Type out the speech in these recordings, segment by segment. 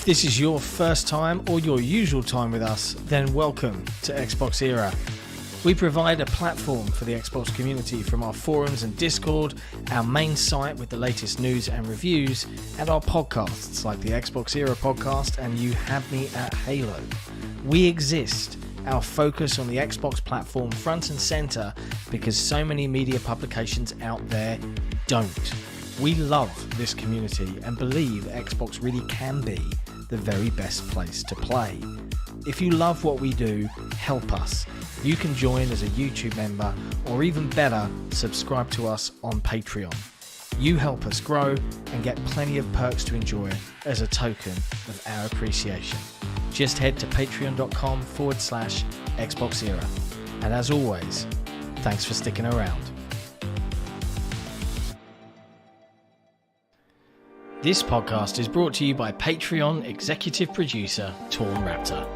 this is your first time or your usual time with us, then welcome to XboxEra. We provide a platform for the Xbox community from our forums and Discord, our main site with the latest news and reviews, and our podcasts like the XboxEra podcast and You Have Me at Halo. We exist, our focus on the Xbox platform front and center, because so many media publications out there don't. We love this community and believe Xbox really can be the very best place to play. If you love what we do, help us. You can join as a YouTube member, or even better, subscribe to us on Patreon. You help us grow and get plenty of perks to enjoy as a token of our appreciation. Just head to patreon.com/XboxEra. And as always, thanks for sticking around. This podcast is brought to you by Patreon executive producer Torn Raptor.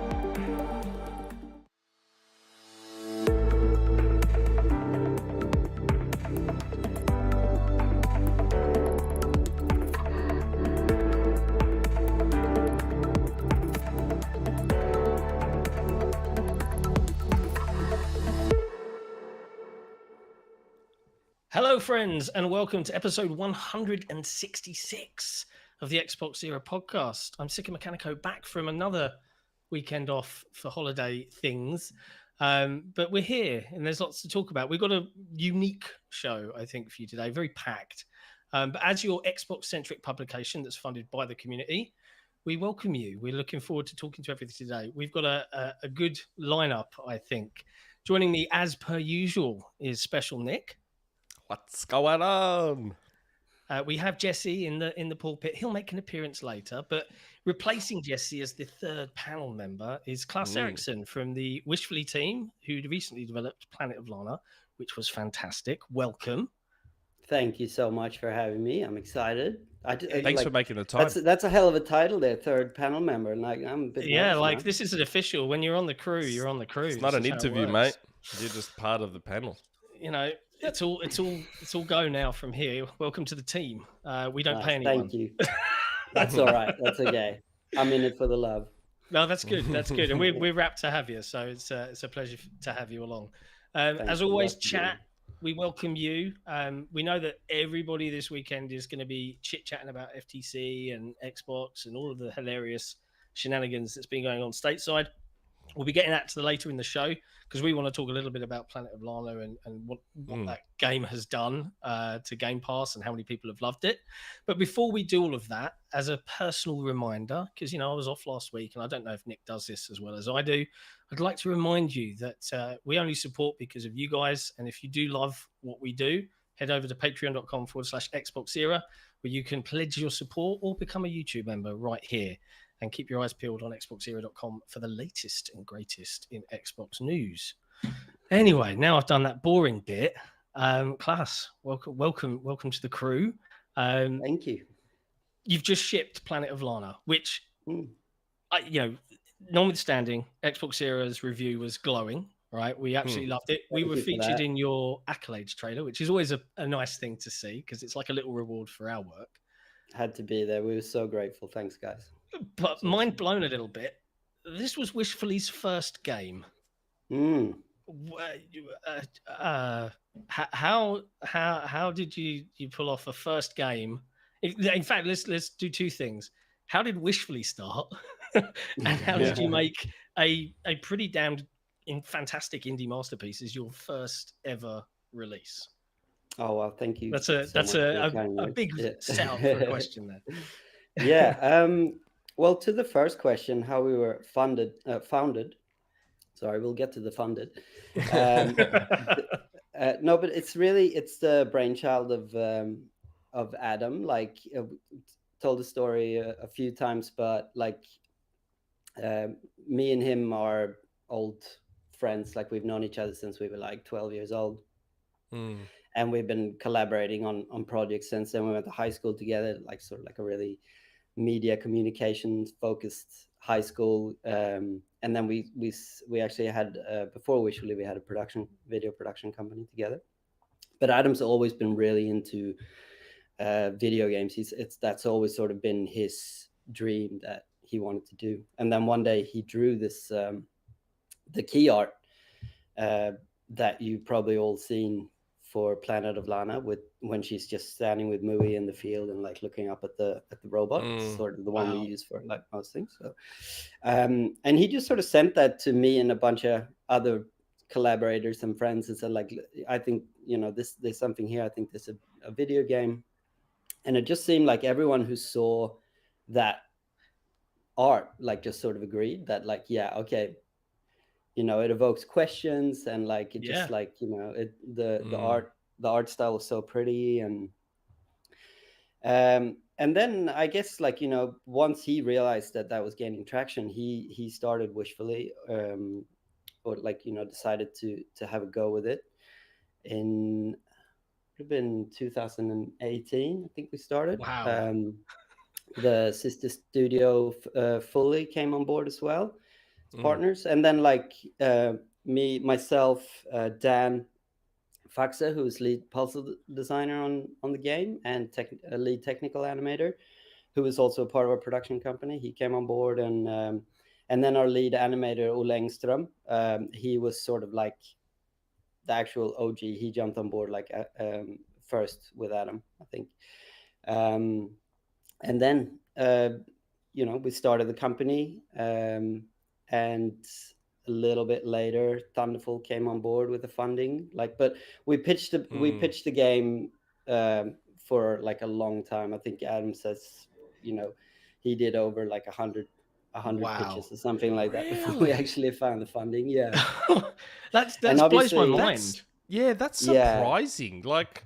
Hello friends, and welcome to episode 166 of the XboxEra podcast. I'm Sika Mechanico, back from another weekend off for holiday things, but we're here and there's lots to talk about. We've got a unique show, I think, for you today, very packed. But as your Xbox-centric publication that's funded by the community, we welcome you. We're looking forward to talking to everything today. We've got a good lineup, I think. Joining me, as per usual, is Special Nick. What's going on? We have Jesse in the pulpit. He'll make an appearance later, but replacing Jesse as the third panel member is Klas Eriksson from the Wishfully team, who recently developed Planet of Lana, which was fantastic. Welcome. Thank you so much for having me. I'm excited. Thanks for making the time. That's a hell of a title there, third panel member. Like, I'm a bit nervous, this is an official. When you're on the crew, you're on the crew. It's not an interview, mate. You're just part of the panel. You know. It's all go now from here. Welcome to the team. We don't pay anyone. Thank you. That's all right. That's okay. I'm in it for the love. No, that's good. That's good. And we're rapt to have you. So it's a pleasure to have you along. As always, chat. We welcome you. We know that everybody this weekend is going to be chit-chatting about FTC and Xbox and all of the hilarious shenanigans that's been going on stateside. We'll be getting that to later in the show because we want to talk a little bit about Planet of Lana and what that game has done to Game Pass and how many people have loved it. But before we do all of that, as a personal reminder, because, I was off last week and I don't know if Nick does this as well as I do, I'd like to remind you that we only support because of you guys. And if you do love what we do, head over to patreon.com/XboxEra, where you can pledge your support or become a YouTube member right here. And keep your eyes peeled on XboxEra.com for the latest and greatest in Xbox news. Anyway, now I've done that boring bit. Klass, welcome to the crew. Thank you. You've just shipped Planet of Lana, which, notwithstanding, XboxEra's review was glowing. Right, we absolutely loved it. We were featured in your accolades trailer, which is always a nice thing to see because it's like a little reward for our work. Had to be there. We were so grateful. Thanks, guys. But mind blown a little bit. This was Wishfully's first game. How did you pull off a first game? In fact, let's do two things. How did Wishfully start, and how did you make a pretty damned fantastic indie masterpiece as your first ever release? Oh well, thank you. That's a big setup for a question there. Yeah. Well, to the first question, how we were founded. Sorry, we'll get to the funded. No, but it's the brainchild of Adam. Like, told the story a few times, but like, me and him are old friends. Like, we've known each other since we were like 12 years old. And we've been collaborating on projects since then. We went to high school together, like sort of like a really media communications focused high school. And then we actually had, before Wishfully, we had a video production company together. But Adam's always been really into video games. That's always sort of been his dream, that he wanted to do. And then one day he drew this the key art that you probably all seen for Planet of Lana, with when she's just standing with Mui in the field and like looking up at the robot. It's sort of the one we use for like most things. So and he just sort of sent that to me and a bunch of other collaborators and friends and said, like, I think, you know, there's something here. I think there's a video game. And it just seemed like everyone who saw that art like just sort of agreed that, like, yeah, okay, you know, it evokes questions, and like it just like, you know, the art style was so pretty. And then I guess, like, you know, once he realized that was gaining traction, he started Wishfully, or like, you know, decided to have a go with it. It would have been 2018, I think we started. Wow. The sister studio Fully came on board as well as partners. And then like myself, Dan Faxa, who's lead puzzle designer on the game and lead technical animator, who is also part of our production company, he came on board. And then our lead animator, Ole Engström, he was sort of like the actual OG. He jumped on board like first with Adam, I think. And then, you know, we started the company, and a little bit later, Thunderful came on board with the funding. Like, but we pitched the game for like a long time. I think Adam says, you know, he did over like 100 pitches or something like that before we actually found the funding. Yeah, that blows my mind. That's surprising. Like,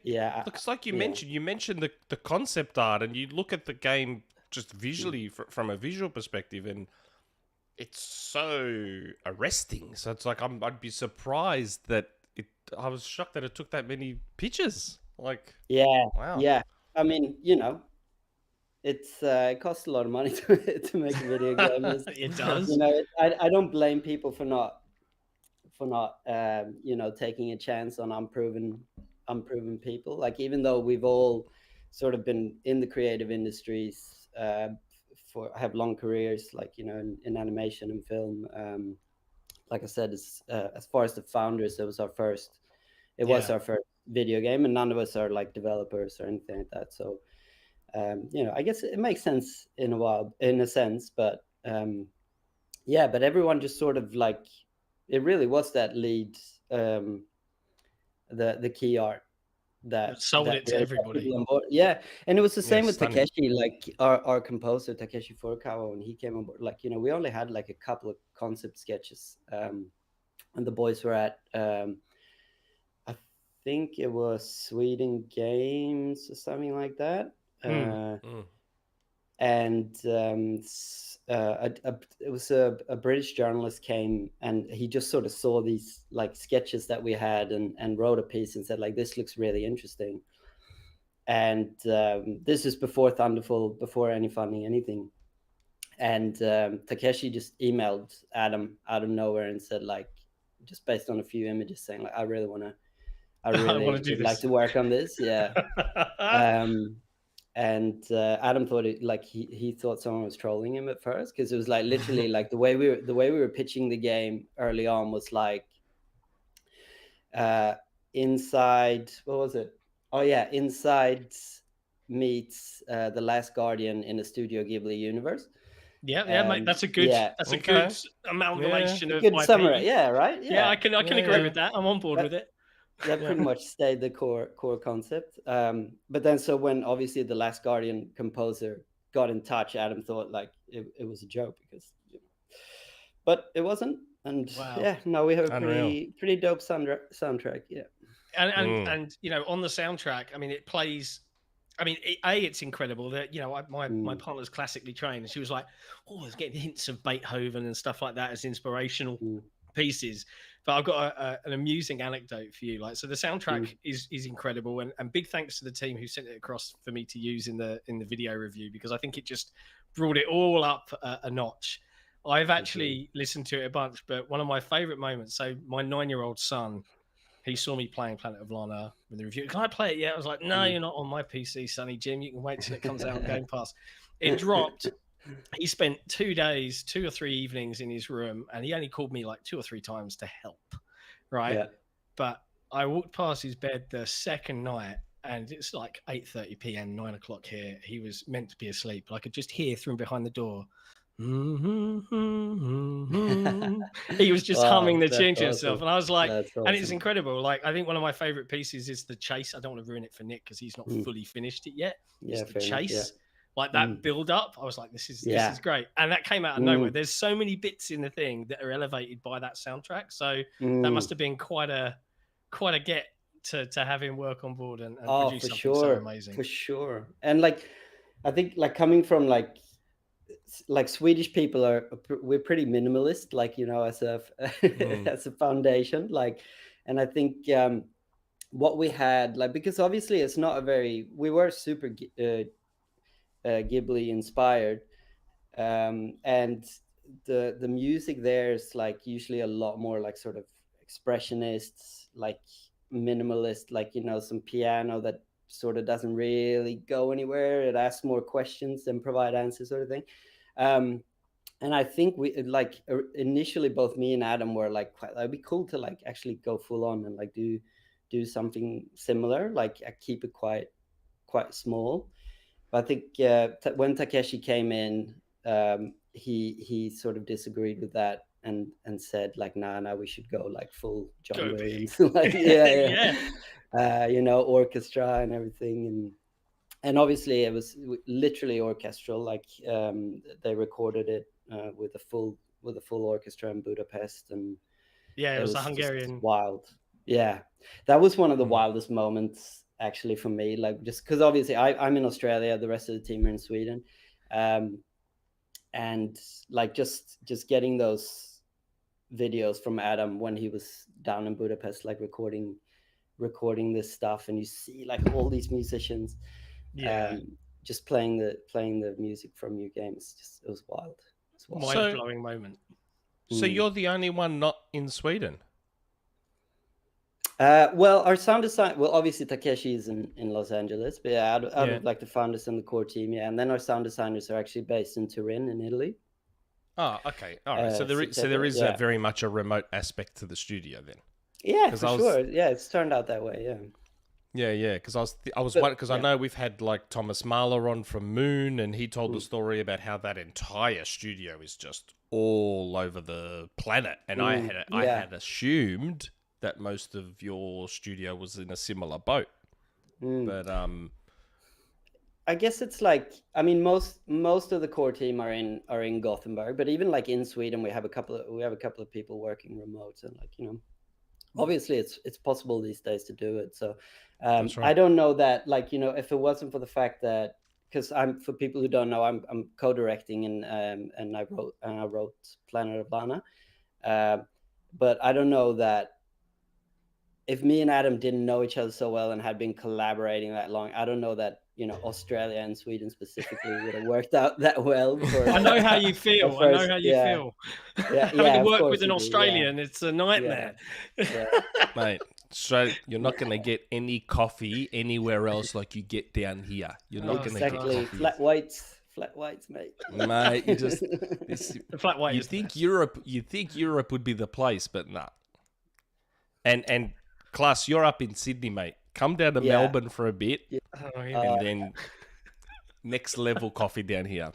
yeah, looks like you mentioned the concept art, and you look at the game just visually from a visual perspective, and it's so arresting. So it's like I'd be surprised that I was shocked that it took that many pitches. Like, wow. Yeah. I mean, you know, it costs a lot of money to make a video game. It does. You know, I don't blame people for not you know, taking a chance on unproven people. Like, even though we've all sort of been in the creative industries have long careers, like, you know, in animation and film. Like I said, as far as the founders, it was our first video game, and none of us are like developers or anything like that. So you know, I guess it makes sense in a sense, but but everyone just sort of like, it really was that lead, the key art that sold it to everybody. Yeah, and it was the same with Takeshi, like our composer Takeshi Furukawa, when he came on board. Like, you know, we only had like a couple of concept sketches, and the boys were at I think it was Sweden Games or something like that. And it was a British journalist came, and he just sort of saw these like sketches that we had, and wrote a piece and said, like, this looks really interesting. And this is before Thunderful, before any funding, anything. And Takeshi just emailed Adam out of nowhere and said, like, just based on a few images, saying, like, I really would like to work on this. Yeah. And Adam thought he thought someone was trolling him at first, because it was like literally like the way we were pitching the game early on was like Inside, what was it? Oh yeah, Inside meets The Last Guardian in the Studio Ghibli universe. Yeah, mate, that's a good a good amalgamation of good my summary. opinion. Yeah, right. Yeah, I can agree with that. I'm on board with it. That pretty much stayed the core concept. But then, so when obviously The Last Guardian composer got in touch, Adam thought like it was a joke, because, you know, but it wasn't. And now we have a pretty dope soundtrack. Yeah, and you know, on the soundtrack, I mean, it plays. I mean, it's incredible that, you know, my partner's classically trained, and she was like, "Oh, I was getting hints of Beethoven and stuff like that as inspirational pieces." But I've got an amusing anecdote for you. Like, so the soundtrack is incredible, and big thanks to the team who sent it across for me to use in the video review, because I think it just brought it all up a notch. I've actually listened to it a bunch, but one of my favorite moments. So my 9-year-old son, he saw me playing Planet of Lana with the review. Can I play it yet? I was like, no, you're not on my PC, Sonny Jim. You can wait till it comes out on Game Pass. It dropped he spent 2 days, 2 or 3 evenings in his room, and he only called me like 2 or 3 times to help, right? Yeah. But I walked past his bed the second night, and it's like 8:30 p.m., 9 o'clock here. He was meant to be asleep, but I could just hear through behind the door. He was just humming the tune to himself, and I was like, awesome. and it's incredible. Like, I think one of my favorite pieces is the chase. I don't want to ruin it for Nick because he's not fully finished it yet. Yeah, it's the chase. Like that build up, I was like, this is great. And that came out of nowhere. There's so many bits in the thing that are elevated by that soundtrack. So that must have been quite a get to have him work on board and produce something so amazing. For sure. And like, I think like coming from like Swedish people we're pretty minimalist, like, you know, as a as a foundation, like, and I think what we had, like, because obviously it's not we were super Ghibli inspired, and the music there is like usually a lot more like sort of expressionists, like minimalist, like, you know, some piano that sort of doesn't really go anywhere. It asks more questions than provide answers, sort of thing. And I think we like initially both me and Adam were like, it'd be cool to like actually go full on and like do something similar, like keep it quite small. But I think when Takeshi came in, he sort of disagreed with that and said like, nah, we should go like full John Williams, like, you know, orchestra and everything, and obviously it was literally orchestral. Like they recorded it with a full orchestra in Budapest, and it was a Hungarian. Wild. Yeah, that was one of the wildest moments actually for me, like, just because obviously I'm in Australia, the rest of the team are in Sweden, and like just getting those videos from Adam when he was down in Budapest, like recording this stuff, and you see like all these musicians just playing the music from new games. It was wild. Mind-blowing moment. So you're the only one not in Sweden? Well, our sound design, obviously Takeshi is in Los Angeles, but out of like the founders and the core team, and then our sound designers are actually based in Turin in Italy. Oh, okay, all right. So there is a very much a remote aspect to the studio then. Yeah, for sure. Yeah, it's turned out that way. Yeah. Yeah. Because I know we've had like Thomas Mahler on from Moon, and he told the story about how that entire studio is just all over the planet, and I had assumed that most of your studio was in a similar boat, but I guess it's like, I mean, most of the core team are in Gothenburg, but even like in Sweden, we have a couple of people working remote, and like, you know, obviously it's possible these days to do it. So right. I don't know that, like, you know, if it wasn't for the fact that, because for people who don't know, I'm co-directing and I wrote Planet of Lana, but I don't know that if me and Adam didn't know each other so well and had been collaborating that long, I don't know that, you know, Australia and Sweden specifically would have worked out that well. I know how you feel. I know how you feel. Having to work with an Australian, it's a nightmare. Mate, so you're not going to get any coffee anywhere else like you get down here. You're not going to get coffee. Flat whites, mate. Mate, you just the flat white. You think Europe would be the place, but nah. And Klass, you're up in Sydney, mate. Come down to Melbourne for a bit, and then next level coffee down here.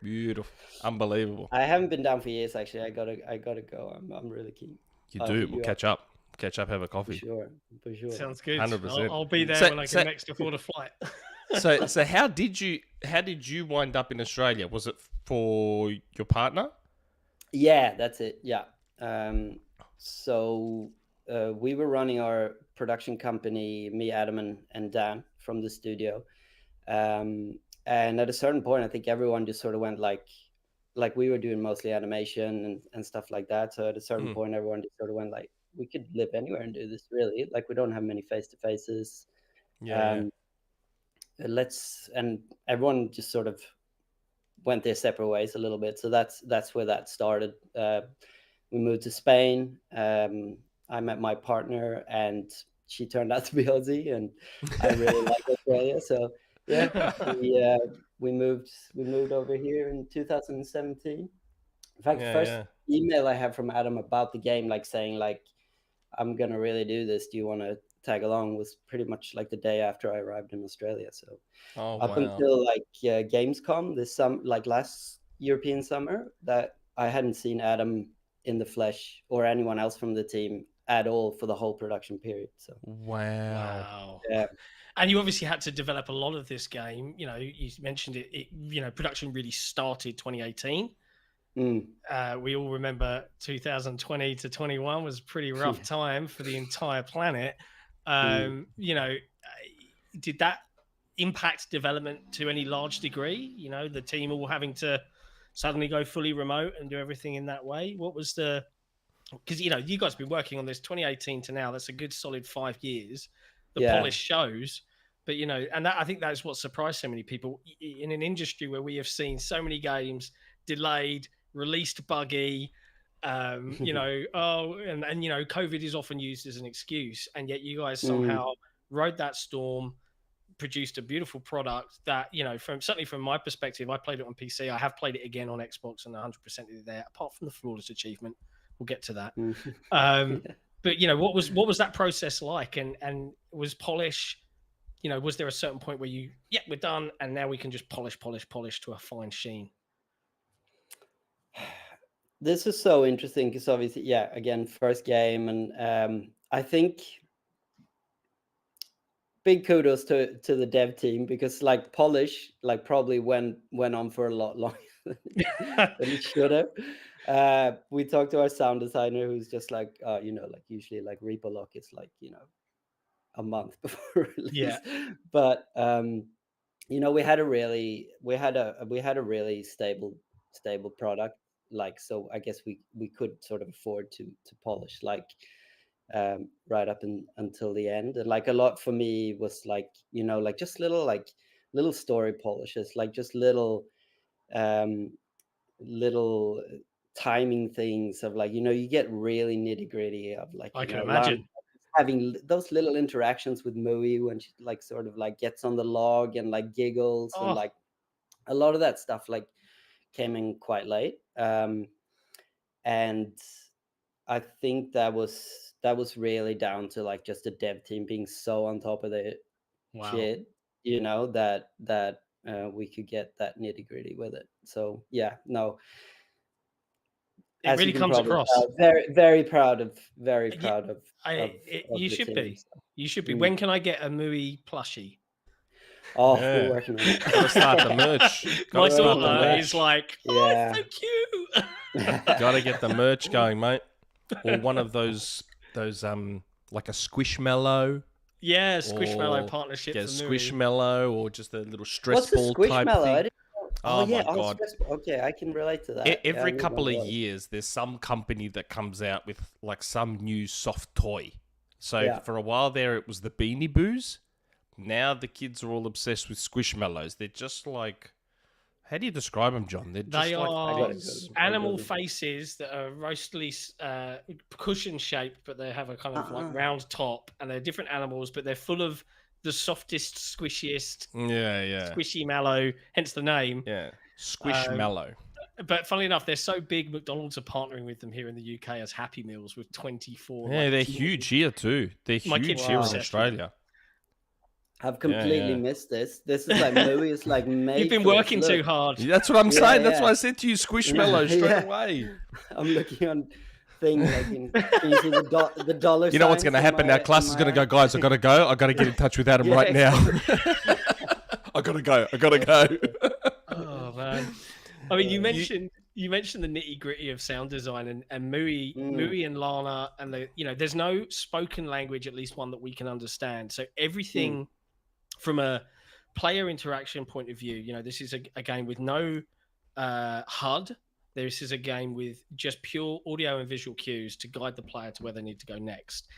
Beautiful, unbelievable. I haven't been down for years, actually. I gotta go. I'm really keen. You do. We'll catch up. Have a coffee. For sure. Sounds good. 100%. I'll be there when I can next afford a flight. So how did you wind up in Australia? Was it for your partner? Yeah, that's it. Yeah. So we were running our production company, me, Adam, and Dan from the studio. And at a certain point, I think everyone just sort of went like we were doing mostly animation and stuff like that. So at a certain point, everyone just sort of went like, we could live anywhere and do this, really. Like, we don't have many face-to-faces. And everyone just sort of went their separate ways a little bit. So that's where that started. We moved to Spain. I met my partner, and she turned out to be Aussie, and I really like Australia. So we moved over here in 2017. In fact, Yeah, first yeah. email I have from Adam about the game, like saying like, I'm gonna really do this. Do you want to tag along? Was pretty much like the day after I arrived in Australia. So up until like Gamescom like last European summer, that I hadn't seen Adam in the flesh or anyone else from the team at all for the whole production period. So wow. Yeah. And you obviously had to develop a lot of this game. You know, you mentioned it you know, production really started 2018. We all remember 2020 to 21 was a pretty rough time for the entire planet. You know, did that impact development to any large degree? You know, the team all having to suddenly go fully remote and do everything in that way. What was the, because, you know, you guys have been working on this 2018 to now. That's a good solid 5 years. The polish shows, but, you know, and that, I think that's what surprised so many people in an industry where we have seen so many games delayed, released buggy, you know, and, you know, COVID is often used as an excuse. And yet you guys somehow rode that storm, produced a beautiful product that, you know, certainly from my perspective, I played it on PC. I have played it again on Xbox and 100% is there, apart from the flawless achievement. We'll get to that. But, you know, what was that process like? And was polish, you know, was there a certain point where you, we're done and now we can just polish to a fine sheen? This is so interesting because obviously, again, first game. And I think big kudos to the dev team, because like polish like probably went on for a lot longer than it should have. We talked to our sound designer who's just like, you know, like usually like Reaper Lock is like, you know, a month before release. But you know, we had a really stable product. Like, so I guess we could sort of afford to polish like right up until the end. And like a lot for me was like, you know, like just little story polishes, like just little timing things of like, you know, you get really nitty gritty of like, I can imagine having those little interactions with Mui when she like sort of like gets on the log and like giggles and like a lot of that stuff like came in quite late. And I think that was really down to like just the dev team being so on top of the shit, you know, that we could get that nitty gritty with it. So yeah, no, it really comes across. Very proud of you should team, be. So. You should be. When can I get a Mui plushie? Oh, we're working on it. Gotta start the merch. My daughter is like, so cute. Gotta get the merch going, mate. Or one of those like a Squishmallow. Yeah, Squishmallow partnership. Yeah, Squishmallow, or just a little stress ball type thing. Oh my God. Okay, I can relate to that. Every couple of years, there's some company that comes out with like some new soft toy. So for a while there, it was the Beanie Boos. Now the kids are all obsessed with Squishmallows. They're just like, how do you describe them, John? They are animal faces that are mostly cushion shaped, but they have a kind of like round top, and they're different animals, but they're full of the softest, squishiest, squishy mallow, hence the name. Yeah, Squishmallow. But funnily enough, they're so big, McDonald's are partnering with them here in the UK as Happy Meals with 24. Yeah, they're huge here too. They're huge here in Australia. I've completely missed this. This is like Mui is like made. You've been working too hard. That's what I'm saying. That's why I said to you, Squishmallow, straight away. I'm looking on things like you see the dollar. You know what's going to happen now? Klass is going to go, guys. I got to go. I got to get in touch with Adam right now. I got to go. Oh man! I mean, you mentioned the nitty gritty of sound design and Mui and Lana, and there's no spoken language, at least one that we can understand. So everything. From a player interaction point of view, this is a game with no HUD. This is a game with just pure audio and visual cues to guide the player to where they need to go next.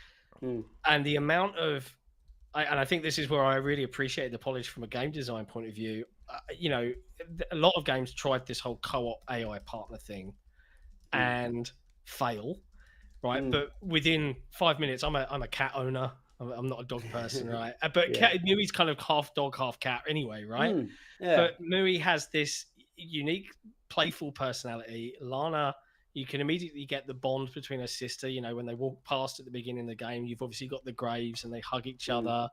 And the amount of, and I think this is where I really appreciate the polish from a game design point of view. A lot of games tried this whole co-op AI partner thing and fail, right? But within 5 minutes, I'm a cat owner. I'm not a dog person, right? But Yeah. Mui's kind of half dog, half cat anyway, right? Yeah. But Mui has this unique, playful personality. Lana, you can immediately get the bond between her sister. You know, when they walk past at the beginning of the game, you've obviously got the graves and they hug each other.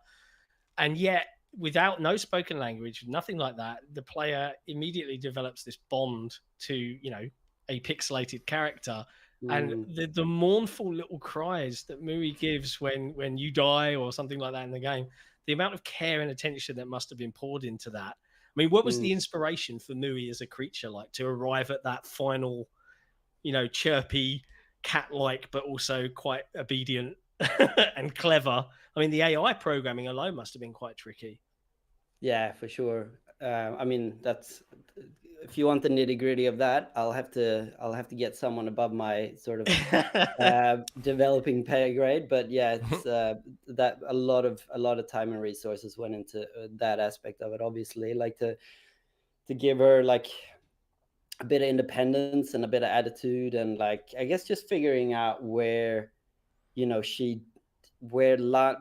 And yet, without no spoken language, nothing like that, the player immediately develops this bond to, you know, a pixelated character. And the mournful little cries that Mui gives when you die or something like that in the game, the amount of care and attention that must have been poured into that. I mean, what was the inspiration for Mui as a creature like to arrive at that final, you know, chirpy, cat-like, but also quite obedient and clever? I mean, the AI programming alone must have been quite tricky. Yeah, for sure. I mean, that's, if you want the nitty gritty of that, I'll have to get someone above my sort of developing pay grade. But yeah, it's that a lot of time and resources went into that aspect of it. Obviously, like to give her like a bit of independence and a bit of attitude, and like I guess just figuring out where, you know,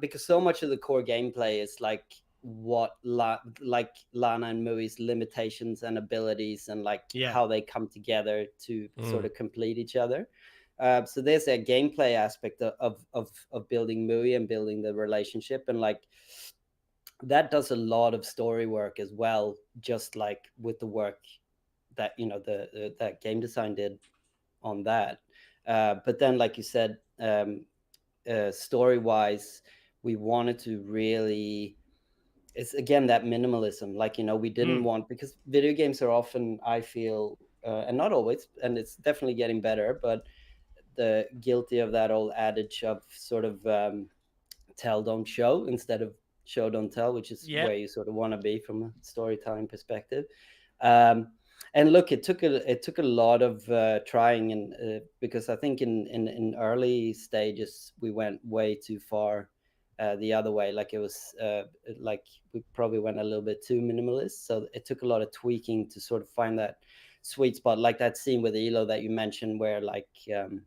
because so much of the core gameplay is like what Lana and Mui's limitations and abilities and like how they come together to sort of complete each other. So there's a gameplay aspect of building Mui and building the relationship, and like that does a lot of story work as well, just like with the work that, you know, that game design did on that. But then, like you said, story wise, we wanted to really, it's again that minimalism, like, you know, we didn't want, because video games are often, I feel, and not always, and it's definitely getting better, but the guilty of that old adage of sort of tell don't show instead of show don't tell, which is where you sort of want to be from a storytelling perspective. And look, it took a lot of trying, and because I think in early stages we went way too far the other way. Like it was like we probably went a little bit too minimalist. So it took a lot of tweaking to sort of find that sweet spot, like that scene with Elo that you mentioned, where like the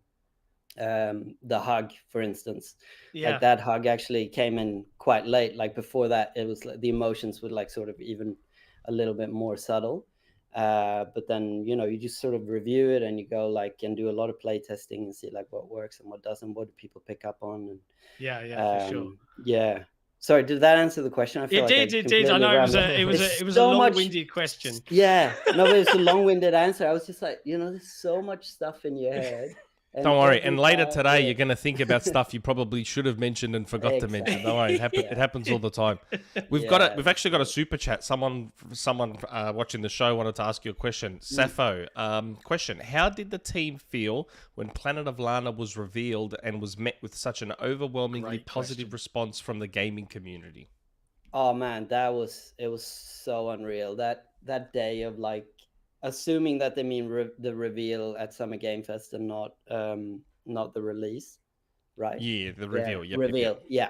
hug, for instance, like that hug actually came in quite late. Like before that, it was like the emotions were like sort of even a little bit more subtle. But then, you know, you just sort of review it and you go like and do a lot of play testing and see like what works and what doesn't, what do people pick up on. And for sure. Yeah. Sorry, did that answer the question? I feel it did. I know it was a long-winded question. Yeah, no, but it's a long-winded answer. I was just like, you know, there's so much stuff in your head. Don't worry. And later today, you're going to think about stuff you probably should have mentioned and forgot to mention. Don't worry. It happens all the time. We've actually got a super chat. Someone watching the show wanted to ask you a question. Sappho, question. How did the team feel when Planet of Lana was revealed and was met with such an overwhelmingly positive response from the gaming community? Oh man, it was so unreal. That day of like, assuming that they mean the reveal at Summer Game Fest and not the release, right? Yeah, the reveal. Yeah, reveal. Yeah.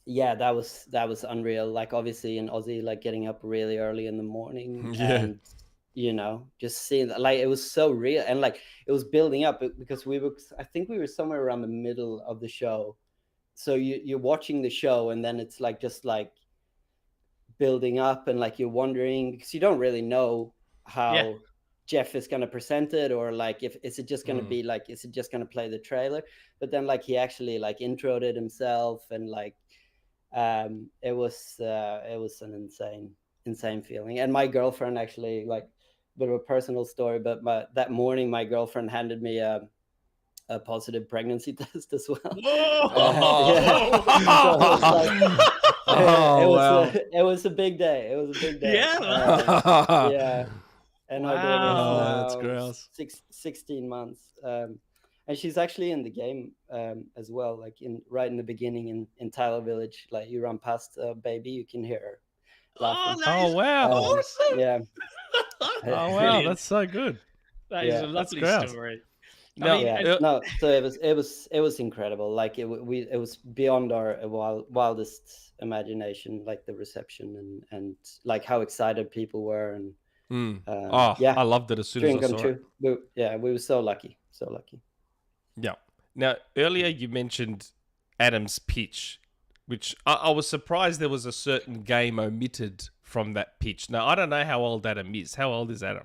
Yeah, that was unreal. Like obviously in Aussie, like getting up really early in the morning and, you know, just seeing that, like it was so real, and like it was building up because I think we were somewhere around the middle of the show. So you're watching the show and then it's like just like building up, and like you're wondering because you don't really know how Geoff is going to present it, or like is it just going to be like, is it just going to play the trailer? But then like he actually like introed it himself, and like it was an insane feeling. And my girlfriend actually, like a bit of a personal story, but that morning my girlfriend handed me a positive pregnancy test as well. It was a big day. It was a big day. Yeah. And our daughter is now 16 months. And she's actually in the game as well, like right in the beginning in Tyler Village. Like you run past a baby, you can hear her laughing. Oh wow. Awesome. Yeah. Oh wow, that's so good. That is a lovely story. So it was incredible. Like it was beyond our wildest imagination, like the reception and like how excited people were, and I loved it as soon as I saw it. We were so lucky. Yeah. Now earlier you mentioned Adam's pitch, which I was surprised there was a certain game omitted from that pitch. Now, I don't know how old Adam is. How old is Adam?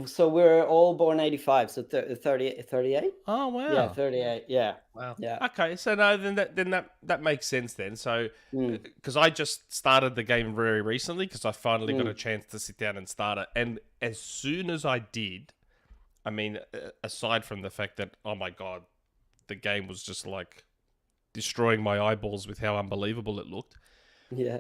So we're all born 85, so 38? Oh, wow. Yeah, 38. Yeah. Wow. Yeah. Okay, so no, then that makes sense then. So, because I just started the game very recently, because I finally got a chance to sit down and start it, and as soon as I did, I mean, aside from the fact that, oh my god, the game was just like destroying my eyeballs with how unbelievable it looked. Yeah.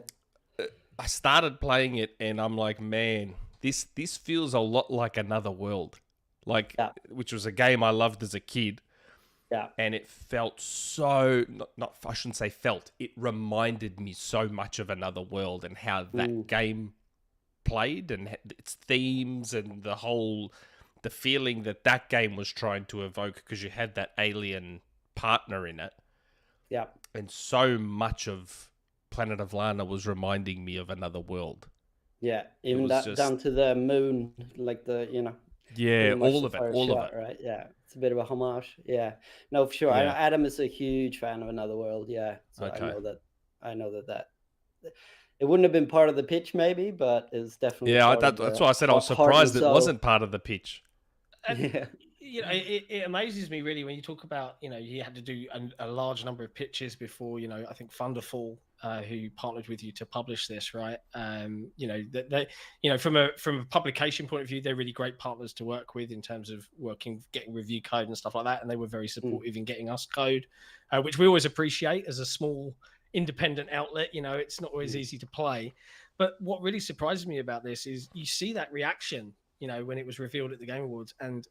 I started playing it, and I'm like, man, this feels a lot like Another World, like which was a game I loved as a kid. Yeah. And it felt so, not I shouldn't say felt, it reminded me so much of Another World and how that game played and its themes and the feeling that game was trying to evoke, because you had that alien partner in it. Yeah. And so much of Planet of Lana was reminding me of Another World. Yeah, even that down to the moon, like yeah, all of it, right? Yeah, it's a bit of a homage. Yeah, no, for sure. Yeah. Adam is a huge fan of Another World. Yeah, so Okay. I know that it wouldn't have been part of the pitch, maybe, but it's definitely. Yeah, that's why I said I was surprised it wasn't part of the pitch. Yeah. It amazes me really when you talk about, you had to do a large number of pitches before, I think Thunderful, who partnered with you to publish this, right? From a publication point of view, they're really great partners to work with in terms of getting review code and stuff like that. And they were very supportive in getting us code, which we always appreciate as a small independent outlet. It's not always easy to play. But what really surprises me about this is you see that reaction, when it was revealed at the Game Awards. And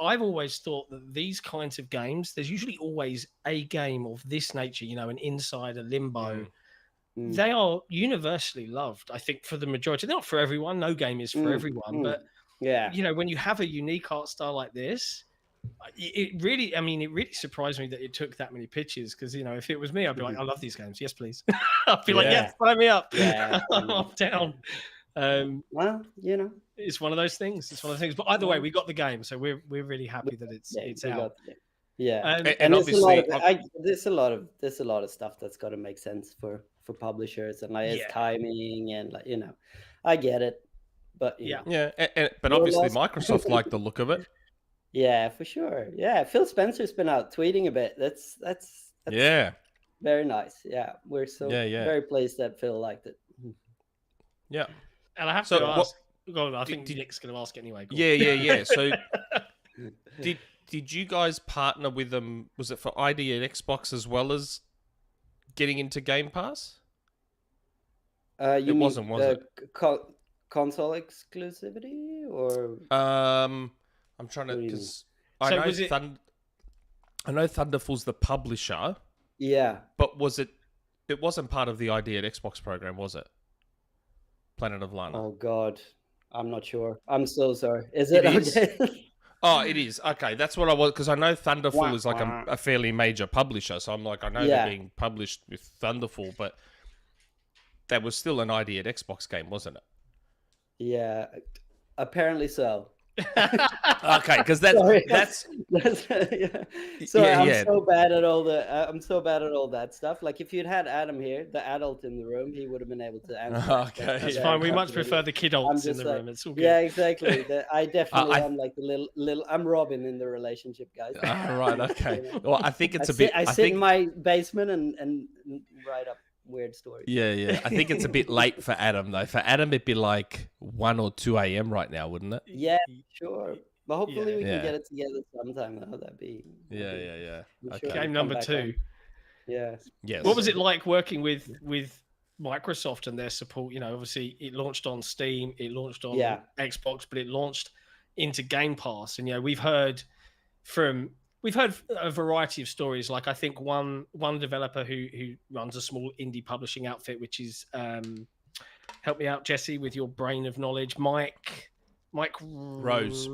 I've always thought that these kinds of games, there's usually always a game of this nature, an Inside, a Limbo. They are universally loved, I think, for the majority. They're not for everyone. No game is for everyone. But, when you have a unique art style like this, it really surprised me that it took that many pitches. Because, if it was me, I'd be like, I love these games. Yes, please. I'd be like, yes, sign me up. Yeah. I'm down. Well, it's one of those things. But either way, we got the game, so we're really happy that it's out. Yeah, and obviously, there's a lot of stuff that's got to make sense for publishers, and like it's timing and I get it, but but obviously Microsoft liked the look of it. Yeah, for sure. Yeah, Phil Spencer's been out tweeting a bit. That's very nice. Yeah, we're so very pleased that Phil liked it. Yeah. And I have to ask. I think Nick's going to ask anyway. Yeah. So, did you guys partner with them? Was it for ID and Xbox as well as getting into Game Pass? It wasn't, was it? Console exclusivity, or I'm trying to, because I know Thunderful's the publisher. Yeah, but was it? It wasn't part of the ID and Xbox program, was it? Planet of Lana. Oh God, I'm not sure. I'm so sorry. Is it okay? Oh, it is. Okay, that's what I was, because I know Thunderful is like a fairly major publisher, so I'm like, I know they're being published with Thunderful, but that was still an ID at Xbox game, wasn't it? Yeah, apparently so. Okay, because that's Sorry, I'm so bad at all that stuff. Like if you'd had Adam here, the adult in the room, he would have been able to answer. Okay, it's fine. We much prefer the kidults in the room. It's all good. Yeah, exactly. I definitely am like the little. I'm Robin in the relationship, guys. Right. Okay. Well, I think it's I sit in my basement and write up weird stories. Yeah. I think it's a bit late for Adam though. For Adam, it'd be like 1 or 2 a.m. right now, wouldn't it? Yeah, sure. But hopefully we can get it together sometime. That'd be. Yeah. Okay. Game number 2. Yeah. Yes. What was it like working with Microsoft and their support? Obviously it launched on Steam, it launched on Xbox, but it launched into Game Pass. And we've heard a variety of stories. Like I think one developer who runs a small indie publishing outfit, which is help me out, Jesse, with your brain of knowledge, Mike Rose.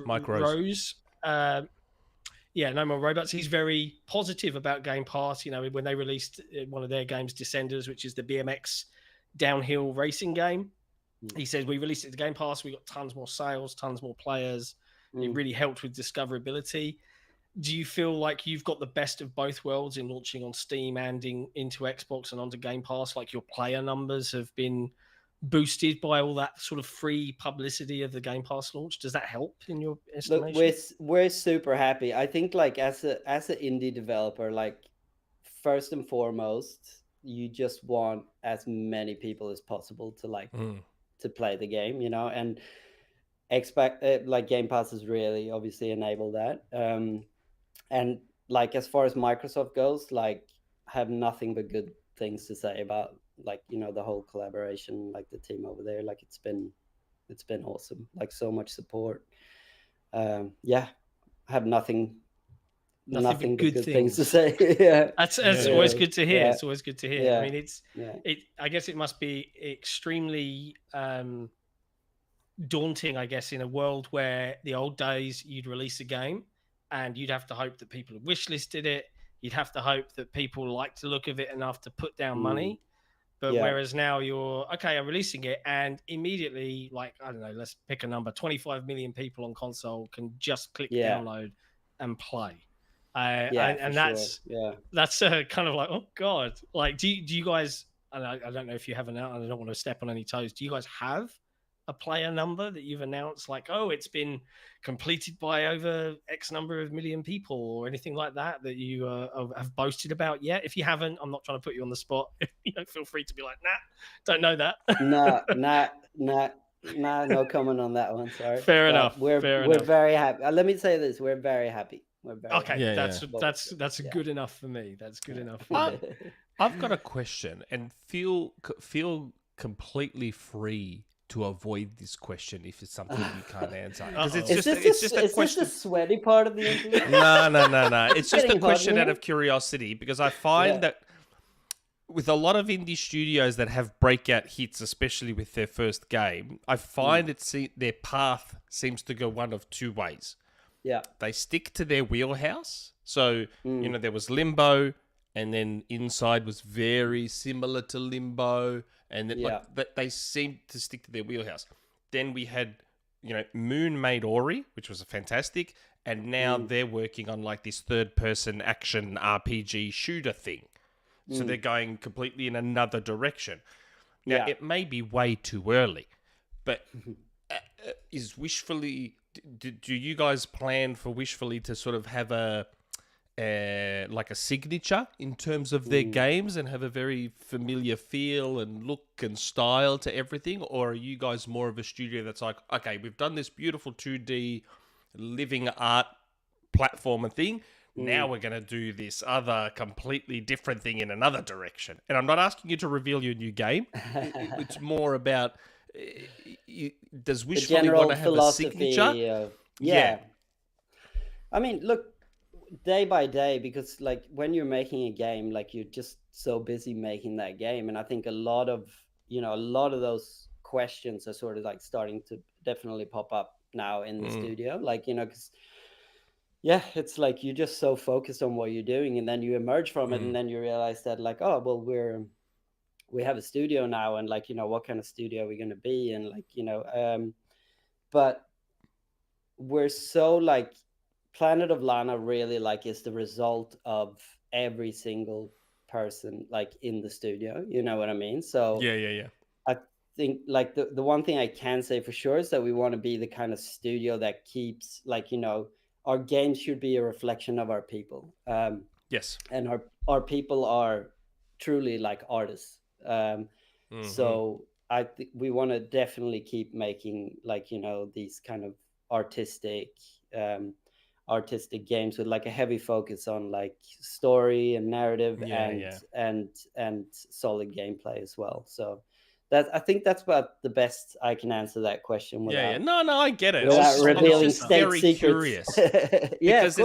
No More Robots. He's very positive about Game Pass. When they released one of their games, Descenders, which is the BMX downhill racing game, he said, we released it to Game Pass, we got tons more sales, tons more players. It really helped with discoverability. do you feel like you've got the best of both worlds in launching on Steam and into Xbox and onto Game Pass? Like your player numbers have been boosted by all that sort of free publicity of the Game Pass launch. Does that help in your estimation? Look, we're super happy. I think like as an indie developer, like first and foremost, you just want as many people as possible to like to play the game, you know, and like Game Pass has really obviously enabled that. And like as far as Microsoft goes, like have nothing but good things to say about like, you know, the whole collaboration, like the team over there. Like it's been awesome. Like so much support. Yeah, I have nothing but good things to say. Yeah, that's always good to hear. It's always good to hear. I mean, I guess it must be extremely daunting, I guess, in a world where the old days you'd release a game and you'd have to hope that people had wishlisted it. You'd have to hope that people liked the look of it enough to put down money. But whereas now I'm releasing it, and immediately, like, I don't know, let's pick a number, 25 million people on console can just click download and play. And that's kind of like, oh God, like, do you guys, I don't know if you have announced, I don't want to step on any toes. Do you guys have a player number that you've announced, like, oh, it's been completed by over X number of million people or anything like that you have boasted about yet? If you haven't, I'm not trying to put you on the spot. You know, feel free to be like, don't know that. No comment on that one. Sorry. Fair enough. We're very happy. Let me say this: we're very happy. That's good enough for me. That's good enough. For me. I've got a question, and feel completely free to avoid this question if it's something you can't answer. Because it's just a question. Is this the sweaty part of the interview? No. It's just a question out of curiosity, because I find that with a lot of indie studios that have breakout hits, especially with their first game, I find their path seems to go one of two ways. Yeah. They stick to their wheelhouse. So, you know, there was Limbo, and then Inside was very similar to Limbo, and then they seemed to stick to their wheelhouse. Then we had, you know, Moon made Ori, which was a fantastic, and now they're working on like this third-person action RPG shooter thing. So they're going completely in another direction. Now, it may be way too early, but is Wishfully... Do you guys plan for Wishfully to sort of have like a signature in terms of their games and have a very familiar feel and look and style to everything? Or are you guys more of a studio that's like, okay, we've done this beautiful 2D living art platformer thing. Now we're going to do this other completely different thing in another direction. And I'm not asking you to reveal your new game. It's more about, does Wishfully want to have a signature? I mean, look, day by day, because like when you're making a game, like you're just so busy making that game. And I think a lot of those questions are sort of like starting to definitely pop up now in the studio. Like, you know, because it's like you're just so focused on what you're doing, and then you emerge from it, and then you realize that like, oh, well, we have a studio now, and like, you know, what kind of studio are we going to be? And like, you know, but we're so like, Planet of Lana really like is the result of every single person like in the studio, you know what I mean? So I think like the one thing I can say for sure is that we want to be the kind of studio that keeps like, you know, our games should be a reflection of our people. Yes. And our people are truly like artists. So I think we want to definitely keep making like, you know, these kind of artistic games with like a heavy focus on like story and narrative and solid gameplay as well. So I think that's about the best I can answer that question. Without, No, I get it. Without revealing just state very secrets. Curious. Because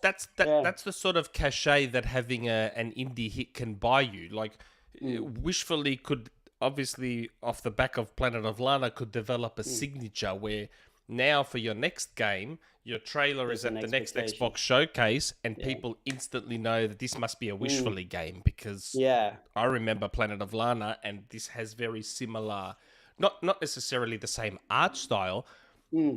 that's the sort of cachet that having an indie hit can buy you. Like Wishfully could obviously, off the back of Planet of Lana, could develop a signature where now for your next game, your trailer is at the next Xbox showcase, and people instantly know that this must be a Wishfully game, because I remember Planet of Lana, and this has very similar, not necessarily the same art style,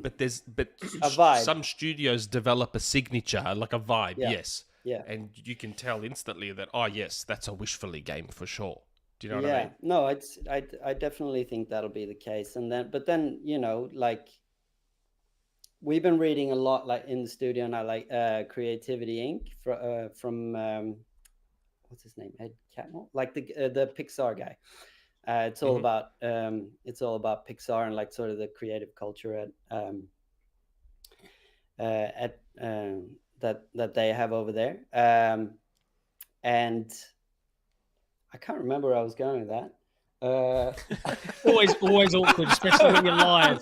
but A vibe. some studios develop a signature, like a vibe. Yeah. Yes. Yeah. And you can tell instantly that, oh yes, that's a Wishfully game for sure. Do you know what I mean? No, I definitely think that'll be the case. And then you know, like we've been reading a lot, like in the studio now, like Creativity Inc. from what's his name, Ed Catmull, like the Pixar guy. It's all about Pixar and like sort of the creative culture that they have over there. And I can't remember where I was going with that. Always awkward, especially when you're live.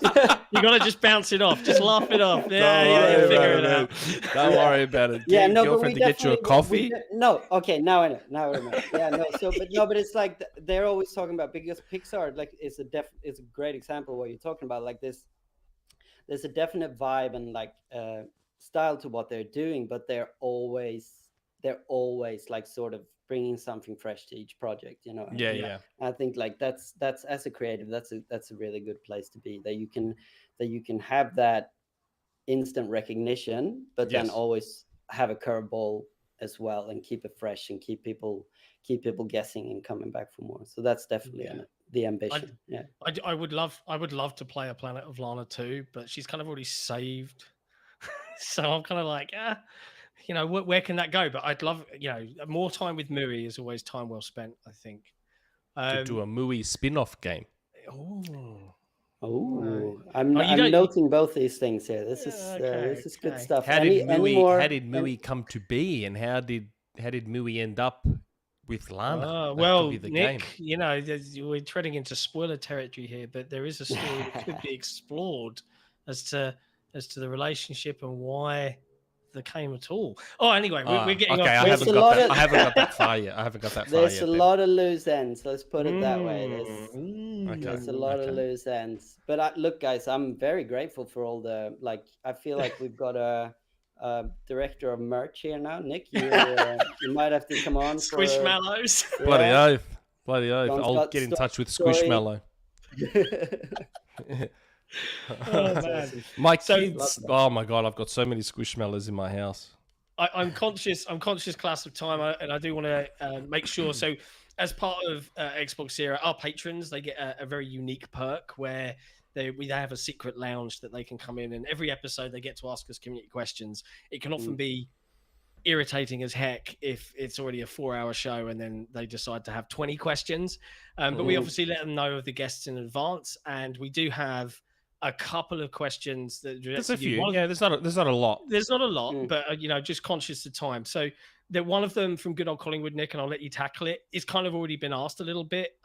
You got to just bounce it off. Just laugh it off. Yeah, figure it out. Don't worry about it. Yeah, no, girlfriend but to get you a coffee. No, okay, now I know. Now I remember. Yeah, no. So, but it's like they're always talking about, because Pixar, like, it's a great example of what you're talking about. Like there's a definite vibe and like style to what they're doing, but they're always like sort of bringing something fresh to each project, you know. Yeah. I think like that's as a creative, that's a really good place to be, that you can have that instant recognition, but then always have a curveball as well, and keep it fresh and keep people guessing and coming back for more. So that's definitely the ambition. I would love to play a Planet of Lana too, but she's kind of already saved. So I'm kind of like, you know, where can that go? But I'd love, you know, more time with Mui is always time well spent, I think. To do a Mui spin-off game. I'm noting both these things here. This is good stuff. How did Mui come to be, and how did Mui end up with Lana? Well, Nick, game. You know, we're treading into spoiler territory here, but there is a story that could be explored as to the relationship and why the game at all. Oh, anyway, we're getting off. I haven't got that far yet. There's a lot of loose ends. Let's put it that way. There's a lot of loose ends. But look, guys, I'm very grateful for all the, like, I feel like we've got a director of merch here now. Nick, you might have to come on. Squishmallows. Bloody oath. I'll get in touch with Squishmallow. Oh man, my kids! Oh my god, I've got so many Squishmallows in my house. I'm conscious, Klass, of time, and I do want to make sure. So, as part of XboxEra, our patrons, they get a very unique perk where we have a secret lounge that they can come in, and every episode they get to ask us community questions. It can often be irritating as heck if it's already a 4-hour show and then they decide to have 20 questions. But we obviously let them know of the guests in advance, and we do have a couple of questions that there's a few. There's not a lot. There's not a lot, but you know, just conscious of time. So that one of them from good old Collingwood, Nick, and I'll let you tackle it. It's kind of already been asked a little bit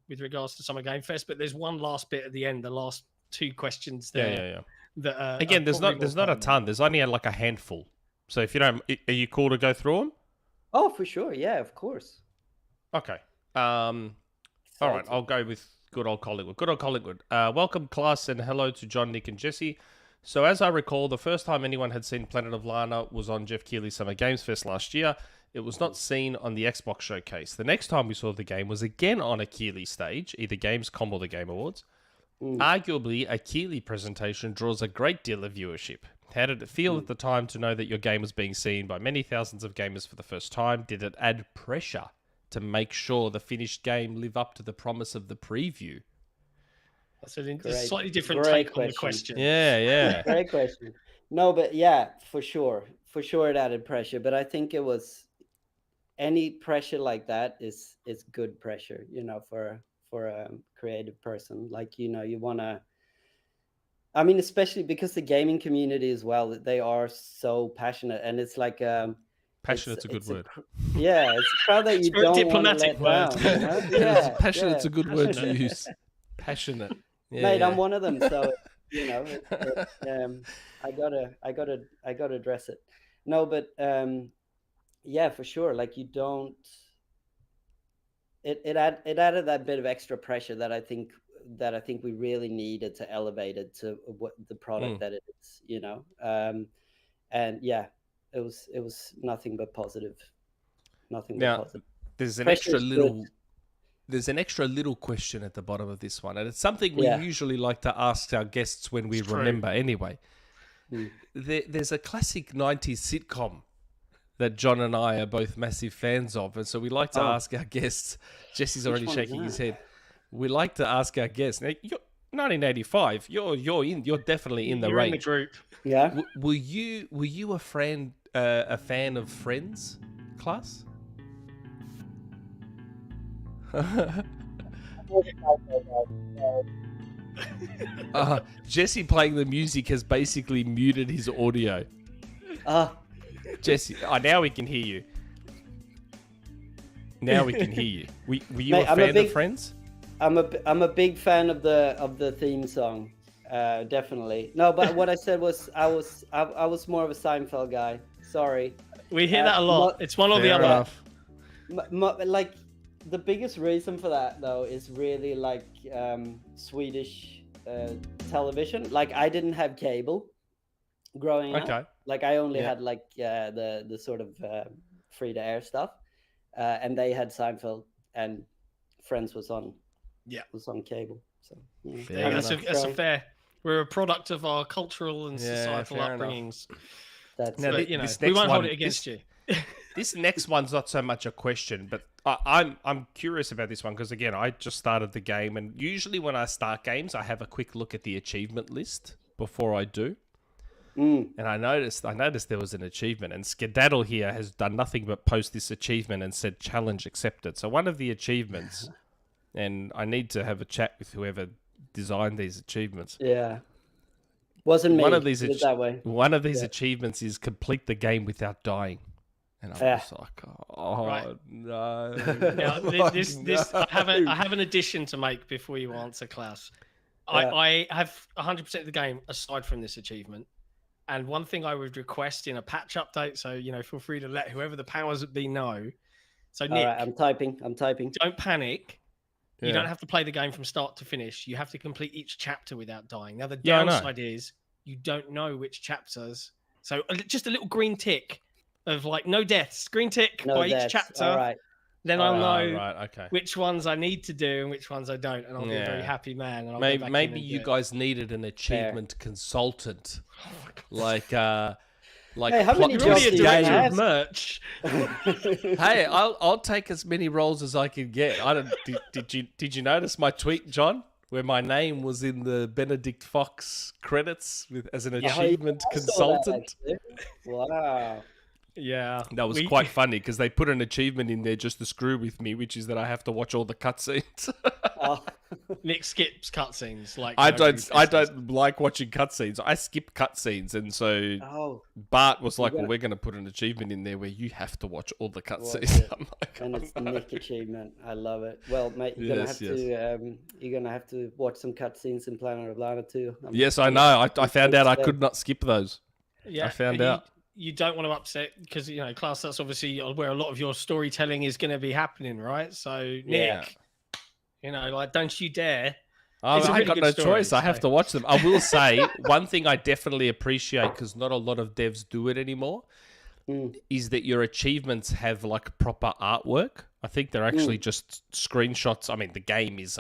with regards to Summer Game Fest, but there's one last bit at the end, the last 2 questions there. That, again, there's not a ton. There's only like a handful. So if you don't, are you cool to go through them? Oh, for sure. Yeah, of course. Okay. All right. I'll go with good old Collingwood. Good old Collingwood. Welcome, Klass, and hello to John, Nick, and Jesse. So as I recall, the first time anyone had seen Planet of Lana was on Geoff Keighley's Summer Games Fest last year. It was not seen on the Xbox showcase. The next time we saw the game was again on a Keighley stage, either Gamescom or the Game Awards. Arguably, a Keighley presentation draws a great deal of viewership. How did it feel at the time to know that your game was being seen by many thousands of gamers for the first time? Did it add pressure to make sure the finished game live up to the promise of the preview? That's a slightly different take on the question. Yeah. Great question. No, but yeah, for sure it added pressure. But I think it was any pressure like that is good pressure, you know, for a creative person. Like, you know, you want to. I mean, especially because the gaming community as well, they are so passionate, and it's like passionate's a good word. Yeah, it's a crowd that you don't want to let down. You know? Yeah, passionate's a good word to use. Passionate, mate. I'm one of them, so you know, I gotta address it. No, but yeah, for sure. Like you don't. It added that bit of extra pressure that I think we really needed to elevate it to what the product that it is, you know. And yeah, it was nothing but positive. Nothing but positive. There's an extra little there's an extra little question at the bottom of this one, and it's something we usually like to ask our guests when we remember anyway. There's a classic 90s sitcom that John and I are both massive fans of, and so we like to ask our guests. Jesse's already shaking his head. We like to ask our guests. Now, 1985. You're definitely in the range. In the group. Yeah. Were you a fan of Friends, Klass? Jesse playing the music has basically muted his audio. Jesse, now we can hear you. Now we can hear you. Were you a fan of Friends? I'm a big fan of the theme song, definitely. No, but what I said was I was more of a Seinfeld guy. Sorry. We hear that a lot. It's one or the other. Like the biggest reason for that though is really like Swedish television. Like I didn't have cable growing up. Like I only had like the sort of free to air stuff, and they had Seinfeld and Friends was on. Yeah, was on cable. So that's a fair. We're a product of our cultural and societal upbringings. We won't hold it against you. This next one's not so much a question, but I'm curious about this one because again, I just started the game, and usually when I start games, I have a quick look at the achievement list before I do. And I noticed there was an achievement, and Skedaddle here has done nothing but post this achievement and said challenge accepted. So one of the achievements. And I need to have a chat with whoever designed these achievements. Yeah. Wasn't me. One of these that way. One of these achievements is complete the game without dying. And I'm just like, no. Now, this I have an addition to make before you answer, Klass. I have 100% of the game aside from this achievement. And one thing I would request in a patch update, so feel free to let whoever the powers that be know. So Nick, right, I'm typing. Don't panic. You don't have to play the game from start to finish. You have to complete each chapter without dying. Now, the downside is you don't know which chapters. So just a little green tick of like no deaths, green tick by each chapter. All right. Then I'll know which ones I need to do and which ones I don't. And I'll be a very happy man. And maybe you guys needed an achievement consultant. Hey, how many jobs do you have? Merch. Hey, I'll take as many roles as I can get. Did you notice my tweet, John, where my name was in the Benedict Fox credits as an achievement consultant? Wow. Yeah, that was quite funny because they put an achievement in there just to screw with me, which is that I have to watch all the cutscenes. Nick skips cutscenes. I don't like watching cutscenes. I skip cutscenes, and so Bart was like, "Well, we're going to put an achievement in there where you have to watch all the cutscenes." And it's the Nick achievement. I love it. Well, mate, you're gonna have to watch some cutscenes in Planet of Lana too. Yes, I know. I found out I could not skip those. Yeah, I found out. You don't want to upset because Klass. That's obviously where a lot of your storytelling is going to be happening, right? So Nick, don't you dare. I got no choice. I have to watch them. I will say one thing I definitely appreciate because not a lot of devs do it anymore. Is that your achievements have like proper artwork? I think they're actually just screenshots. I mean, the game is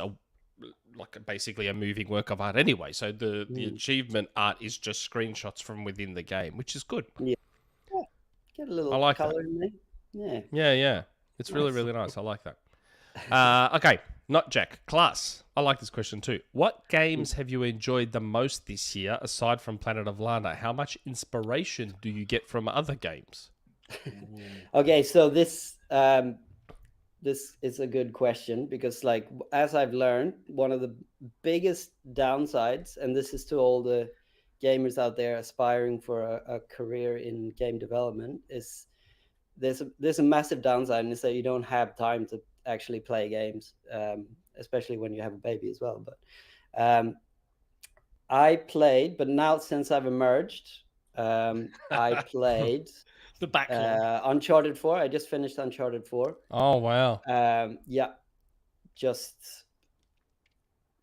basically a moving work of art anyway. So the achievement art is just screenshots from within the game, which is good. Yeah. Get a little color in there. Yeah. It's really, really nice. I like that. Okay, not Jack. Klass. I like this question too. What games have you enjoyed the most this year aside from Planet of Lana? How much inspiration do you get from other games? Okay, so this is a good question because, like, as I've learned, one of the biggest downsides, and this is to all the gamers out there aspiring for a career in game development, is there's a massive downside, and it's that you don't have time to actually play games, especially when you have a baby as well. But I played, but now since I've emerged, I played the backlog. Uncharted 4. I just finished Uncharted 4. Oh, wow. Just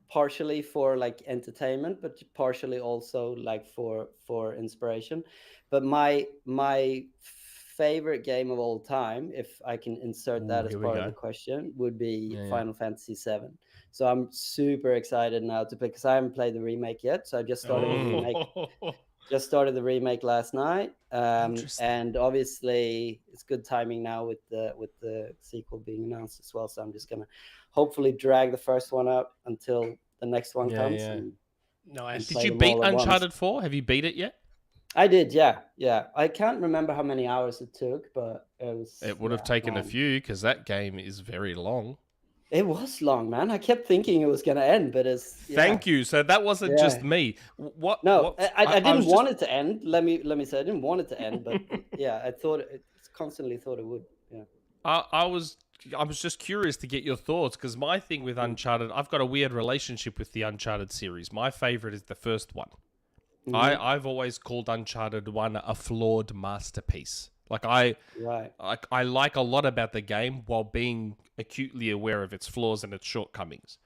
partially for like entertainment, but partially also like for inspiration. But my favorite game of all time, if I can insert that as here we part of go. the question, would be Yeah, Final Fantasy VII. So I'm super excited now to play, because I haven't played the remake yet. So I just started the remake. Just started the remake last night, and obviously it's good timing now with the sequel being announced as well. So I'm just gonna hopefully drag the first one out until the next one comes. Yeah. Nice. Did you beat Uncharted 4? Have you beat it yet? I did, yeah. I can't remember how many hours it took, but It would have taken a few, because that game is very long. It was long, man. I kept thinking it was going to end, but it's... Thank you. So that wasn't just me. I didn't want it to end. Let me say I didn't want it to end, but yeah, I constantly thought it would. Yeah. I was just curious to get your thoughts, because my thing with Uncharted, I've got a weird relationship with the Uncharted series. My favorite is the first one. Mm-hmm. I've always called Uncharted 1 a flawed masterpiece. I like a lot about the game while being acutely aware of its flaws and its shortcomings.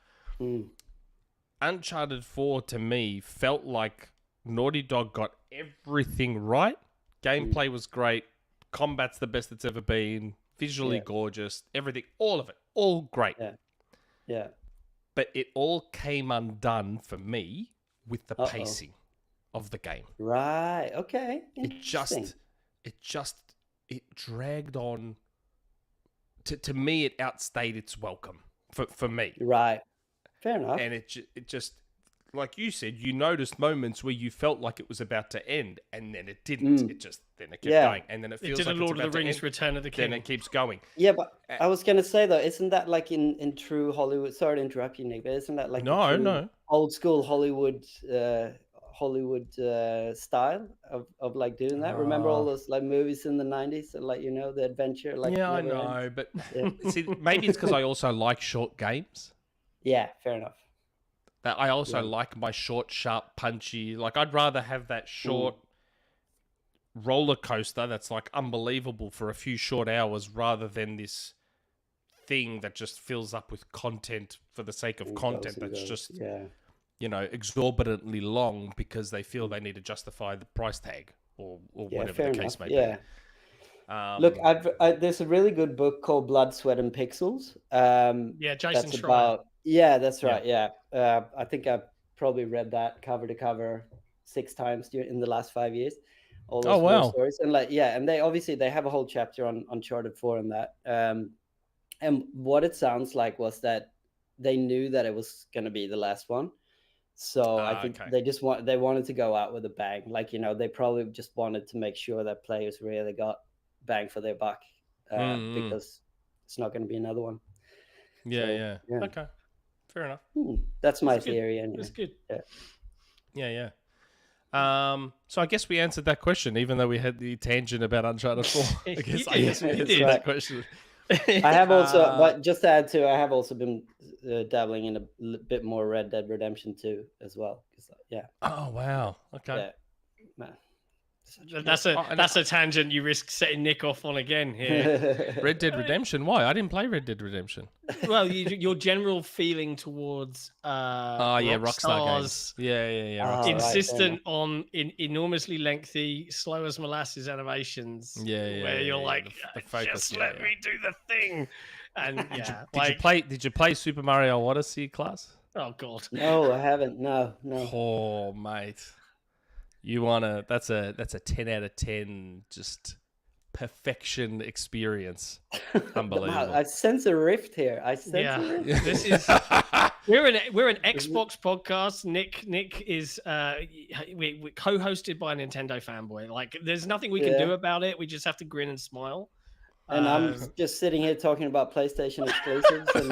Uncharted 4 to me felt like Naughty Dog got everything right. Gameplay was great. Combat's the best it's ever been. Visually gorgeous. Everything. All of it. All great. Yeah. But it all came undone for me with the pacing of the game. Right. Okay. It dragged on. To me, it outstayed its welcome for me. Right. Fair enough. And it just, like you said, you noticed moments where you felt like it was about to end, and then it didn't. It kept going, and then it feels like Lord of the Rings: Return of the King. Then it keeps going. Yeah, but I was gonna say though, isn't that like in true Hollywood? Sorry to interrupt you, Nick, but isn't that like no old school Hollywood style of like doing that? Remember all those like movies in the 90s, like the adventure, like I know, but see, maybe it's because I also like short games. Yeah, fair enough. I also like my short, sharp, punchy. Like, I'd rather have that short roller coaster that's like unbelievable for a few short hours, rather than this thing that just fills up with content for the sake of content. That's just exorbitantly long because they feel they need to justify the price tag or whatever the case may be. Look, there's a really good book called Blood, Sweat, and Pixels. Jason Schreier. That's right. Yeah, I think I've probably read that cover to cover 6 times in the last 5 years. All those stories, and and they have a whole chapter on Uncharted 4 and that. And what it sounds like was that they knew that it was going to be the last one. So I think they wanted to go out with a bang. Like, they probably just wanted to make sure that players really got bang for their buck, because it's not going to be another one. Yeah. Okay, fair enough. That's my theory. Anyway. That's good. Yeah. So I guess we answered that question, even though we had the tangent about Uncharted 4. I guess we answered that question. I have also, but just to add to, I have also been dabbling in a bit more Red Dead Redemption 2 as well. Oh wow. Okay. Yeah. Man. That's a tangent you risk setting Nick off on again here. Red Dead Redemption? Why? I didn't play Red Dead Redemption. Well, your general feeling towards Rockstar games. Yeah. Insistent on enormously lengthy, slow as molasses animations. Where you're like, the focus, just let me do the thing. And did you play Super Mario Odyssey, Klass? Oh God. No, I haven't. No. Oh mate. You wanna? That's a 10 out of 10, just perfection experience. Unbelievable. I sense a rift here. A rift. This is we're an Xbox podcast. Nick is we're co-hosted by a Nintendo fanboy. Like, there's nothing we can do about it. We just have to grin and smile. And I'm just sitting here talking about PlayStation exclusives, and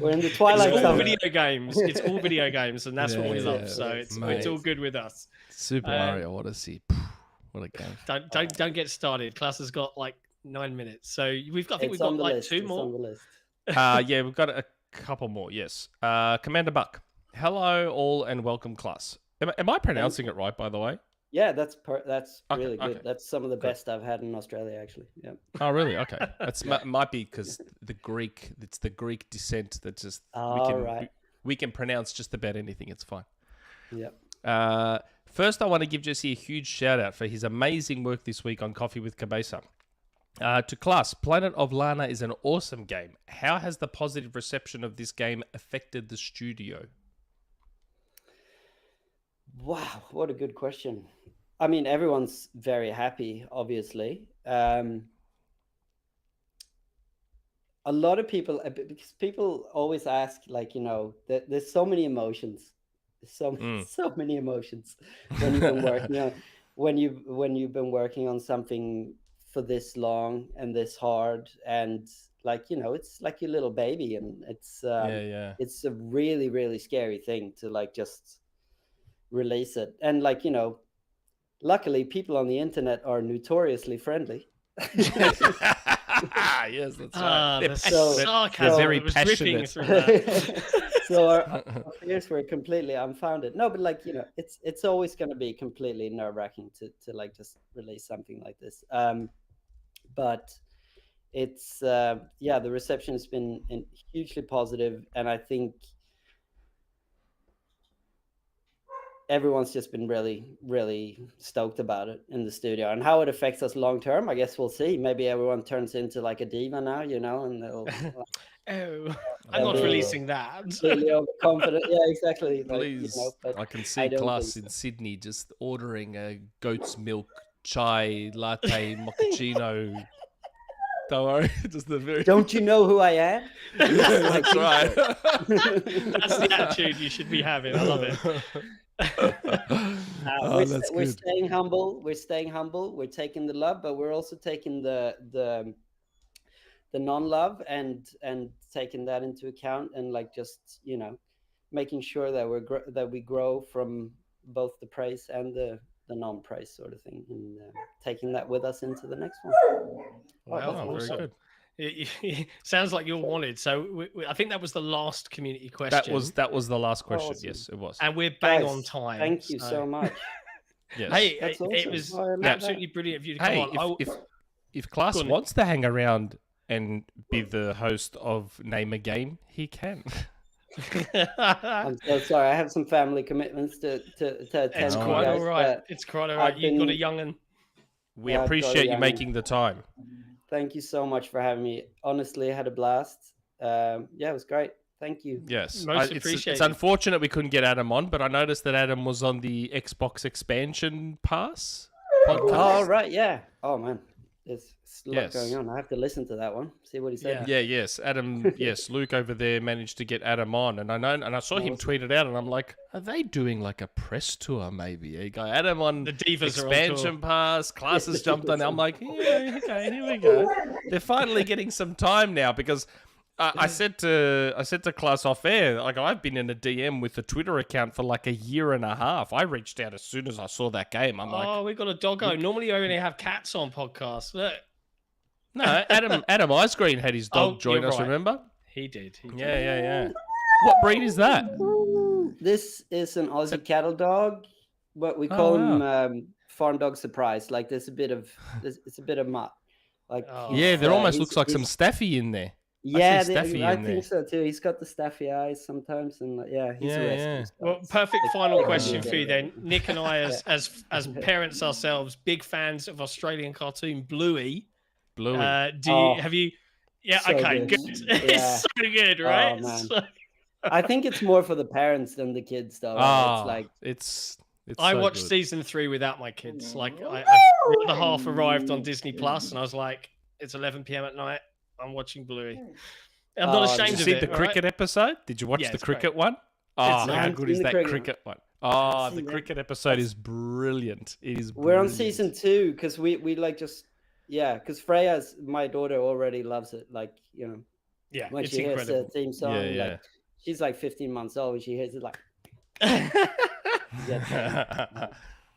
we're in the twilight zone. It's all video games. It's all video games, and that's what we love. So it's all good with us. Super Mario Odyssey, what a game! Don't get started. Klass has got like 9 minutes, so we've got like list. 2 more. On the list. We've got a couple more. Yes, Commander Buck. Hello all and welcome, Klass. Am I pronouncing it right, by the way? Yeah, that's really good. That's some of the best I've had in Australia, actually. Yeah. Oh, really? Okay. That's might be because it's the Greek descent that just we can pronounce just about anything. It's fine. Yeah. First, I want to give Jesse a huge shout out for his amazing work this week on Coffee with Cabeza. To Klass, Planet of Lana is an awesome game. How has the positive reception of this game affected the studio? Wow, what a good question. I mean, everyone's very happy, obviously. A lot of people, because people always ask, like, you know, there's so many emotions, so many emotions when you've been working on, when you've been working on something for this long and this hard, and like, you know, it's like your little baby, and it's it's a really, really scary thing to like just release it. And like, you know, luckily people on the internet are notoriously friendly. Yes, that's right. They're very passionate. So our fears were completely unfounded. No, but like, you know, it's always going to be completely nerve-wracking to like just release something like this. But it's the reception has been hugely positive, and I think everyone's just been really, really stoked about it in the studio. And how it affects us long term, I guess we'll see. Maybe everyone turns into like a diva now, you know, and they'll I'm not releasing that. Really overconfident. Yeah, exactly. Like, Please, you know, but I can see Klass in Sydney just ordering a goat's milk chai latte mochaccino. Don't worry, just the very. Don't you know who I am? That's right. That's the attitude you should be having. I love it. We're staying humble. We're staying humble. We're taking the love, but we're also taking the non-love and taking that into account, and like just, you know, making sure that we grow from both the praise and the non-praise sort of thing, and taking that with us into the next one. Wow, very good. It sounds like you're wanted. So I think that was the last community question. That was the last question. Awesome. Yes, it was. And we're bang on time. Thank you so much. Yes. Hey, That's it awesome. was I absolutely brilliant of you to come on. If Klass wants to hang around and be the host of Name a Game, he can. I'm so sorry. I have some family commitments to attend. It's quite all right. It's quite all right. You've got a young'un. We appreciate you making the time. Thank you so much for having me. Honestly, I had a blast. Yeah, it was great. Thank you. Yes. Most appreciated. It's unfortunate we couldn't get Adam on, but I noticed that Adam was on the Xbox Expansion Pass podcast. Oh, right. Yeah. Oh, man. There's a lot going on. I have to listen to that one. See what he said. Yeah, yes. Adam, yes. Luke over there managed to get Adam on, and I saw him tweet it out, and I'm like, are they doing like a press tour maybe? You go Adam on the Divas Expansion Pass, Klass has jumped on. I'm like, yeah, okay, here we go. They're finally getting some time now, because I said to Klass off air, like, I've been in a DM with a Twitter account for like a year and a half. I reached out as soon as I saw that game. I'm like, we got a doggo. Normally, I only have cats on podcasts. Look. No, Adam Icegreen had his dog join us. Right. Remember? He did. Yeah. What breed is that? This is an Aussie cattle dog, but we call him Farm Dog Surprise. Like it's a bit of mutt. Like there almost looks like some Staffy in there. Yeah, I think so too. He's got the Staffy eyes sometimes, and he's a rescue. Well, perfect final question for you then. Nick and I, as parents ourselves, big fans of Australian cartoon Bluey. Have you? Yeah. So okay. Good. It's so good, right? I think it's more for the parents than the kids, though. It's I so watched good. season 3 without my kids. Like the other half arrived on Disney Plus, and I was like, it's 11 p.m. at night. I'm watching Bluey. I'm not ashamed of it. Did you see the cricket episode? Did you watch the cricket one? Oh, how good is that cricket one? Oh, the cricket episode is brilliant. It is. We're on season 2 because we like just. Yeah, because Freya's, my daughter, already loves it. Like, you know, when she hears the theme song, like, she's like 15 months old, and she hears it like.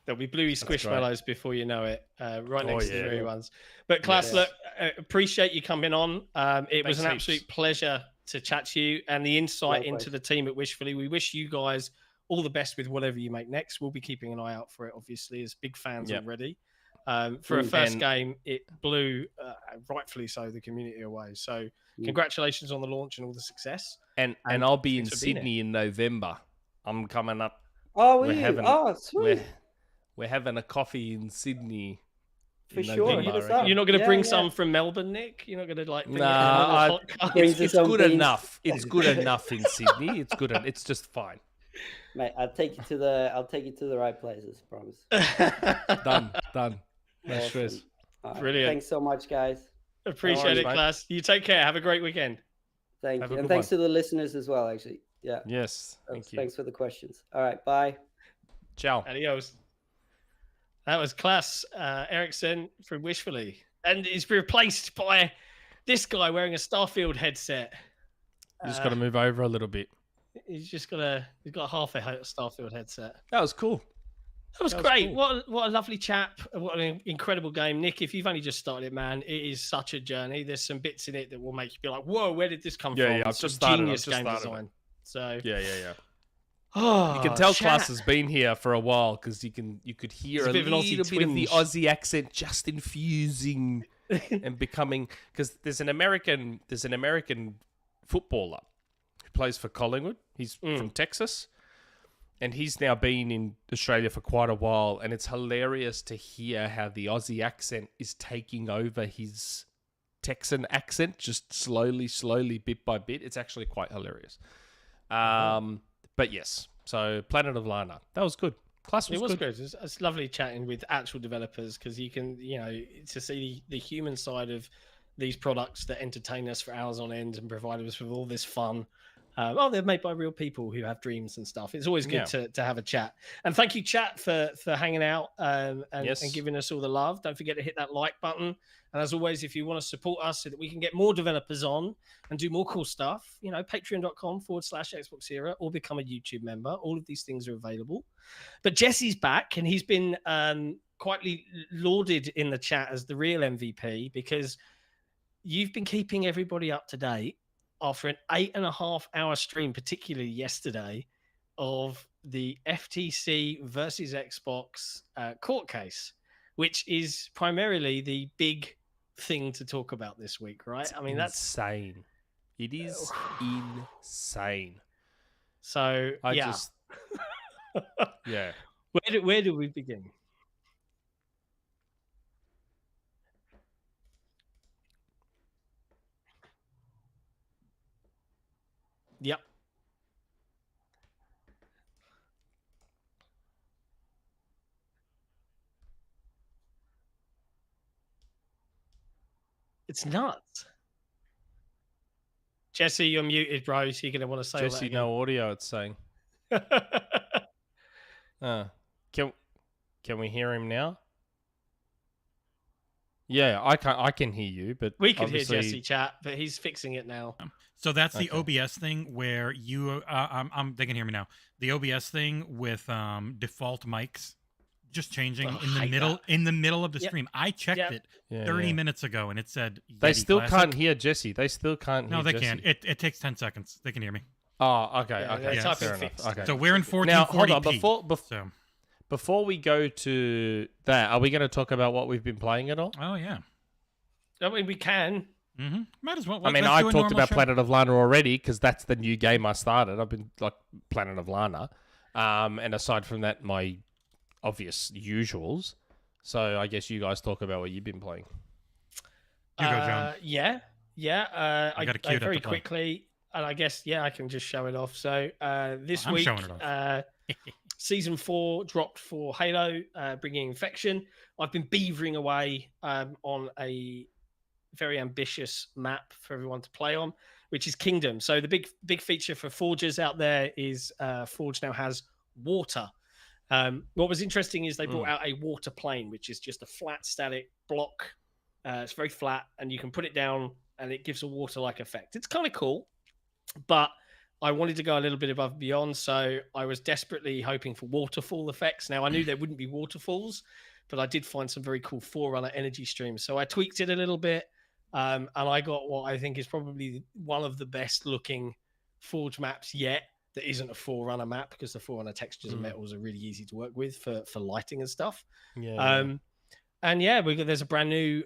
There'll be Bluey Squishmallows before you know it, right next to the Bluey ones. But Klass, look, appreciate you coming on. It was an absolute pleasure to chat to you, and the insight into the team at Wishfully. We wish you guys all the best with whatever you make next. We'll be keeping an eye out for it, obviously, as big fans already. For a first game, it blew, rightfully so, the community away. So congratulations on the launch and all the success. And I'll be in Sydney in November. I'm coming up. Oh, sweet. we're having a coffee in Sydney. For in sure, November, hit I us reckon. up. You're not going to Yeah, bring yeah. some from Melbourne, Nick? You're not going to like bring Nah, a little hot cup? Brings us it's some good beans. enough. It's good enough in Sydney. It's good. It's just fine. Mate, I'll take you to the right places, promise. Done. No Awesome. stress. All right. Brilliant. Thanks so much, guys. Appreciate worries, it, mate. Klass. You take care. Have a great weekend. Thank Have a you. And good thanks one. to the listeners as well, actually. Yeah. Yes. Thank you. Thanks for the questions. All right. Bye. Ciao. Adios. That was Klas Eriksson from Wishfully. And he's replaced by this guy wearing a Starfield headset. You just got to move over a little bit. He's got half a Starfield headset. That was cool. That was That was great. cool. What a lovely chap. What an incredible game. Nick, if you've only just started it, man, it is such a journey. There's some bits in it that will make you be like, whoa, where did this come from? Yeah, I've It's just some started. genius I've just game started design. So Yeah. oh, You can tell chat. Klass has been here for a while because you could hear It's a a bit of an little Aussie bit of the twinge. Aussie accent just infusing and becoming, because there's an American footballer who plays for Collingwood. He's from Texas, and he's now been in Australia for quite a while, and it's hilarious to hear how the Aussie accent is taking over his Texan accent, just slowly, bit by bit. It's actually quite hilarious. But yes, so Planet of Lana, that was good. Klass was good. It's lovely chatting with actual developers because you can, to see the human side of these products that entertain us for hours on end and provide us with all this fun. They're made by real people who have dreams and stuff. It's always good to have a chat. And thank you, chat, for hanging out and giving us all the love. Don't forget to hit that like button. And as always, if you want to support us so that we can get more developers on and do more cool stuff, patreon.com/XboxEra or become a YouTube member. All of these things are available. But Jesse's back, and he's been quietly lauded in the chat as the real MVP because you've been keeping everybody up to date after an 8.5-hour stream, particularly yesterday, of the FTC versus Xbox court case, which is primarily the big thing to talk about this week, right? I mean, that's insane. It is insane. So yeah. Where do we begin? Yep. It's nuts. Jesse, you're muted, bro. So you're going to want to say Jesse, no audio, it's saying. Can we hear him now? Yeah, I can hear you, but we could hear obviously... Jesse chat, but he's fixing it now. So that's the OBS thing where you they can hear me now. The OBS thing with default mics just changing in the middle of the stream. I checked it 30 minutes ago and it said they Yeti still Classic. Can't hear Jesse. They still can't hear No, they Jesse. can. It takes 10 seconds. They can hear me. Oh, okay. Yeah, Fair enough. Okay. So we're in 1440p. Now, hold on. Before we go to that, are we going to talk about what we've been playing at all? Oh, yeah. I mean, we can. Mm-hmm. Might as well. I mean, I talked about Planet of Lana already because that's the new game I started. I've been like Planet of Lana. And aside from that, my obvious usuals. So I guess you guys talk about what you've been playing. You go, John. Yeah. I got it queued up very to play. quickly, and I guess, I can just show it off. So this I'm week, showing it off. Season 4 dropped for Halo, bringing Infection. I've been beavering away on a very ambitious map for everyone to play on, which is Kingdom. So the big feature for Forgers out there is Forge now has water. What was interesting is they brought out a water plane, which is just a flat static block. It's very flat, and you can put it down, and it gives a water-like effect. It's kind of cool, but I wanted to go a little bit above and beyond, so I was desperately hoping for waterfall effects. Now, I knew there wouldn't be waterfalls, but I did find some very cool Forerunner energy streams. So I tweaked it a little bit, and I got what I think is probably one of the best-looking Forge maps yet that isn't a Forerunner map, because the Forerunner textures and metals are really easy to work with for lighting and stuff. And there's a brand new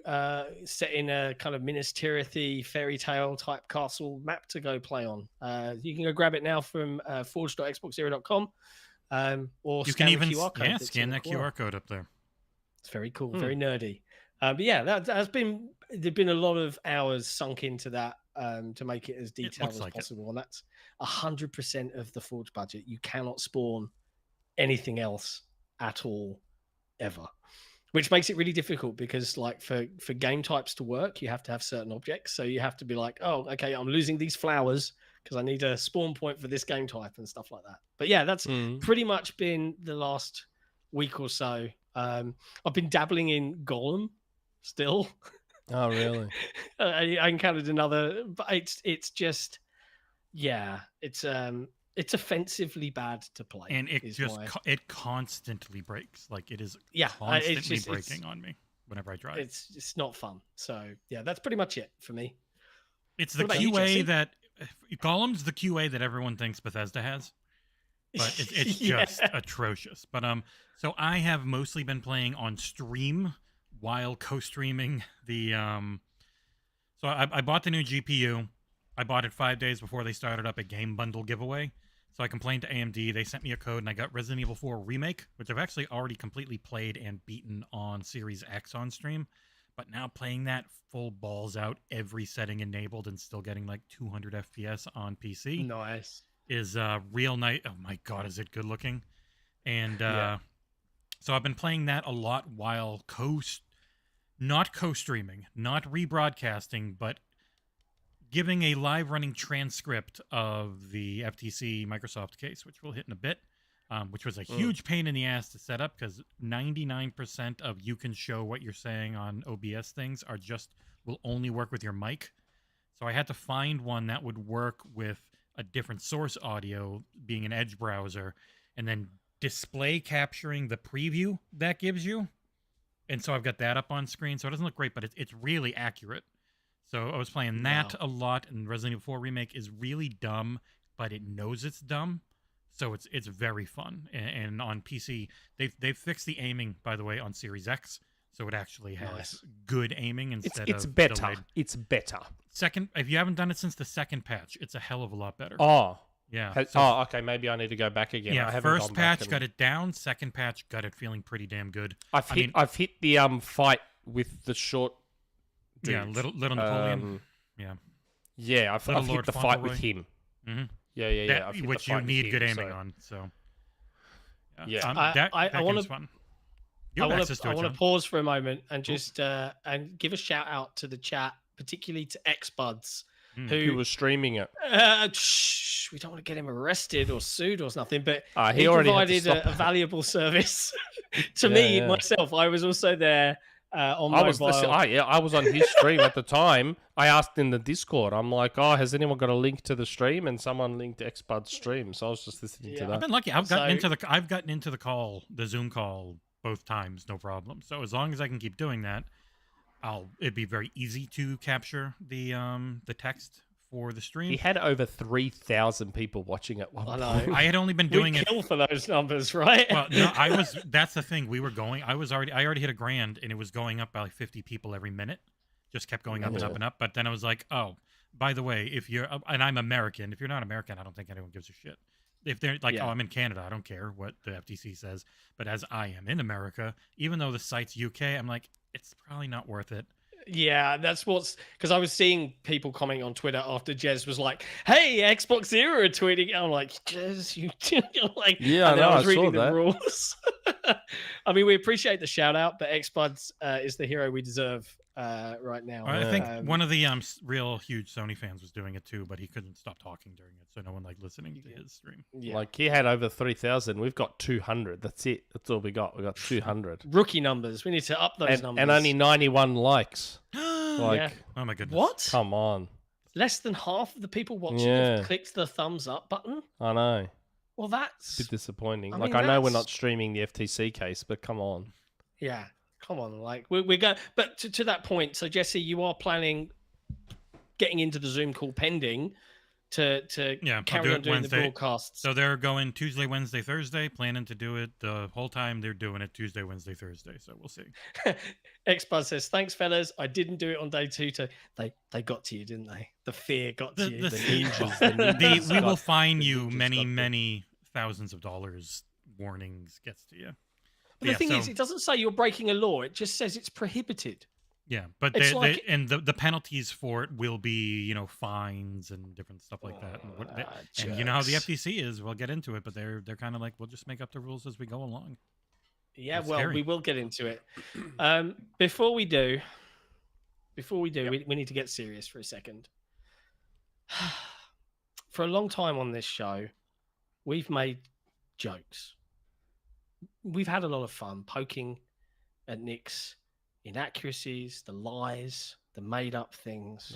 set in a kind of Minas Tirith fairy tale type castle map to go play on. You can go grab it now from forge.xboxera.com. or You scan can even the QR code. yeah, scan that QR code up there. It's very cool, very nerdy. But yeah, there's been a lot of hours sunk into that to make it as detailed as possible, and that's 100% of the Forge budget. You cannot spawn anything else at all ever, which makes it really difficult because like for game types to work, you have to have certain objects. So you have to be like, oh, okay, I'm losing these flowers because I need a spawn point for this game type and stuff like that. But yeah, that's pretty much been the last week or so. I've been dabbling in Golem still. Oh, really? I encountered another, but it's just, yeah, it's offensively bad to play, and it constantly breaks. Like it is constantly breaking on me whenever I try. It's not fun. So yeah, that's pretty much it for me. It's the QA that Golem's the QA that everyone thinks Bethesda has, but it's just atrocious. But so I have mostly been playing on stream while co-streaming the So I bought the new GPU. I bought it 5 days before they started up a game bundle giveaway. So I complained to AMD. They sent me a code, and I got Resident Evil 4 Remake, which I've actually already completely played and beaten on Series X on stream. But now playing that full balls out, every setting enabled, and still getting like 200 FPS on PC. Nice. Is real nice. Oh my god, is it good looking? And so I've been playing that a lot while not co-streaming, not rebroadcasting, but giving a live running transcript of the FTC Microsoft case, which we'll hit in a bit, which was a huge pain in the ass to set up because 99% of you can show what you're saying on OBS things will only work with your mic. So I had to find one that would work with a different source audio, being an Edge browser, and then display capturing the preview that gives you. And so I've got that up on screen, so it doesn't look great, but it's really accurate. So I was playing that a lot, and Resident Evil 4 Remake is really dumb, but it knows it's dumb, so it's very fun. And on PC, they've fixed the aiming, by the way, on Series X, so it actually has good aiming instead of better. delayed. It's better. If you haven't done it since the second patch, it's a hell of a lot better. Oh. Yeah. Okay. Maybe I need to go back again. Yeah. I haven't first patch got it down. Second patch got it feeling pretty damn good. I've hit the fight with the short dude. Yeah, little Napoleon. Yeah, I've hit the fight with him. Mm-hmm. Yeah. Which you need good aiming on. So. Yeah. I want to. Fun. I want to pause for a moment and just and give a shout out to the chat, particularly to Xbudz, who was streaming it. We don't want to get him arrested or sued or something, but he provided a valuable service to me myself. I was also there on mobile. I was on his stream at the time. I asked in the Discord. I'm like, has anyone got a link to the stream? And someone linked Xbudz stream, so I was just listening to that. I've been lucky. I've gotten into the Zoom call both times, no problem. So as long as I can keep doing that, it'd be very easy to capture the text for the stream. He had over 3,000 people watching at one point. I had only been doing it. Kill for those numbers, right? Well, no, that's the thing. We were going. I already hit 1,000, and it was going up by like 50 people every minute. Just kept going up and up and up. But then I was like, oh, by the way, if you're and I'm American. If you're not American, I don't think anyone gives a shit. If they're like, I'm in Canada, I don't care what the FTC says. But as I am in America, even though the site's UK, I'm like, it's probably not worth it. Yeah, that's because I was seeing people commenting on Twitter after Jez was like, "Hey, XboxEra are tweeting." I'm like, Jez, like, I was reading the rules. I mean, we appreciate the shout out, but Xbudz is the hero we deserve right now. I think one of the real huge Sony fans was doing it too, but he couldn't stop talking during it, so no one liked listening to his stream. Yeah. Like he had over 3,000. We've got 200. That's it. That's all we got. We got 200 rookie numbers. We need to up those numbers. And only 91 likes. Oh my goodness! What? Come on. Less than half of the people watching have clicked the thumbs up button. I know. Well, that's a bit disappointing. I know we're not streaming the FTC case, but come on. Yeah. Come on, like we're going, but to that point. So Jesse, you are planning getting into the Zoom call pending to carry on doing Wednesday. The broadcasts. So they're going Tuesday, Wednesday, Thursday, planning to do it the whole time. They're doing it Tuesday, Wednesday, Thursday. So we'll see. Xbudz says, "Thanks, fellas. I didn't do it on day 2. They got to you, didn't they? The fear got to you. We will fine you many thousands of dollars warnings gets to you. But the thing is, it doesn't say you're breaking a law. It just says it's prohibited. Yeah, but the penalties for it will be, fines and different stuff like that. And you know how the FTC is. We'll get into it, but they're kind of like, we'll just make up the rules as we go along. Yeah, we will get into it. Before we do, we need to get serious for a second. For a long time on this show, we've made jokes. We've had a lot of fun poking at Nick's inaccuracies, the lies, the made-up things.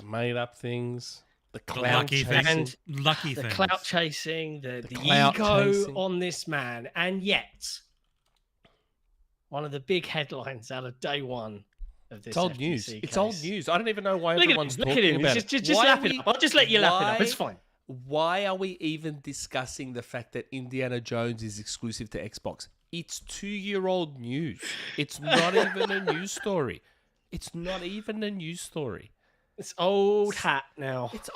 The clout chasing. The clout chasing, the ego on this man. And yet, one of the big headlines out of day one of this old FTC news. case. It's old news. I don't even know why everyone's talking about it. Just lap it up. I'll just let you lap it up. It's fine. Why are we even discussing the fact that Indiana Jones is exclusive to Xbox? It's 2-year-old news. It's not even a news story. It's old hat now. It's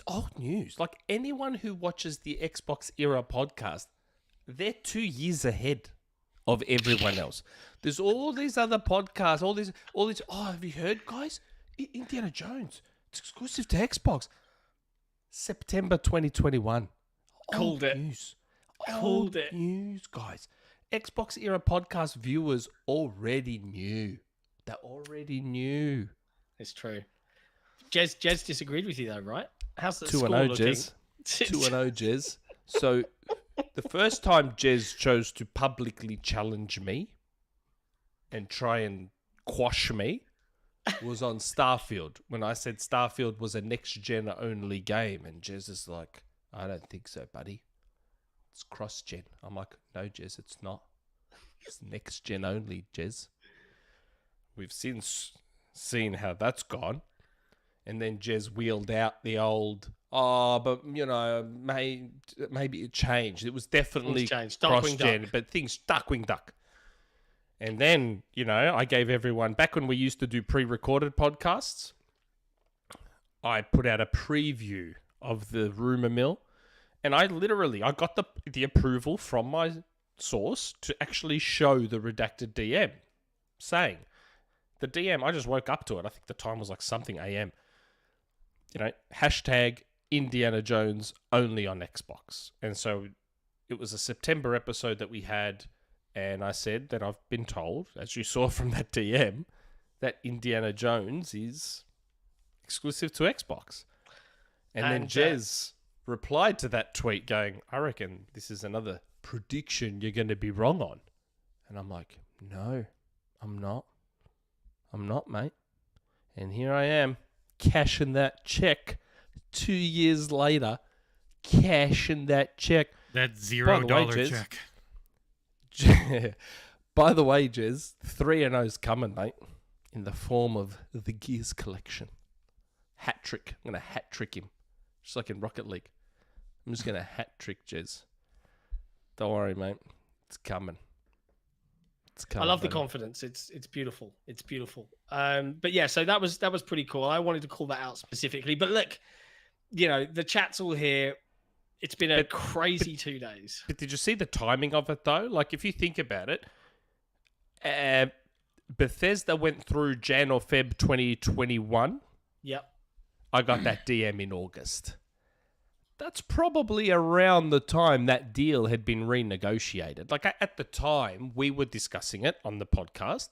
old news. Like, anyone who watches the XboxEra podcast, they're 2 years ahead of everyone else. There's all these other podcasts, all these. Oh, have you heard, guys? Indiana Jones. It's exclusive to Xbox. September 2021. Called it. News. Called it. News, guys. XboxEra podcast viewers already knew. They already knew. It's true. Jez disagreed with you though, right? How's the 2-0, score looking? Jez. 2-0, Jez. So, the first time Jez chose to publicly challenge me and try and quash me was on Starfield, when I said Starfield was a next-gen only game, and Jez is like, I don't think so, buddy. It's cross-gen. I'm like, no, Jez, it's not. It's next-gen only, Jez. We've since seen how that's gone. And then Jez wheeled out the old, but, maybe it changed. It was definitely cross-gen, but things, duck-wing duck. And then, I gave everyone, back when we used to do pre-recorded podcasts, I put out a preview of the rumor mill. And I got the approval from my source to actually show the redacted DM saying, the DM, I just woke up to it. I think the time was like something AM. Hashtag Indiana Jones only on Xbox. And so it was a September episode that we had. And I said that I've been told, as you saw from that DM, that Indiana Jones is exclusive to Xbox. And then Jez replied to that tweet going, I reckon this is another prediction you're going to be wrong on. And I'm like, no, I'm not. I'm not, mate. And here I am, cashing that check 2 years later, cashing that check. That $0 check. By the way, Jez, 3-0's coming, mate, in the form of the Gears collection. Hat trick. I'm going to hat trick him, just like in Rocket League. I'm just going to hat trick Jez. Don't worry, mate. It's coming. I love the confidence. It's beautiful. It's beautiful. But yeah, so that was pretty cool. I wanted to call that out specifically. But look, the chat's all here. It's been a crazy 2 days. But did you see the timing of it, though? Like, if you think about it, Bethesda went through Jan or Feb 2021. Yep. I got that DM in August. That's probably around the time that deal had been renegotiated. Like, at the time, we were discussing it on the podcast.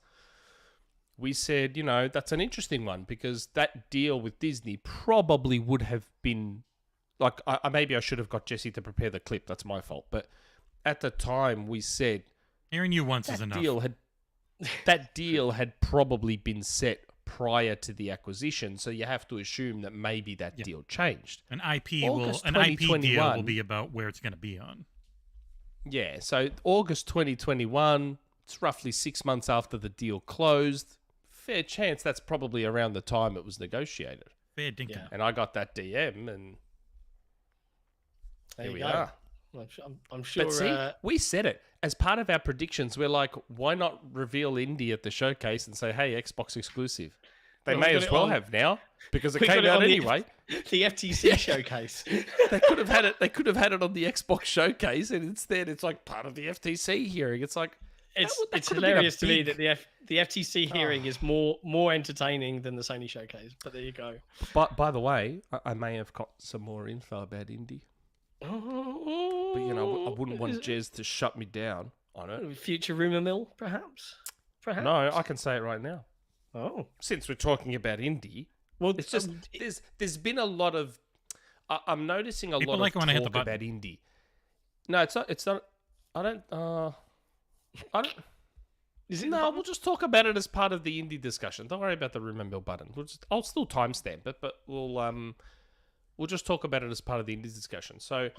We said, that's an interesting one because that deal with Disney probably would have been... Like, maybe I should have got Jesse to prepare the clip. That's my fault. But at the time, we said... Hearing you once is enough. That deal had probably been set prior to the acquisition, so you have to assume that maybe that deal changed. An IP deal will be about where it's going to be on. Yeah, so August 2021, it's roughly 6 months after the deal closed. Fair chance that's probably around the time it was negotiated. Fair dinkum. Yeah. And I got that DM, and here we are. I'm sure. But see, we said it. As part of our predictions, we're like, why not reveal indie at the showcase and say, hey, Xbox exclusive? They may as well have now because it We got came it out on the- anyway. The FTC showcase. They could have had it. They could have had it on the Xbox showcase, and instead it's like part of the FTC hearing. It's like It's that could have been a hilarious to me big- that the FTC hearing is more entertaining than the Sony showcase. But there you go. But by the way, I may have got some more info about indie. But I wouldn't want Jez to shut me down on it. Future rumor mill, perhaps. Perhaps. No, I can say it right now. Oh, Since we're talking about indie, well, it's just there's been a lot of I'm noticing a People lot like of when I hit talk the button. about indie. No, it's not. It's not. I don't. Is it No, we'll just talk about it as part of the indie discussion. Don't worry about the remember button. I'll still timestamp it, but we'll just talk about it as part of the indie discussion. So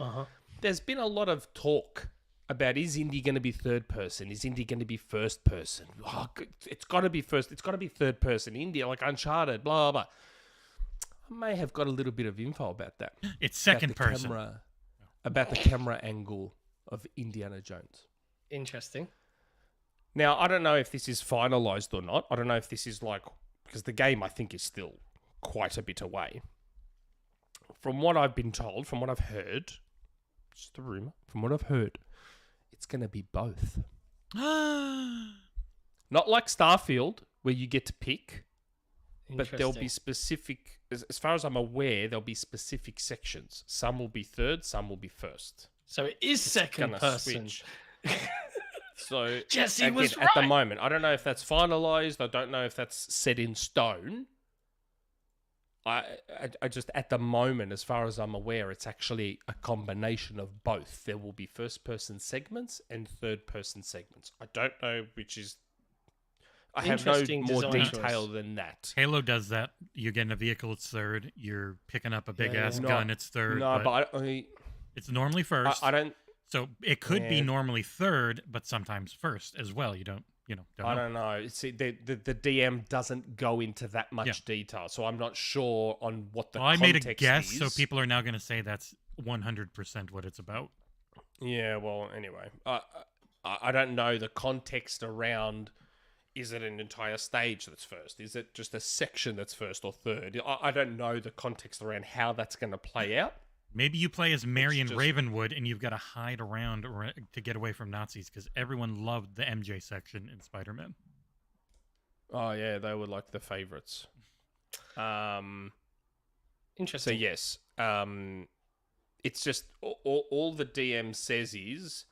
there's been a lot of talk about is indie going to be third person? Is indie going to be first person? Oh, it's got to be first. It's got to be third person. Indie, like Uncharted, blah, blah, blah. I may have got a little bit of info about that. It's second about the person. About the camera angle of Indiana Jones. interesting? Now, I don't know if this is finalized or not. I don't know if this is because the game I think is still quite a bit away. From what I've been told, from what I've heard, just a rumor, from what I've heard, it's going to be both. Not like Starfield, where you get to pick, but there'll be specific, as far as I'm aware, there'll be specific sections. Some will be third, some will be first. So it is second Gonna person. switch. So Jesse again, was at the right. moment, I don't know if that's finalized. I don't know if that's set in stone. I just, at the moment, as far as I'm aware, it's actually a combination of both. There will be first-person segments and third-person segments. I don't know which is... I have no Interesting more design detail choice. than that. Halo does that. You get in a vehicle, it's third. You're picking up a big ass No, gun, it's third. No, but it's normally first. I don't... So it could be Yeah. normally third, but sometimes first as well. You don't know. I don't know. See, the DM doesn't go into that much detail, so I'm not sure on what the Well, I context made a guess, is. so people are now going to say that's 100% what it's about. Yeah, well, anyway. I don't know the context around, is it an entire stage that's first? Is it just a section that's first or third? I don't know the context around how that's going to play out. Maybe you play as Marion just- Ravenwood and you've got to hide around to get away from Nazis because everyone loved the MJ section in Spider-Man. Oh, yeah, they were like the favorites. So, Interesting. yes. It's just, all the DM says is,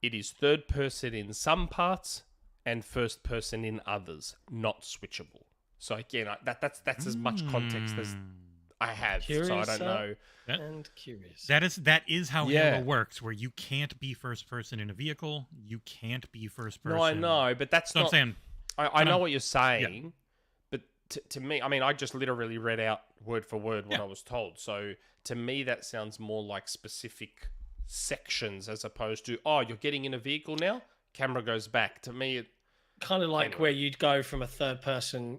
it is third person in some parts and first person in others, not switchable. So, again, that's as much context as I have, Curious, so I don't know. And curious. That is how Yeah. Halo works, where you can't be first person in a vehicle, you can't be first person. No, I know, but that's So not... I'm saying, I know what you're saying, but to me, I mean, I just literally read out word for word what I was told. So to me, that sounds more like specific sections as opposed to, oh, you're getting in a vehicle now, camera goes back. To me, Kind of like Anyway. where you'd go from a third person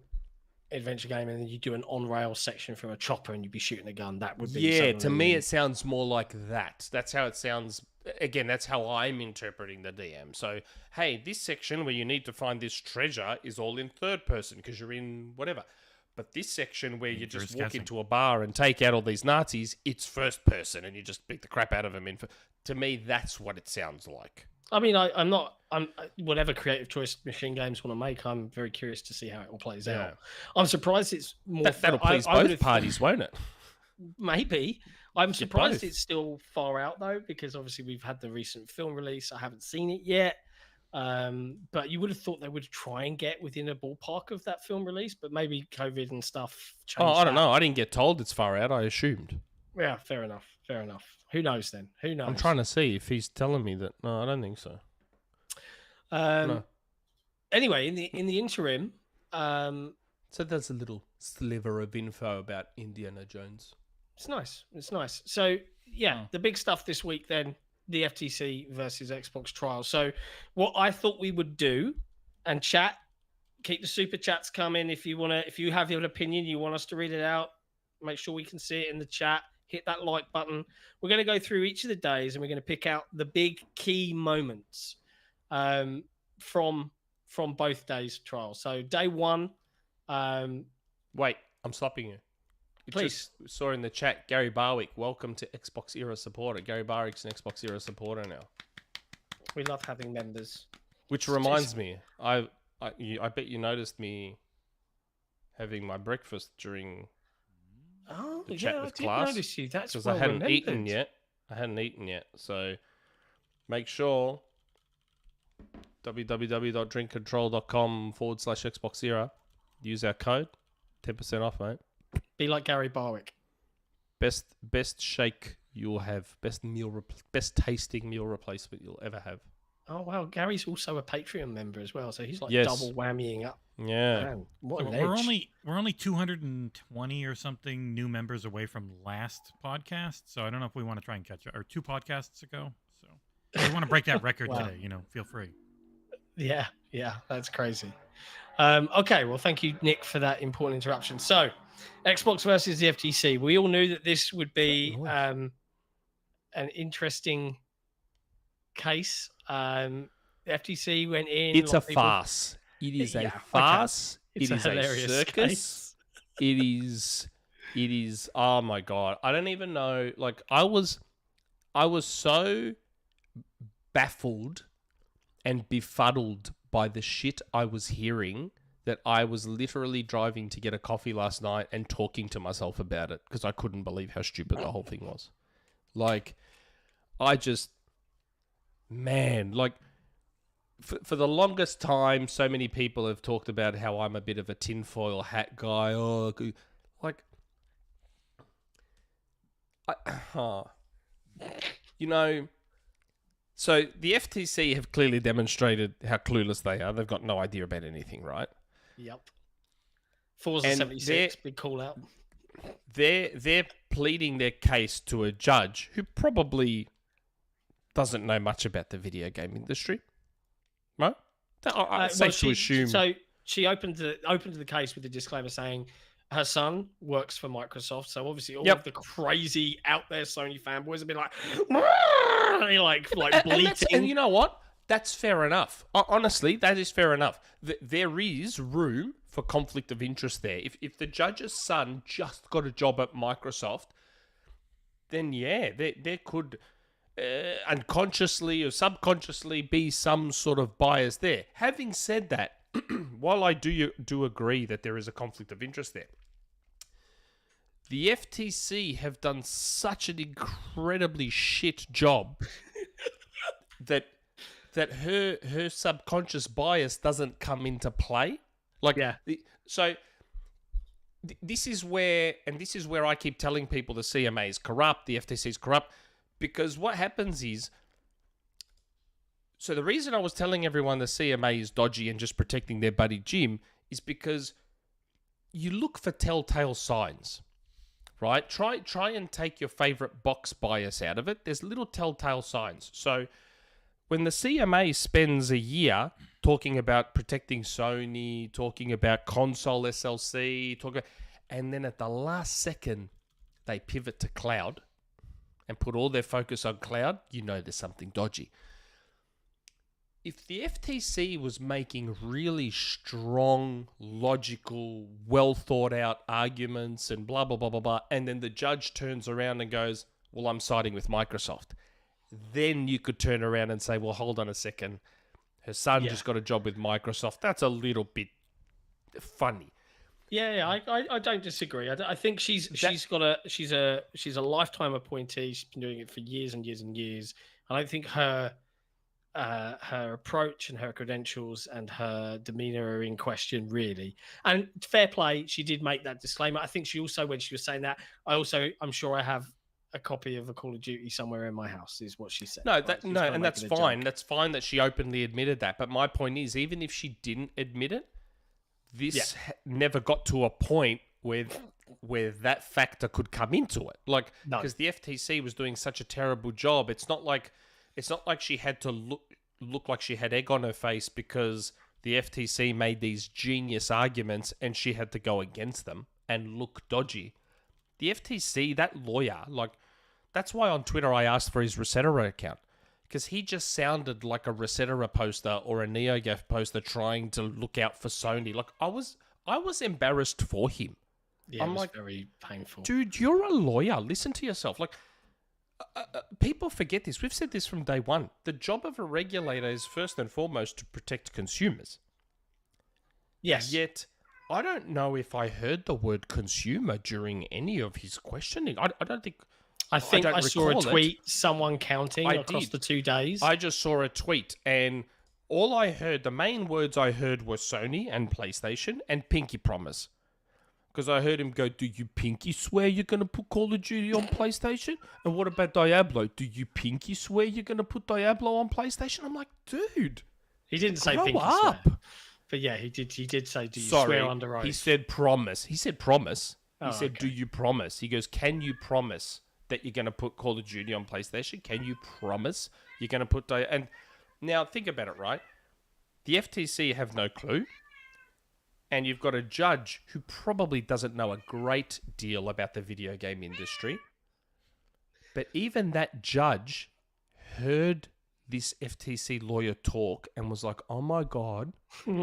adventure game and then you do an on-rail section from a chopper and you'd be shooting a gun. That would be yeah, to suddenly- me, it sounds more like that. That's how it sounds. Again, that's how I'm interpreting the DM. So, hey, this section where you need to find this treasure is all in third person because you're in whatever. But this section where you just First walk guessing. into a bar and take out all these Nazis, it's first person and you just beat the crap out of them. To me, that's what it sounds like. I mean, I'm whatever creative choice Machine Games want to make, I'm very curious to see how it all plays Yeah. out. I'm surprised it's more... That'll please I would've both parties, won't it? Maybe. I'm surprised both. it's still far out though, because obviously we've had the recent film release. I haven't seen it yet. But you would have thought they would try and get within a ballpark of that film release, but maybe COVID and stuff changed. Oh, I don't that. know. I didn't get told it's far out. I assumed. Yeah, fair enough. Fair enough. Who knows then? Who knows? I'm trying to see if he's telling me that. No, I don't think so. No. Anyway, in the interim, So there's a little sliver of info about Indiana Jones. it's nice. It's nice. So yeah, the big stuff this week then, the FTC versus Xbox trial. So what I thought we would do, and chat, keep the super chats coming if you have your opinion, you want us to read it out, make sure we can see it in the chat. Hit that like button. We're going to go through each of the days and we're going to pick out the big key moments from both days' trial. So day one, Wait, I'm stopping you. Please. Just saw in the chat, Gary Barwick, welcome to XboxEra supporter. Gary Barwick's an XboxEra supporter now. We love having members. Which reminds me, I bet you noticed me having my breakfast during the chat with I did Klass. notice you. That's because well I hadn't remembered. eaten yet. So make sure www.drinkcontrol.com/XboxEra. Use our code, 10% off, mate. Be like Gary Barwick. Best shake you'll have, best tasting meal replacement you'll ever have. Oh wow, Gary's also a Patreon member as well, so he's like Yes. double whammying up. Yeah. Man, what So an we're edge. only 220 or something new members away from last podcast. So I don't know if we want to try and catch up, or 2 podcasts ago. So if you want to break that record Wow. today, feel free. Yeah, that's crazy. Okay, well, thank you, Nick, for that important interruption. So, Xbox versus the FTC. We all knew that this would be an interesting case. The FTC went in. It's a people... farce. It is a Yeah, farce. okay. It is a hilarious circus. It is. Oh my god! I don't even know. Like I was so baffled and befuddled by the shit I was hearing that I was literally driving to get a coffee last night and talking to myself about it because I couldn't believe how stupid the whole thing was. Like, like. For the longest time, so many people have talked about how I'm a bit of a tinfoil hat guy. So the FTC have clearly demonstrated how clueless they are. They've got no idea about anything, right? Yep. Forza 76, big call out. They're pleading their case to a judge who probably doesn't know much about the video game industry. Right? It's safe to assume. So she opened the case with a disclaimer saying her son works for Microsoft. So obviously all of the crazy out there Sony fanboys have been like bleating. And you know what? That's fair enough. Honestly, that is fair enough. There is room for conflict of interest there. If the judge's son just got a job at Microsoft, then yeah, there could... unconsciously or subconsciously be some sort of bias there. Having said that, while I do agree that there is a conflict of interest there, the FTC have done such an incredibly shit job that her subconscious bias doesn't come into play. This is where I keep telling people the CMA is corrupt, the FTC is corrupt. Because what happens is, so the reason I was telling everyone the CMA is dodgy and just protecting their buddy Jim is because you look for telltale signs, right? Try and take your favorite box bias out of it. There's little telltale signs. So when the CMA spends a year talking about protecting Sony, talking about console SLC, and then at the last second they pivot to cloud and put all their focus on cloud, there's something dodgy. If the FTC was making really strong, logical, well-thought-out arguments and blah, blah, blah, blah, blah, and then the judge turns around and goes, well, I'm siding with Microsoft, then you could turn around and say, well, hold on a second. Her son just got a job with Microsoft. That's a little bit funny. Yeah, I don't disagree. I think she's a lifetime appointee. She's been doing it for years and years and years. I don't think her approach and her credentials and her demeanor are in question, really. And fair play, she did make that disclaimer. I think she also, when she was saying that, I'm sure I have a copy of a Call of Duty somewhere in my house, is what she said. And that's fine. That's fine that she openly admitted that. But my point is, even if she didn't admit it, this never got to a point where that factor could come into it. Because the FTC was doing such a terrible job. It's not like she had to look like she had egg on her face because the FTC made these genius arguments and she had to go against them and look dodgy. The FTC, that lawyer, that's why on Twitter I asked for his Resetera account. Because he just sounded like a Resetera poster or a NeoGaf poster trying to look out for Sony. I I was embarrassed for him. Yeah, I'm it was like, very painful. Dude, you're a lawyer. Listen to yourself. Like, people forget this. We've said this from day one. The job of a regulator is first and foremost to protect consumers. Yes. Yet, I don't know if I heard the word consumer during any of his questioning. I don't think... I think I saw a recall tweet, someone counting across the 2 days. I just saw a tweet, and all I heard, the main words I heard were Sony and PlayStation and pinky promise. Because I heard him go, do you pinky swear you're going to put Call of Duty on PlayStation? And what about Diablo? Do you pinky swear you're going to put Diablo on PlayStation? I'm like, dude. He didn't say grow pinky up. swear. But yeah, he did say, do you swear under oath? He said promise. He said promise. He said, okay. do you promise? He goes, can you promise that you're going to put Call of Duty on PlayStation? Can you promise you're going to put... And now think about it, right? The FTC have no clue. And you've got a judge who probably doesn't know a great deal about the video game industry. But even that judge heard this FTC lawyer talk and was like, oh my God,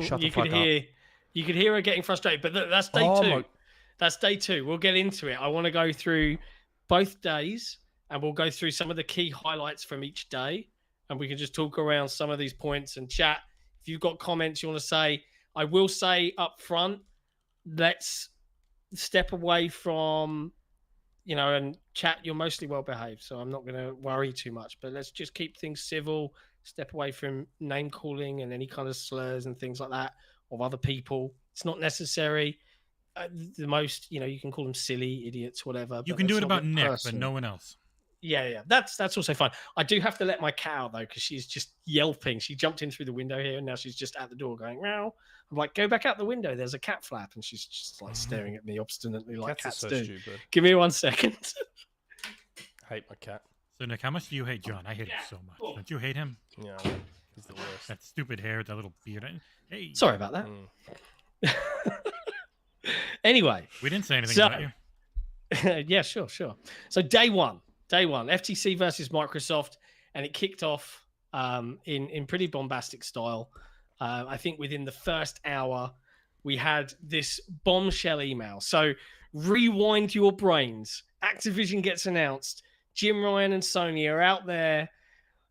shut the fuck up. You could hear her getting frustrated, but that's day two. That's day 2. We'll get into it. I want to go through both days and we'll go through some of the key highlights from each day. And we can just talk around some of these points and chat. If you've got comments you want to say, I will say up front, let's step away from, and chat. You're mostly well behaved, so I'm not going to worry too much. But let's just keep things civil, step away from name calling and any kind of slurs and things like that of other people. It's not necessary. The most, you can call them silly, idiots, whatever. You can do it about Nick, but no one else. Yeah. That's also fine. I do have to let my cat out, though, because she's just yelping. She jumped in through the window here, and now she's just at the door going, meow. I'm like, go back out the window. There's a cat flap. And she's just like staring at me obstinately like cats do. Stupid. Give me 1 second. I hate my cat. So, Nick, how much do you hate John? I hate him so much. Don't you hate him? Yeah, he's the worst. That stupid hair, that little beard. Hey. Sorry about that. Anyway. We didn't say anything about you. Yeah, sure. So day one, FTC versus Microsoft, and it kicked off in pretty bombastic style. I think within the first hour, we had this bombshell email. So rewind your brains. Activision gets announced. Jim Ryan and Sony are out there.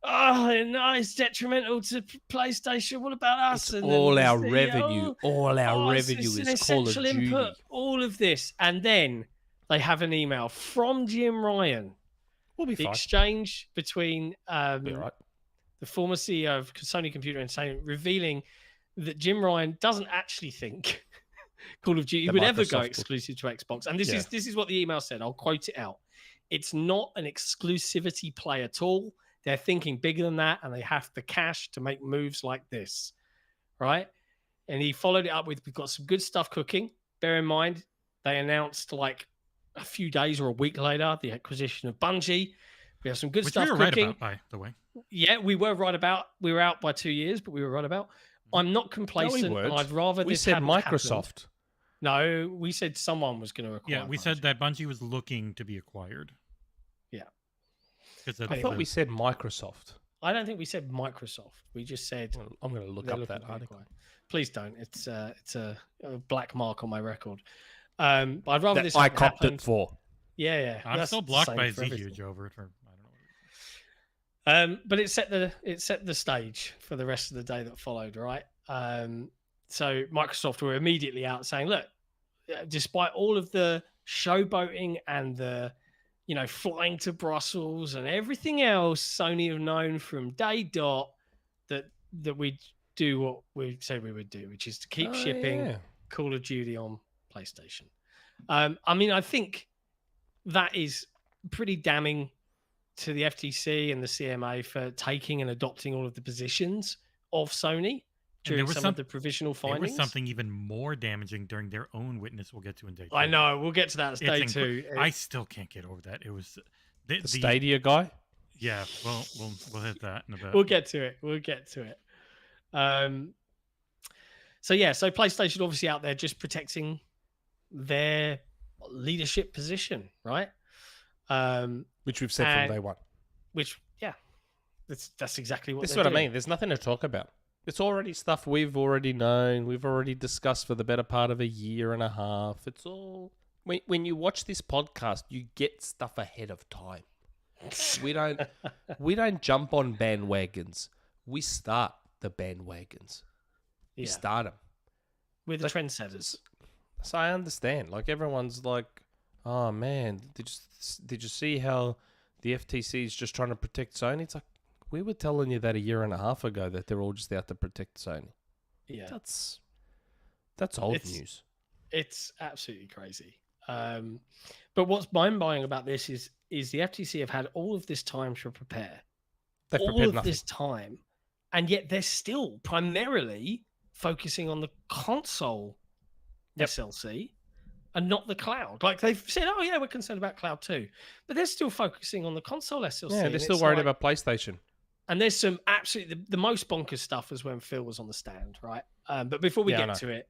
Oh, no, it's detrimental to PlayStation. What about us? It's all our revenue. All our revenue is Call of Duty. Input, all of this. And then they have an email from Jim Ryan. We'll be the fine. Exchange between Be all right. the former CEO of Sony Computer and Sony revealing that Jim Ryan doesn't actually think Call of Duty would ever go exclusive to Xbox. And this is what the email said. I'll quote it out. It's not an exclusivity play at all. They're thinking bigger than that, and they have the cash to make moves like this, right? And he followed it up with, we've got some good stuff cooking. Bear in mind, they announced like a few days or a week later the acquisition of Bungie. We have some good stuff cooking. Right about, by the way. Yeah, we were right about. We were out by 2 years, but we were right about. I'm not complacent. No, and I'd rather we this said hadn't Microsoft. happened. No, we said someone was going to acquire. Yeah, we said that Bungie was looking to be acquired. Yeah. I thought we said Microsoft. I don't think we said Microsoft. We just said. I'm going to look up that article. Please don't. It's a black mark on my record. But I'd rather this. I copped it for. Yeah. I'm still blocked by Z over it. But it set the stage for the rest of the day that followed, right? So Microsoft were immediately out saying, look, despite all of the showboating and the flying to Brussels and everything else, Sony have known from day dot that we do what we said we would do, which is to keep shipping Call of Duty on PlayStation. I think that is pretty damning to the FTC and the CMA for taking and adopting all of the positions of Sony during some of the provisional findings. There was something even more damaging during their own witness we'll get to in day 2. I know. We'll get to that as day 2. I still can't get over that. It was... The Stadia guy? Yeah, well, we'll hit that in a bit. We'll get to it. So PlayStation obviously out there just protecting their leadership position, right? Which we've said from day one. Which, that's exactly what this is what I mean. There's nothing to talk about. It's already stuff we've already known. We've already discussed for the better part of a year and a half. It's all... When you watch this podcast, you get stuff ahead of time. We don't jump on bandwagons. We start the bandwagons. We start them. We're the trendsetters. So I understand. Like, everyone's like, oh, man, did you see how the FTC is just trying to protect Sony? It's like, we were telling you that a year and a half ago that they're all just out to protect Sony. Yeah. That's old news. It's absolutely crazy. But what's mind-blowing about this is the FTC have had all of this time to prepare. They've all prepared of nothing. this time, and yet they're still primarily focusing on the console SLC and not the cloud. Like, they've said, oh yeah, we're concerned about cloud too, but they're still focusing on the console SLC. Yeah, they're still worried about PlayStation. And there's some absolutely the most bonkers stuff was when Phil was on the stand, right? But before we get to it,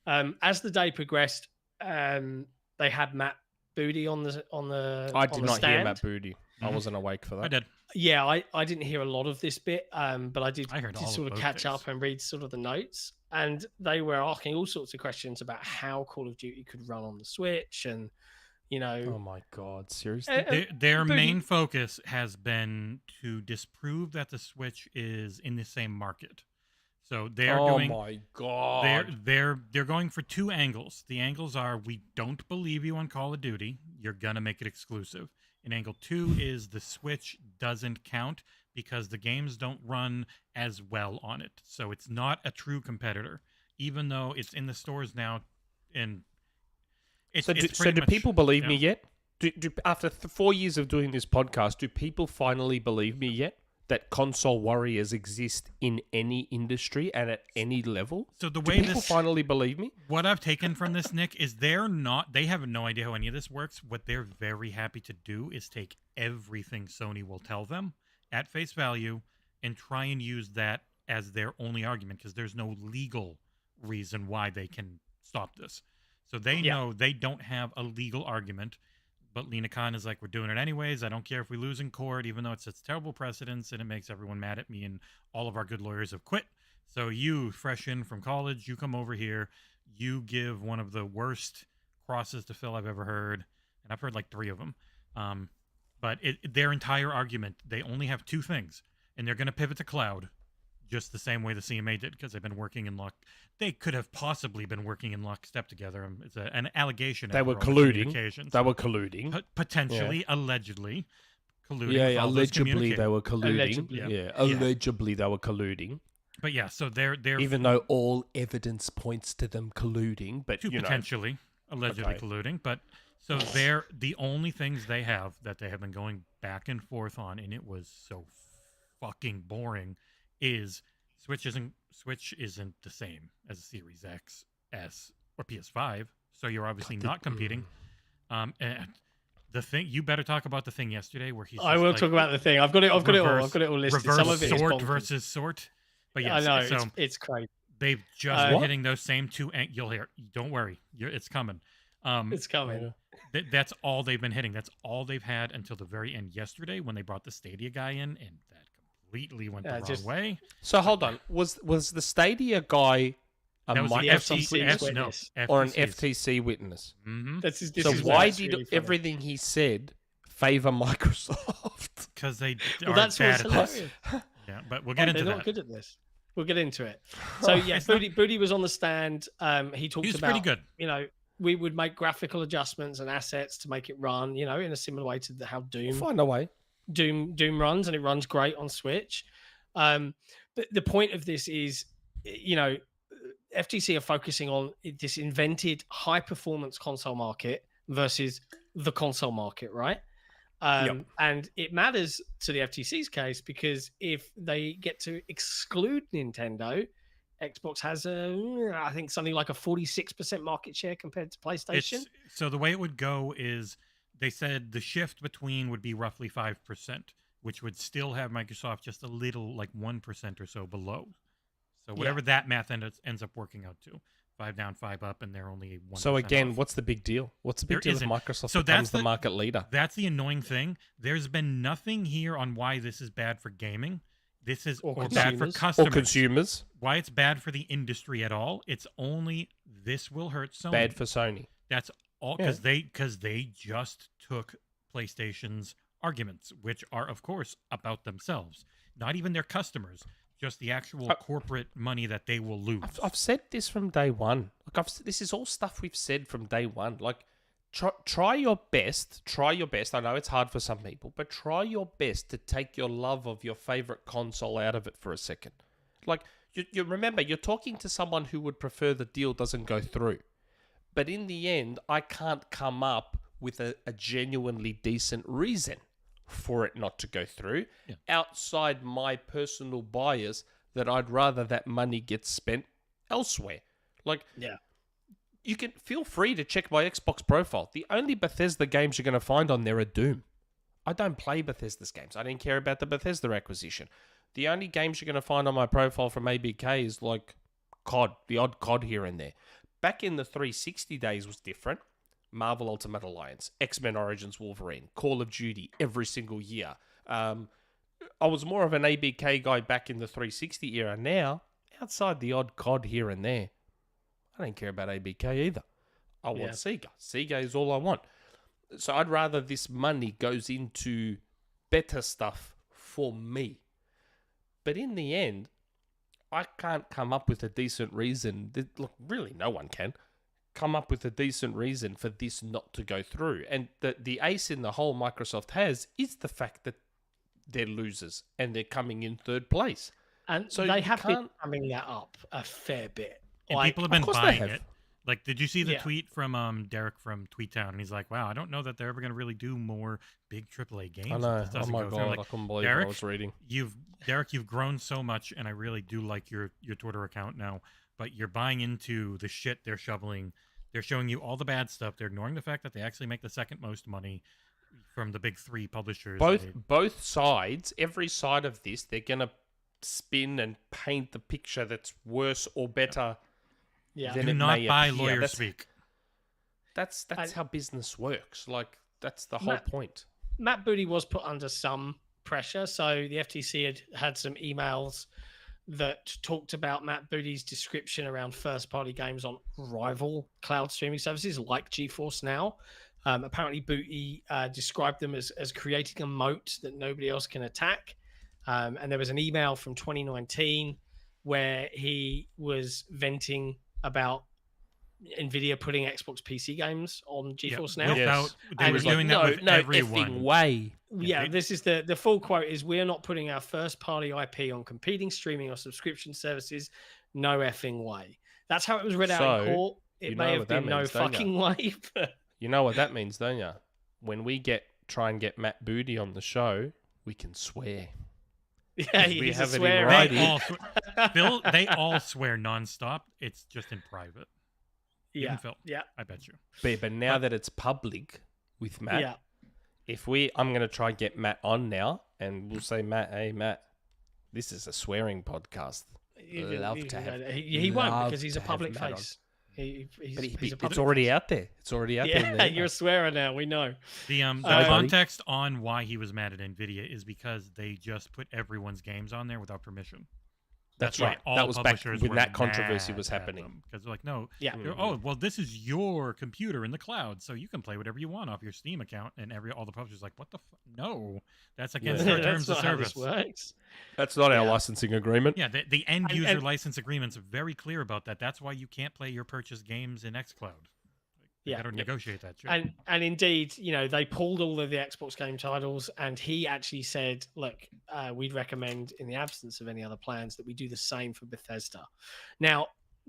as the day progressed, they had Matt Booty on the. I did not stand. hear Matt Booty. I wasn't awake for that. I did. Yeah, I didn't hear a lot of this bit, but I did heard all sort of of catch those up and read sort of the notes. And they were asking all sorts of questions about how Call of Duty could run on the Switch, and Oh my God, seriously? Their main focus has been to disprove that the Switch is in the same market. So they're doing. Oh my God! They're going for two angles. The angles are: we don't believe you on Call of Duty. You're gonna make it exclusive. And angle two is the Switch doesn't count because the games don't run as well on it. So it's not a true competitor, even though it's in the stores now. And so do people believe me yet? Do after 4 years of doing this podcast, do people finally believe me yet that console warriors exist in any industry and at any level? So the do way people finally believe me? What I've taken from this, Nick, is they have no idea how any of this works. What they're very happy to do is take everything Sony will tell them at face value and try and use that as their only argument, because there's no legal reason why they can stop this. So they know they don't have a legal argument. But Lena Khan is like, we're doing it anyways. I don't care if we lose in court, even though it sets terrible precedents and it makes everyone mad at me, and all of our good lawyers have quit. So you, fresh in from college, you come over here, you give one of the worst crosses to fill I've ever heard, and I've heard like 3 of them. But their entire argument, they only have 2 things, and they're going to pivot to cloud, just the same way the CMA did, because they've been working in lock. They could have possibly been working in lockstep together. It's an allegation. They were colluding. They were colluding. Potentially, allegedly colluding. Yeah, allegedly they were colluding. Allegedly. Allegedly they were colluding. But yeah, so they're even though all evidence points to them colluding, but potentially allegedly colluding. But so they're the only things they have that they have been going back and forth on, and it was so fucking boring. Is Switch isn't the same as a Series X, S, or PS5, so you're obviously not competing. And the thing, you better talk about the thing yesterday where he's. I will talk about the thing. I've got it all listed. Reverse Some of it sort versus sort. But yes, I know so it's crazy. They've just been hitting those same 2. You'll hear. Don't worry, it's coming. It's coming. That's all they've been hitting. That's all they've had until the very end yesterday when they brought the Stadia guy in, and that completely went the wrong way. So hold on, was the Stadia guy FTC witness or an FTC witness? Mm-hmm. So why did really everything he said favor Microsoft? Because they are bad at this. Yeah, but we'll get into that. They're not good at this. We'll get into it. So yeah, Booty was on the stand. He talked about pretty good. We would make graphical adjustments and assets to make it run. In a similar way to how Doom. Find a way. Doom runs, and it runs great on Switch. But the point of this is, FTC are focusing on this invented high performance console market versus the console market, right? And it matters to the FTC's case because if they get to exclude Nintendo, Xbox has I think something like a 46% market share compared to PlayStation. So the way it would go is, they said the shift between would be roughly 5%, which would still have Microsoft just a little, like 1% or so below. So whatever that math ends up working out to, 5 down, 5 up, and they're only 1%. So again, what's the big deal? What's the big deal if Microsoft becomes the market leader? That's the annoying thing. There's been nothing here on why this is bad for gaming. This is Or bad for consumers. customers. Or consumers. Why it's bad for the industry at all? It's only this will hurt Sony. Bad for Sony. That's all because they just took PlayStation's arguments, which are of course about themselves, not even their customers, just the actual corporate money that they will lose. I've said this from day one. Like this is all stuff we've said from day one. Like try your best. Try your best. I know it's hard for some people, but try your best to take your love of your favorite console out of it for a second. Like you remember, you're talking to someone who would prefer the deal doesn't go through. But in the end, I can't come up with a genuinely decent reason for it not to go through outside my personal bias that I'd rather that money gets spent elsewhere. Like, you can feel free to check my Xbox profile. The only Bethesda games you're going to find on there are Doom. I don't play Bethesda's games. I didn't care about the Bethesda acquisition. The only games you're going to find on my profile from ABK is like COD, the odd COD here and there. Back in the 360 days was different. Marvel Ultimate Alliance, X-Men Origins Wolverine, Call of Duty every single year. I was more of an ABK guy back in the 360 era. Now, outside the odd COD here and there, I don't care about ABK either. I want Sega. Sega is all I want. So I'd rather this money goes into better stuff for me. But in the end, I can't come up with a decent reason. Look, really, no one can come up with a decent reason for this not to go through. And the ace in the hole Microsoft has is the fact that they're losers and they're coming in third place. And so they have been coming that up a fair bit. And people have been buying it. Like, did you see the tweet from Derek from TweetTown? And he's like, wow, I don't know that they're ever going to really do more big AAA games. I know. Oh my God, like, I couldn't believe what I was reading. Derek, you've grown so much, and I really do like your Twitter account now, but you're buying into the shit they're shoveling. They're showing you all the bad stuff. They're ignoring the fact that they actually make the second most money from the big three publishers. Both sides, every side of this, they're going to spin and paint the picture that's worse or better. Do not buy lawyer speak. That's how business works. Like, that's the whole point. Matt Booty was put under some pressure. So the FTC had some emails that talked about Matt Booty's description around first-party games on rival cloud streaming services like GeForce Now. Apparently, Booty described them as creating a moat that nobody else can attack. And there was an email from 2019 where he was venting about NVIDIA putting Xbox PC games on GeForce Now. They were doing that with everyone. Way. This is the full quote is, we're not putting our first party IP on competing streaming or subscription services. No effing way. That's how it was read out in court. It may have been no fucking way. But... You know what that means, don't you? When we try and get Matt Booty on the show, we can swear. Yeah, we have it in writing. Phil, they all swear nonstop. It's just in private. Yeah, Phil, I bet you. But now that it's public with Matt, I'm going to try and get Matt on now, and we'll say, Matt, hey Matt, this is a swearing podcast. He won't, because he's a public face. It's already out there. It's already out there. Yeah, you're a swearer now. We know. The context on why he was mad at NVIDIA is because they just put everyone's games on there without permission. That's right. That was back when that controversy was happening. Because they're like, no, this is your computer in the cloud, so you can play whatever you want off your Steam account. And all the publishers are like, what the no, that's against our terms of service. Works. That's not our licensing agreement. Yeah, the end user license agreement's very clear about that. That's why you can't play your purchased games in xCloud. You got to negotiate that shit. And indeed, they pulled all of the Xbox game titles, and he actually said, look, we'd recommend, in the absence of any other plans, that we do the same for Bethesda. Now,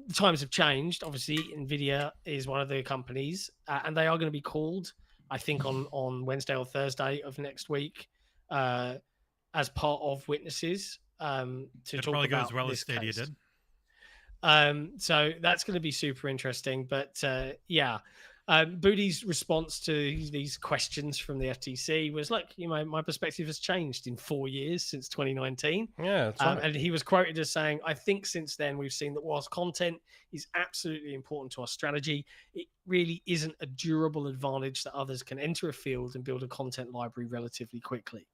the times have changed. Obviously, NVIDIA is one of the companies, and they are going to be called, I think, on Wednesday or Thursday of next week as part of witnesses to talk about as well this as Stadia case. Did. So that's going to be super interesting. But Booty's response to these questions from the FTC was, look, my perspective has changed in 4 years since 2019. Yeah, that's right. And he was quoted as saying, I think since then we've seen that whilst content is absolutely important to our strategy, it really isn't a durable advantage that others can enter a field and build a content library relatively quickly.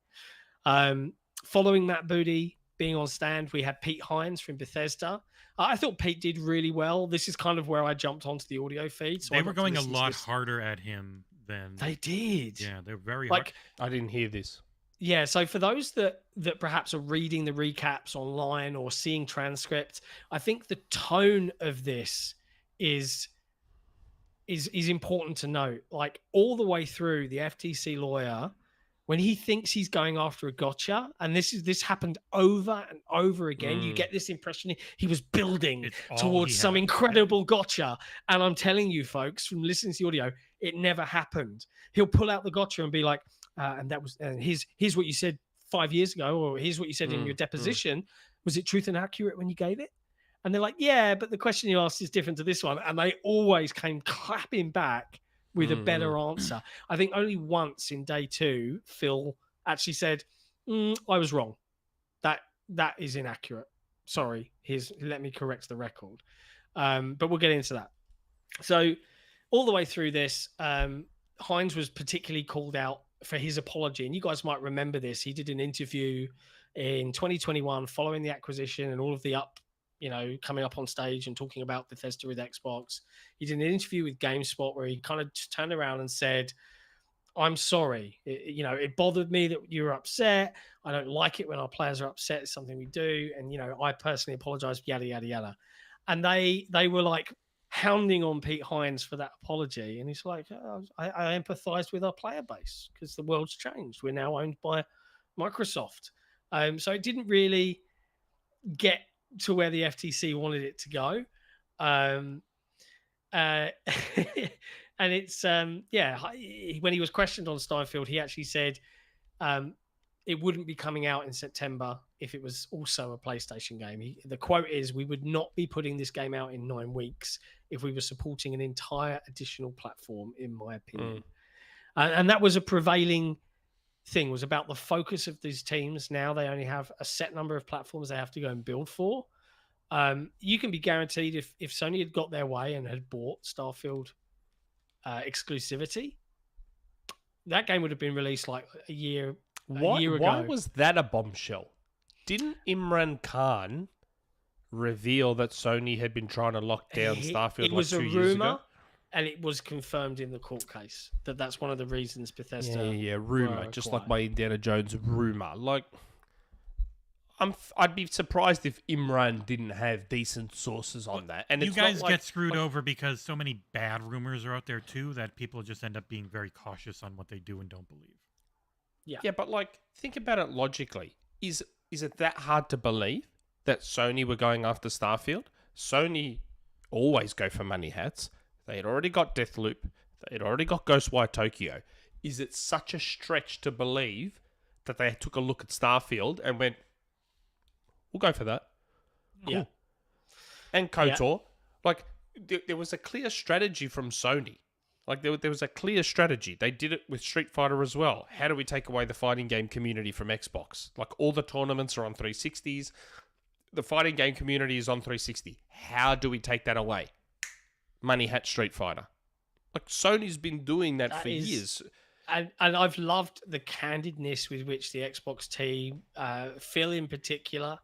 Following Matt Booty, being on stand, we had Pete Hines from Bethesda. I thought Pete did really well. This is kind of where I jumped onto the audio feed. So they were going a lot harder at him than they did. Yeah, they're very hard. I didn't hear this. Yeah, so for those that perhaps are reading the recaps online or seeing transcripts, I think the tone of this is important to note. Like all the way through, the FTC lawyer, when he thinks he's going after a gotcha, and this happened over and over again, you get this impression he was building towards some incredible gotcha. And I'm telling you, folks, from listening to the audio, it never happened. He'll pull out the gotcha and be like, and here's what you said 5 years ago, or here's what you said in your deposition. Was it truth and accurate when you gave it? And they're like, yeah, but the question you asked is different to this one. And they always came clapping back with a better answer. I think only once in day 2, Phil actually said, I was wrong. That is inaccurate. Sorry. Let me correct the record. But we'll get into that. So all the way through this, Hines was particularly called out for his apology. And you guys might remember this. He did an interview in 2021 following the acquisition and all of the coming up on stage and talking about Bethesda with Xbox. He did an interview with GameSpot where he kind of just turned around and said, I'm sorry. It bothered me that you were upset. I don't like it when our players are upset. It's something we do. And, I personally apologize, yada, yada, yada. And they were like hounding on Pete Hines for that apology. And he's like, I empathized with our player base because the world's changed. We're now owned by Microsoft. So it didn't really get to where the FTC wanted it to go. And it's, when he was questioned on Starfield, he actually said it wouldn't be coming out in September if it was also a PlayStation game. The quote is, we would not be putting this game out in 9 weeks if we were supporting an entire additional platform, in my opinion. And that was a prevailing thing, was about the focus of these teams. Now they only have a set number of platforms they have to go and build for. You can be guaranteed if Sony had got their way and had bought Starfield exclusivity, that game would have been released like a year ago. Why was that a bombshell? Didn't Imran Khan reveal that Sony had been trying to lock down Starfield? It was a rumor. And it was confirmed in the court case that's one of the reasons Bethesda. Yeah, rumor, just like my Indiana Jones rumor. Like, I'd be surprised if Imran didn't have decent sources on that. And you guys get screwed over because so many bad rumors are out there too that people just end up being very cautious on what they do and don't believe. Yeah, but like, think about it logically. Is it that hard to believe that Sony were going after Starfield? Sony always go for money hats. They had already got Deathloop. They had already got Ghostwire Tokyo. Is it such a stretch to believe that they took a look at Starfield and went, we'll go for that? Cool. Yeah. And KOTOR. Like, there was a clear strategy from Sony. Like, there was a clear strategy. They did it with Street Fighter as well. How do we take away the fighting game community from Xbox? Like, all the tournaments are on 360s. The fighting game community is on 360. How do we take that away? Money hat Street Fighter. Like, Sony's been doing that for years. And I've loved the candidness with which the Xbox team, Phil in particular,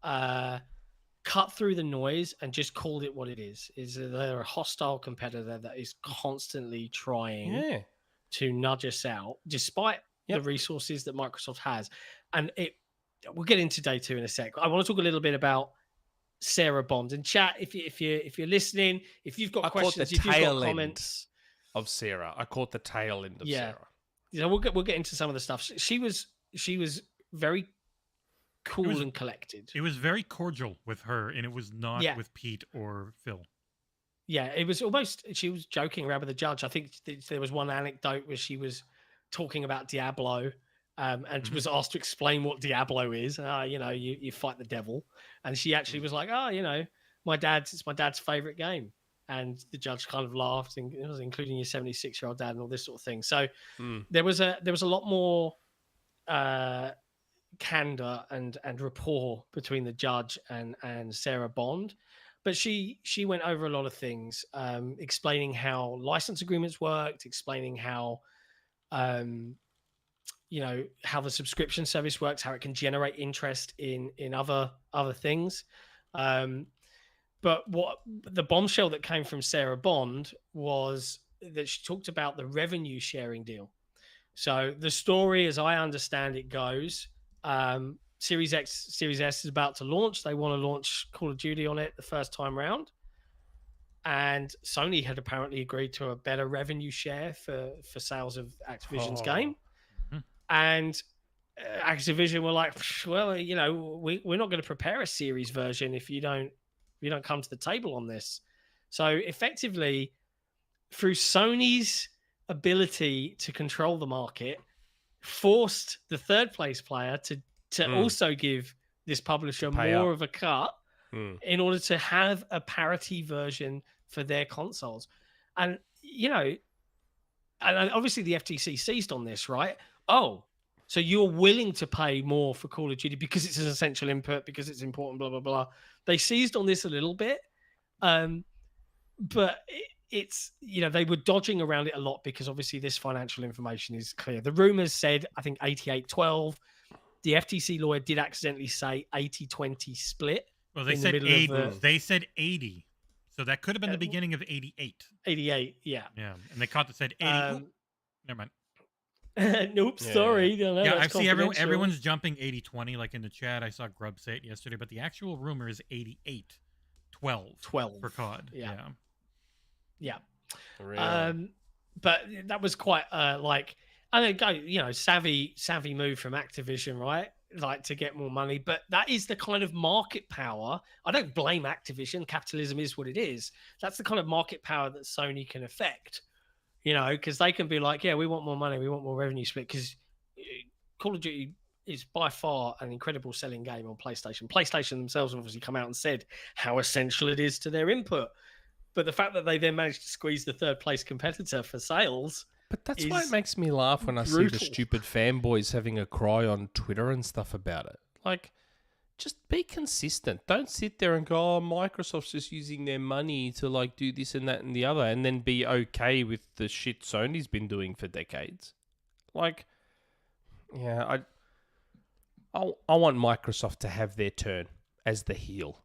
cut through the noise and just called it what it is. They're a hostile competitor that is constantly trying to nudge us out, despite the resources that Microsoft has. And we'll get into day 2 in a sec. I want to talk a little bit about Sarah Bond and chat. If you're listening, if you've got questions, if you've got comments of Sarah, I caught the tail end of Sarah. Yeah, we'll get into some of the stuff. She was very cool and collected. It was very cordial with her, and it was not with Pete or Phil. Yeah, it was almost, she was joking around with the judge. I think there was one anecdote where she was talking about Diablo. And was asked to explain what Diablo is. You fight the devil. And she actually was like, it's my dad's favorite game. And the judge kind of laughed, and it was including your 76-year-old dad and all this sort of thing. So there was a lot more candor and rapport between the judge and Sarah Bond. But she went over a lot of things, explaining how license agreements worked, explaining how how the subscription service works, how it can generate interest in other things. But what the bombshell that came from Sarah Bond was that she talked about the revenue sharing deal. So the story, as I understand it, goes, Series X, Series S is about to launch. They want to launch Call of Duty on it the first time round. And Sony had apparently agreed to a better revenue share for sales of Activision's game. Mm-hmm. And Activision were like, well, we're not going to prepare a series version if you don't come to the table on this. So effectively, through Sony's ability to control the market, forced the third place player to also give this publisher more of a cut in order to have a parity version for their consoles. And, and obviously the FTC seized on this, right? Oh, so you're willing to pay more for Call of Duty because it's an essential input, because it's important, blah, blah, blah. They seized on this a little bit. But it's, they were dodging around it a lot because obviously this financial information is clear. The rumors said, I think 88-12. The FTC lawyer did accidentally say 80-20 split. Well, they said 80. They said 80. So that could have been the beginning of 88. 88, yeah. Yeah. And they caught that said 80. Never mind. Nope, sorry. Yeah, I see everyone's jumping 80-20, like in the chat. I saw Grub say it yesterday, but the actual rumor is 88-12 for COD. Yeah. Really? But that was quite savvy move from Activision, right? Like to get more money, but that is the kind of market power. I don't blame Activision. Capitalism is what it is. That's the kind of market power that Sony can affect. Because they can be like, yeah, we want more money, we want more revenue split. Because Call of Duty is by far an incredible selling game on PlayStation. PlayStation themselves have obviously come out and said how essential it is to their input. But the fact that they then managed to squeeze the third place competitor for sales. But that's why it makes me laugh when I see the stupid fanboys having a cry on Twitter and stuff about it. Like, just be consistent. Don't sit there and go, oh, Microsoft's just using their money to like do this and that and the other, and then be okay with the shit Sony's been doing for decades. Like, yeah, I want Microsoft to have their turn as the heel.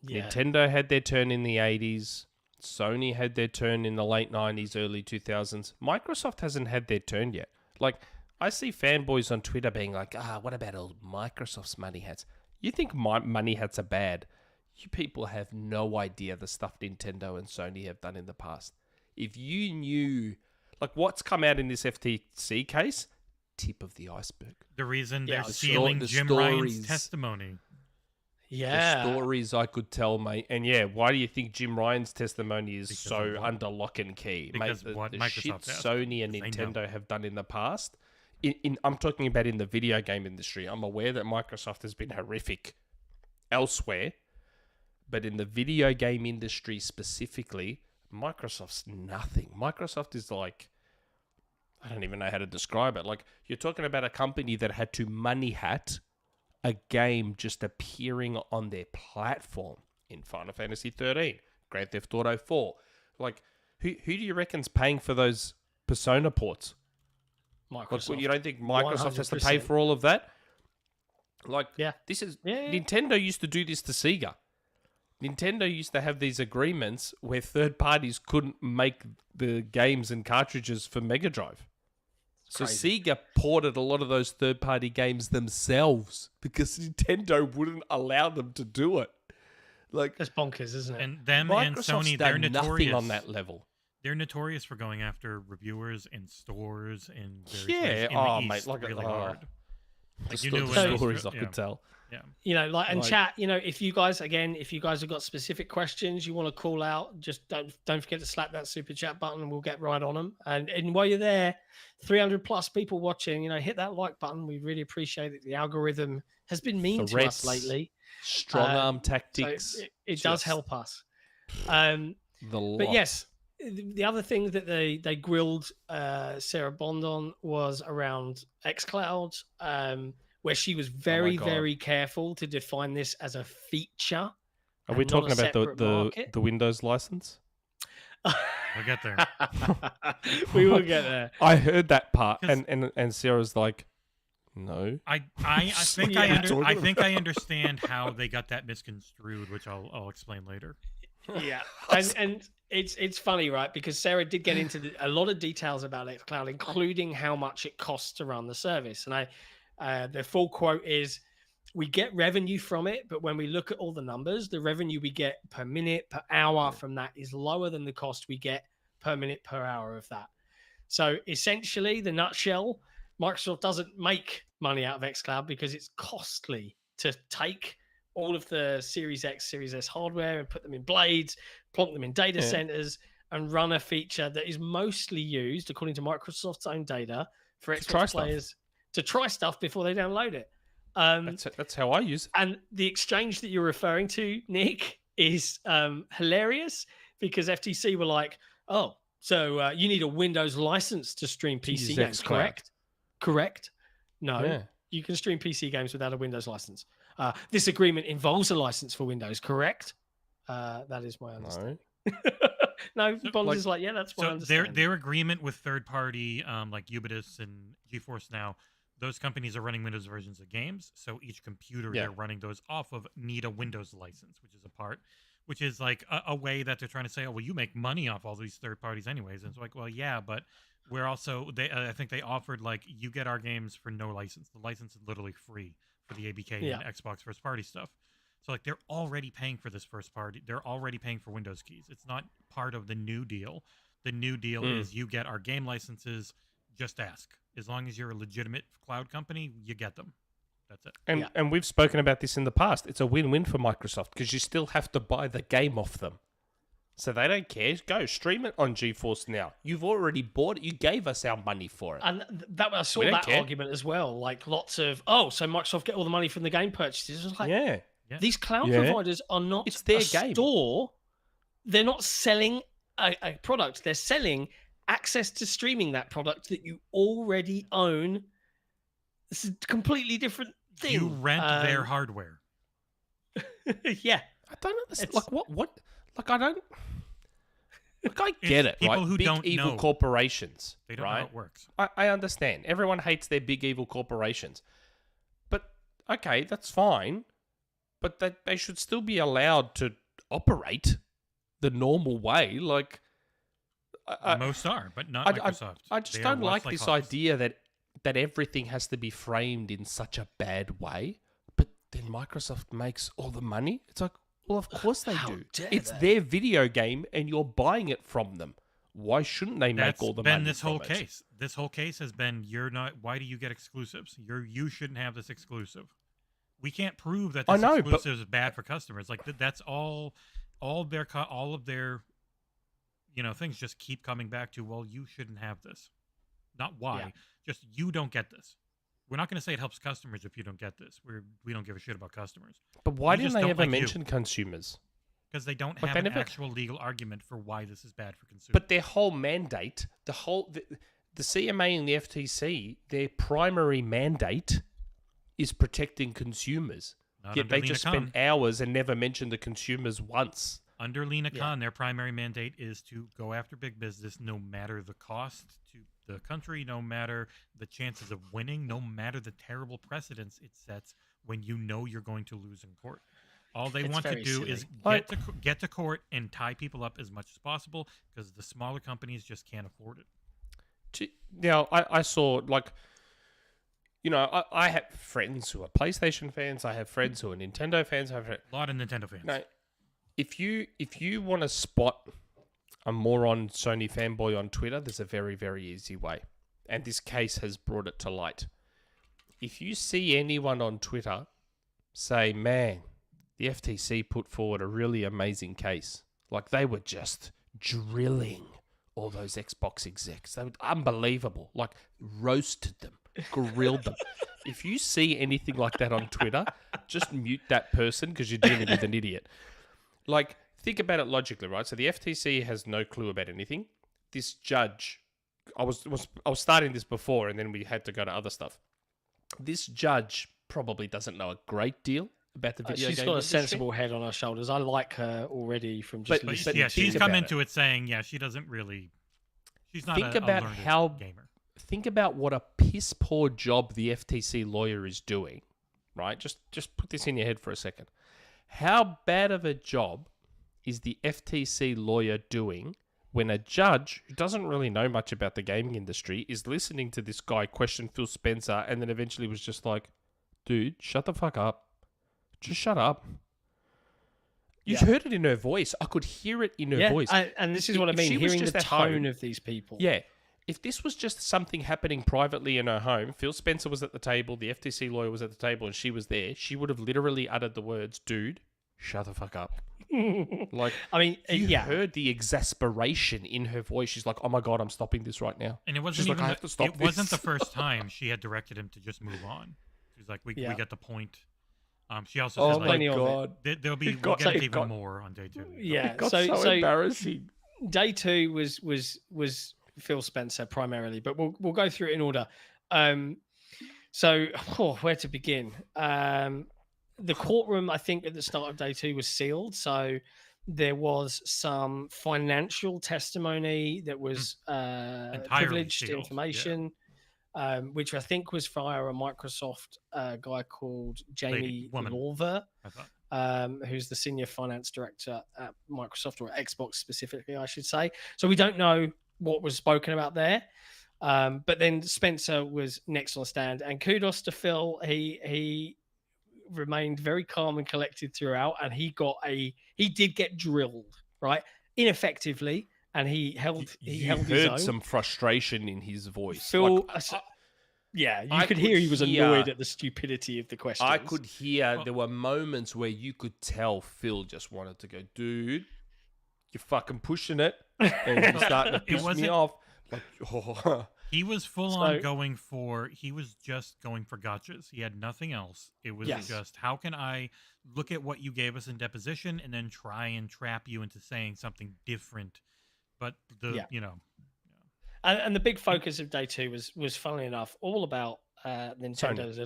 Yeah. Nintendo had their turn in the 80s. Sony had their turn in the late 90s, early 2000s. Microsoft hasn't had their turn yet. Like, I see fanboys on Twitter being like, what about all Microsoft's money hats? You think my money hats are bad? You people have no idea the stuff Nintendo and Sony have done in the past. If you knew, like, what's come out in this FTC case, tip of the iceberg. The reason they're stealing Jim Ryan's testimony. Yeah. The stories I could tell, mate. And yeah, why do you think Jim Ryan's testimony is so under lock and key? Because mate, what the Microsoft shit has. Sony and Nintendo have done in the past. I'm talking about in the video game industry. I'm aware that Microsoft has been horrific elsewhere. But in the video game industry specifically, Microsoft's nothing. Microsoft is like, I don't even know how to describe it. Like, you're talking about a company that had to money hat a game just appearing on their platform in Final Fantasy 13, Grand Theft Auto 4. Like, who do you reckon's paying for those Persona ports? Microsoft. Like, you don't think Microsoft 100%. Has to pay for all of that? Like, this is... Nintendo used to do this to Sega. Nintendo used to have these agreements where third parties couldn't make the games and cartridges for Mega Drive. So Sega ported a lot of those third-party games themselves because Nintendo wouldn't allow them to do it. Like, that's bonkers, isn't it? And them and Sony, they're notorious on that level. They're notorious for going after reviewers in stores and mate, like really hard. Like, you knew stories I could tell. Yeah. Chat, if you guys have got specific questions you want to call out, just don't forget to slap that super chat button and we'll get right on them. And while you're there, 300 plus people watching, hit that like button. We really appreciate it. The algorithm has been mean to us lately. Strong arm tactics. So it does help us. But yes, the other thing that they grilled Sarah Bond on was around xCloud, where she was very, very careful to define this as a feature. Are we talking about the Windows license? We'll get there. We will get there. I heard that part, and Sarah's like, "No." I think I think I understand how they got that misconstrued, which I'll explain later. Yeah, and it's funny, right? Because Sarah did get into a lot of details about xCloud, including how much it costs to run the service. And the full quote is, "We get revenue from it, but when we look at all the numbers, the revenue we get per minute, per hour from that is lower than the cost we get per minute, per hour of that." So essentially, the nutshell, Microsoft doesn't make money out of xCloud because it's costly to take all of the Series X, Series S hardware and put them in blades, plonk them in data centers, and run a feature that is mostly used, according to Microsoft's own data, for Xbox players to try stuff before they download it. That's how I use it. And the exchange that you're referring to, Nick, is hilarious because FTC were like, "Oh, so you need a Windows license to stream PC games, correct? Correct? No, you can stream PC games without a Windows license. This agreement involves a license for Windows, correct?" That is my understanding. No, Bonds is like, yeah, that's my understanding. Their agreement with third party like Xbudz and GeForce Now, those companies are running Windows versions of games, so each computer they're running those off of need a Windows license, which is like a way that they're trying to say, "Oh, well, you make money off all these third parties anyways." And it's like, well, yeah, but we're also I think they offered like, you get our games for no license. The license is literally free for the ABK and Xbox first party stuff. So like, they're already paying for this first party. They're already paying for Windows keys. It's not part of the new deal. The new deal is you get our game licenses. Just ask. As long as you're a legitimate cloud company, you get them. That's it. And we've spoken about this in the past. It's a win-win for Microsoft because you still have to buy the game off them. So they don't care. Go stream it on GeForce Now. You've already bought it. You gave us our money for it. And I saw that argument as well. Like lots of, so Microsoft get all the money from the game purchases. It's like, these cloud providers are not it's their game. Store. They're not selling a product. They're selling access to streaming that product that you already own. It's a completely different thing. You rent their hardware. Yeah. I don't understand. Like, what? Like, I don't... Like, I get it, people right? Who big don't evil know. corporations, They don't know how it works. I understand. Everyone hates their big evil corporations. But, okay, that's fine. But they should still be allowed to operate the normal way. Like... Most are, but not Microsoft. I just don't like this idea that everything has to be framed in such a bad way. But then Microsoft makes all the money. It's like, well, of course they do. It's their video game, and you're buying it from them. Why shouldn't they make all the money? This whole case. This whole case has been, you're not. Why do you get exclusives? You shouldn't have this exclusive. We can't prove that this exclusive is bad for customers. Like that's all of their things just keep coming back to, well, you shouldn't have this. Not why, just you don't get this. We're not going to say it helps customers if you don't get this. We don't give a shit about customers. But why didn't they ever mention consumers? Because they don't have an actual legal argument for why this is bad for consumers. But their whole mandate, the CMA and the FTC, their primary mandate is protecting consumers. Yet they just spend hours and never mention the consumers once. Under Lena Khan, their primary mandate is to go after big business, no matter the cost to the country, no matter the chances of winning, no matter the terrible precedents it sets when you know you're going to lose in court. All they want to do is get to court and tie people up as much as possible because the smaller companies just can't afford it. Now, I saw, like, I have friends who are PlayStation fans. I have friends who are Nintendo fans. I have a lot of Nintendo fans. If you want to spot a moron Sony fanboy on Twitter, there's a very, very easy way. And this case has brought it to light. If you see anyone on Twitter say, man, the FTC put forward a really amazing case. Like, they were just drilling all those Xbox execs. They were unbelievable. Like, roasted them, grilled them. If you see anything like that on Twitter, just mute that person because you're dealing with an idiot. Like, think about it logically, right? So the FTC has no clue about anything. This judge, I was starting this before, and then we had to go to other stuff. This judge probably doesn't know a great deal about the video game she's got a industry. sensible head on her shoulders. I like her already from just listening. Yeah, she's come into it. it saying, she doesn't really. She's not Think a about learned how gamer. Think about what a piss poor job the FTC lawyer is doing, right? Just put this in your head for a second. How bad of a job is the FTC lawyer doing when a judge who doesn't really know much about the gaming industry is listening to this guy question Phil Spencer and then eventually was just like, dude, shut the fuck up. Just shut up. You heard it in her voice. I could hear it in her voice. And this is what I mean, hearing the tone of these people. Yeah. If this was just something happening privately in her home, Phil Spencer was at the table, the FTC lawyer was at the table, and she was there, she would have literally uttered the words, dude, shut the fuck up. Like, I mean, you heard the exasperation in her voice. She's like, oh my God, I'm stopping this right now. And it wasn't She's even like, I have to stop it wasn't the first time she had directed him to just move on. She's like, we get the point. She also says, my like, God. There'll be we'll get it even more on day 2. Yeah, so embarrassing. Day 2 was Phil Spencer primarily, but we'll go through it in order. So where to begin? The courtroom, I think, at the start of day 2 was sealed, so there was some financial testimony that was privileged sealed. information, which I think was via a Microsoft guy called Jamie Lawver, who's the senior finance director at Microsoft, or Xbox specifically, I should say. So we don't know what was spoken about there. But then Spencer was next on the stand, and kudos to Phil. He remained very calm and collected throughout, and he did get drilled, right, ineffectively, and he held his own. Some frustration in his voice. Phil, you could hear he was annoyed at the stupidity of the questions. I could hear there were moments where you could tell Phil just wanted to go, dude, you're fucking pushing it, and you're starting to piss me off. Like, he was on going for. He was just going for gotchas. He had nothing else. It was just, how can I look at what you gave us in deposition and then try and trap you into saying something different? But and the big focus of day 2 was funnily enough all about Nintendo's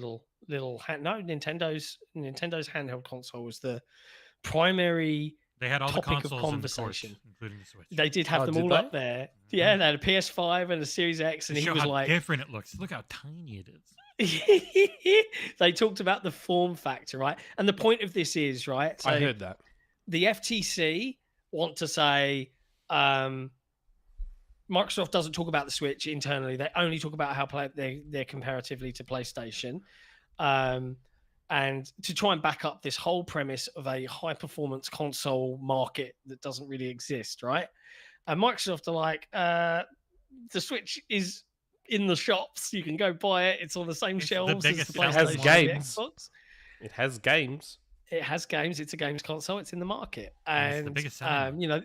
Nintendo's handheld console was the primary. They had all topic the consoles of conversation, in the course, including the Switch. They did have them all up there. Yeah, they had a PS5 and a Series X, and he was like, different it looks. Look how tiny it is. They talked about the form factor, right? And the point of this is, right? So I heard that. The FTC want to say Microsoft doesn't talk about the Switch internally. They only talk about how they're comparatively to PlayStation. And to try and back up this whole premise of a high-performance console market that doesn't really exist, right? And Microsoft are like, the Switch is in the shops. You can go buy it. It's on the same shelves as the PlayStation. It has games. It has games. It has games. It's a games console. It's in the market. And, the biggest selling.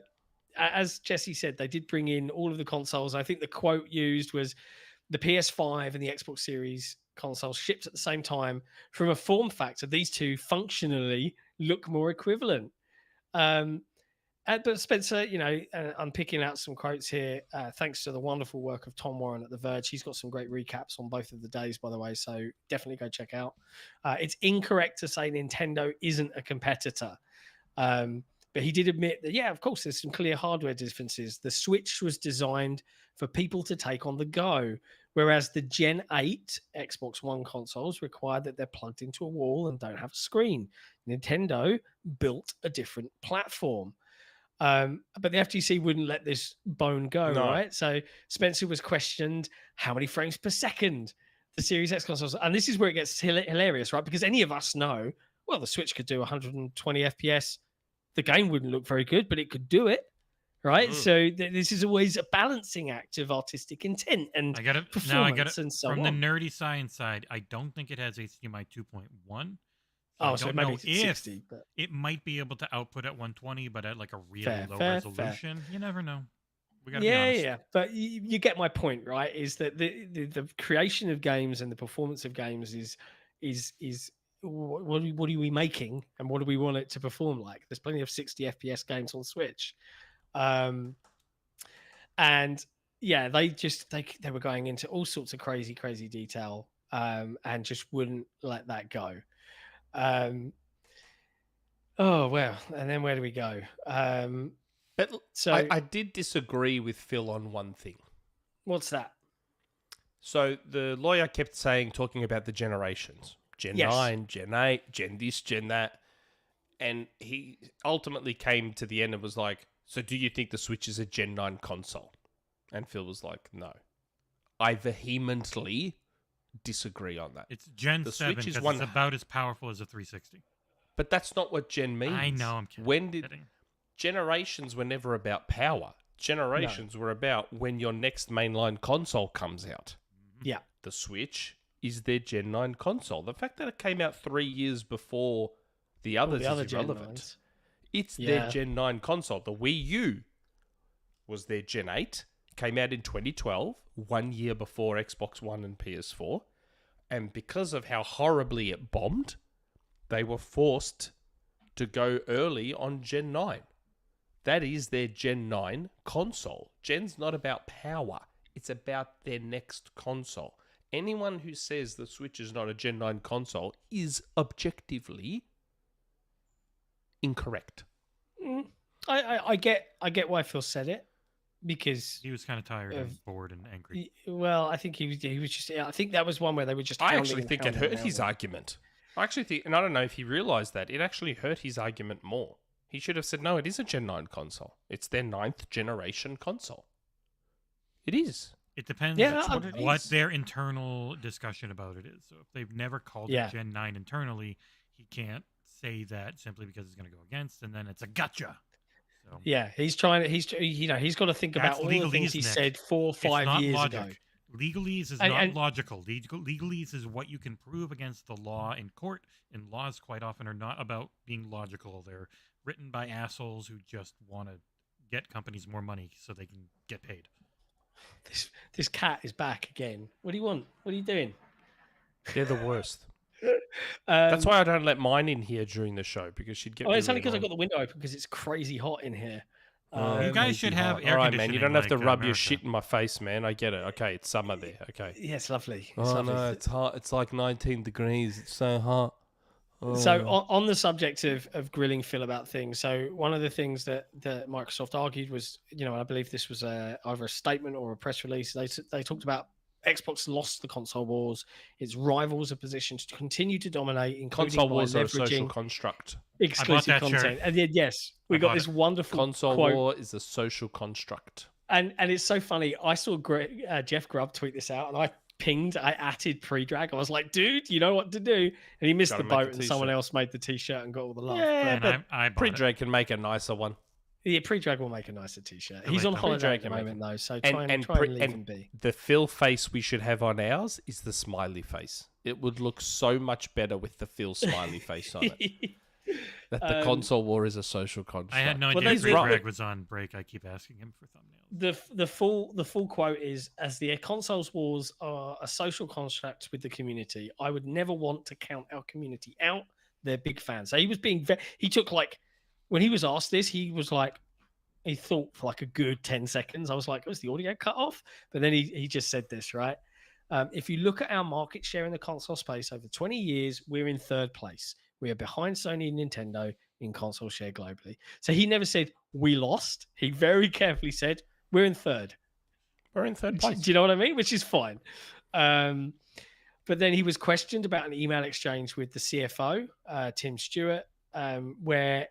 As Jesse said, they did bring in all of the consoles. I think the quote used was the PS5 and the Xbox Series consoles shipped at the same time. From a form factor, these two functionally look more equivalent. But Spencer, I'm picking out some quotes here, thanks to the wonderful work of Tom Warren at The Verge. He's got some great recaps on both of the days, by the way, so definitely go check out. It's incorrect to say Nintendo isn't a competitor. But he did admit that, of course, there's some clear hardware differences. The Switch was designed for people to take on the go, whereas the Gen 8 Xbox One consoles require that they're plugged into a wall and don't have a screen. Nintendo built a different platform. But the FTC wouldn't let this bone go, right? So Spencer was questioned how many frames per second the Series X consoles, and this is where it gets hilarious, right? Because any of us know, well, the Switch could do 120 FPS. The game wouldn't look very good, but it could do it, right? So this is always a balancing act of artistic intent and performance and so on. From the nerdy science side, I don't think it has HDMI 2.1. So it might be 60, but it might be able to output at 120, but at like a really low resolution. Fair. You never know. We gotta be honest. Yeah. But you get my point, right? Is that the creation of games and the performance of games is what are we making and what do we want it to perform like? There's plenty of 60 FPS games on Switch, and they were going into all sorts of crazy detail, and just wouldn't let that go. Oh well, and then where do we go? But So I did disagree with Phil on one thing. what's that? So the lawyer kept talking about the generations. Gen Yes. 9, Gen 8, Gen this, Gen that. And he ultimately came to the end and was like, so do you think the Switch is a Gen 9 console? And Phil was like, no. I vehemently disagree on that. It's Gen The 7 Switch is because it's about as powerful as a 360. But that's not what Gen means. I know, I'm kidding. When did generations were never about power. Generations were about when your next mainline console comes out. Yeah. The Switch is their Gen 9 console. The fact that it came out 3 years before the others is irrelevant. It's their Gen 9 console. The Wii U was their Gen 8. Came out in 2012, 1 year before Xbox One and PS4. And because of how horribly it bombed, they were forced to go early on Gen 9. That is their Gen 9 console. Gen's not about power. It's about their next console. Anyone who says the Switch is not a Gen 9 console is objectively incorrect. I get why Phil said it, because he was kind of tired and bored and angry. Well, I think he was just. I think that was one where they were just. I actually think it hurt his argument. I actually think, and I don't know if he realized that, it actually hurt his argument more. He should have said, no, it is a Gen 9 console. It's their 9th generation console. It is. It depends what their internal discussion about it is. So if they've never called it Gen 9 internally, he can't say that simply because it's going to go against, and then it's a gotcha. So, yeah, he's trying to. He's got to think about all the things he said 4 or 5 years ago. Legalese is not logical. Legalese is what you can prove against the law in court, and laws quite often are not about being logical. They're written by assholes who just want to get companies more money so they can get paid. This cat is back again. What do you want? What are you doing? They're the worst. That's why I don't let mine in here during the show, because she'd get. It's only because I've got the window open because it's crazy hot in here. You guys should have air conditioning. All right, man. You don't have to rub America. your shit in my face, man. I get it. Okay, it's summer there. Okay. Yeah, it's lovely. No, it's hot. It's like 19 degrees. It's so hot. Oh. So on the subject of grilling Phil about things, so one of the things that Microsoft argued was, and I believe this was either a statement or a press release. They talked about Xbox lost the console wars. Its rivals are positioned to continue to dominate, including console wars by are a leveraging social construct. Exclusive content. And yes, we got this wonderful console quote. war is a social construct. And it's so funny. I saw Geoff Grubb tweet this out, and I atted pre-drag. I was like, dude, you know what to do. And he missed the boat, and someone else made the t-shirt and got all the love. Yeah, but I pre-drag can make a nicer one. Yeah, pre-drag will make a nicer t-shirt. He's on holiday at the moment, though, so try and leave him be. The Phil face we should have on ours is the smiley face. It would look so much better with the Phil smiley face on it. That the console war is a social construct. I had no idea pre-drag was on break. I keep asking him for thumbnails. The full quote is, as the consoles wars are a social construct with the community, I would never want to count our community out. They're big fans. So he was being he took when he was asked this, he was like, he thought for like a good 10 seconds. I was like, was the audio cut off? But then he just said this, right? If you look at our market share in the console space over 20 years, we're in 3rd place. We are behind Sony and Nintendo in console share globally. So he never said we lost. He very carefully said we're in 3rd. We're in 3rd place. Do you know what I mean? Which is fine. But then he was questioned about an email exchange with the CFO, Tim Stewart, where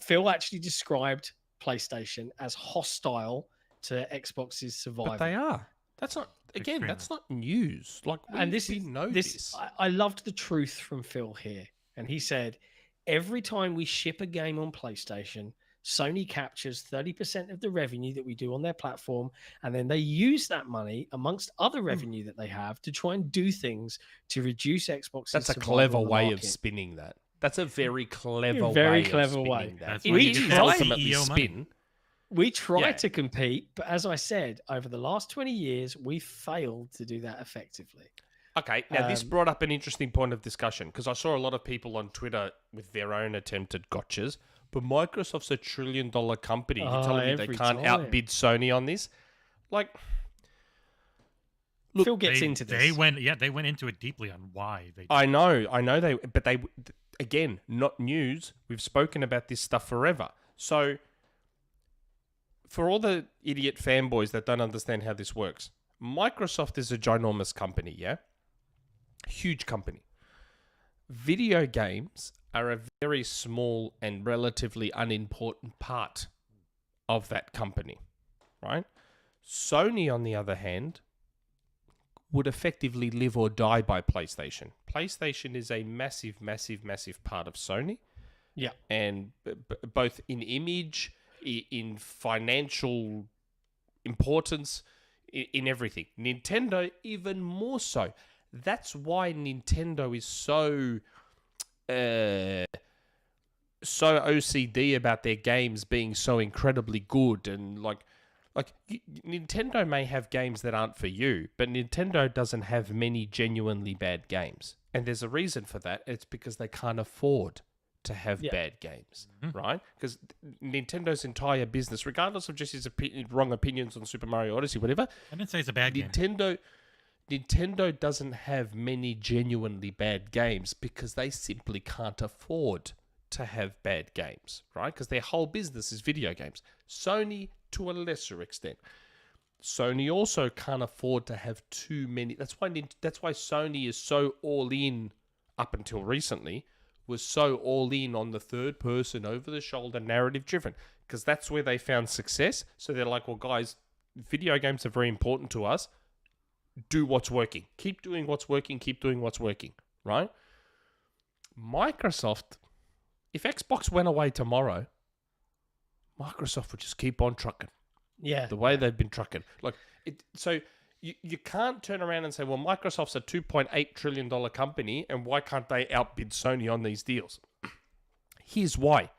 Phil actually described PlayStation as hostile to Xbox's survival. But they are. That's not, again, that's not news. We know this. I loved the truth from Phil here. And he said, every time we ship a game on PlayStation, Sony captures 30% of the revenue that we do on their platform, and then they use that money amongst other revenue that they have to try and do things to reduce Xbox's That's a clever way of spinning that. That's a very clever way of spinning that. We ultimately spin. We try to compete, but as I said, over the last 20 years, we failed to do that effectively. Okay, now this brought up an interesting point of discussion, because I saw a lot of people on Twitter with their own attempted gotchas, but Microsoft's a $1 trillion company. You're telling me they can't outbid Sony on this? Look, Phil gets into this. They went into it deeply on why they. I know but they again, not news. We've spoken about this stuff forever. So, for all the idiot fanboys that don't understand how this works, Microsoft is a ginormous company, yeah? Huge company. Video games are a very small and relatively unimportant part of that company, right? Sony, on the other hand, would effectively live or die by PlayStation. PlayStation is a massive, massive, massive part of Sony. Yeah. And both in image, in financial importance, in everything. Nintendo, even more so. That's why Nintendo is so OCD about their games being so incredibly good, and like Nintendo may have games that aren't for you, but Nintendo doesn't have many genuinely bad games. And there's a reason for that. It's because they can't afford to have bad games, right? Because Nintendo's entire business, regardless of just his wrong opinions on Super Mario Odyssey, whatever. I didn't say it's a bad game. Nintendo doesn't have many genuinely bad games because they simply can't afford to have bad games, right? Because their whole business is video games. Sony, to a lesser extent. Sony also can't afford to have too many. That's why Sony is so all in, up until recently, was so all in on the third person, over the shoulder, narrative driven, because that's where they found success. So they're like, well, guys, video games are very important to us. Do what's working. Keep doing what's working. Keep doing what's working, right? Microsoft, if Xbox went away tomorrow, Microsoft would just keep on trucking. Yeah. The way they've been trucking. So you can't turn around and say, well, Microsoft's a $2.8 trillion company, and why can't they outbid Sony on these deals? Here's why.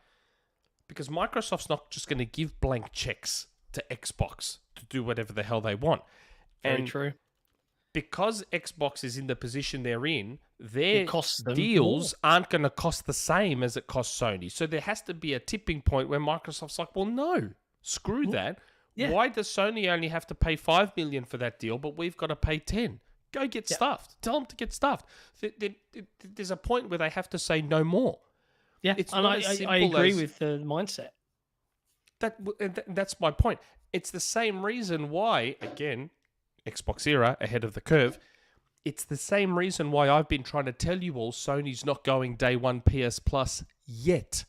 Because Microsoft's not just going to give blank checks to Xbox to do whatever the hell they want. Very true. Because Xbox is in the position they're in, their deals more. aren't going to cost the same as it costs Sony. So there has to be a tipping point where Microsoft's like, well, no, screw that. Yeah. Why does Sony only have to pay $5 million for that deal, but we've got to pay 10? Go get stuffed. Tell them to get stuffed. There's a point where they have to say no more. Yeah, it's and I agree with the mindset. That's my point. It's the same reason why, again, XboxEra ahead of the curve. It's the same reason why I've been trying to tell you all Sony's not going day one PS Plus yet.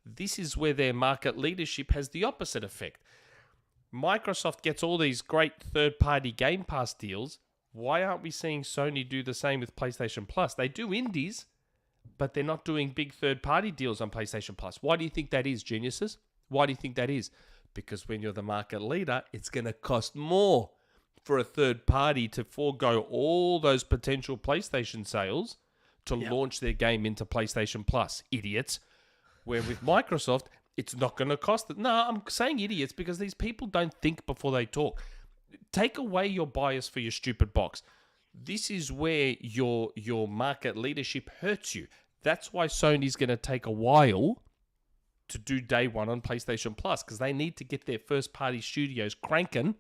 This is where their market leadership has the opposite effect. Microsoft gets all these great third-party Game Pass deals. Why aren't we seeing Sony do the same with PlayStation Plus? They do indies, but they're not doing big third-party deals on PlayStation Plus. Why do you think that is, geniuses? Why do you think that is? Because when you're the market leader, it's going to cost more for a third party to forego all those potential PlayStation sales to launch their game into PlayStation Plus. Idiots. Where with Microsoft, it's not going to cost it. No, I'm saying idiots because these people don't think before they talk. Take away your bias for your stupid box. This is where your market leadership hurts you. That's why Sony's going to take a while to do day one on PlayStation Plus, because they need to get their first-party studios cranking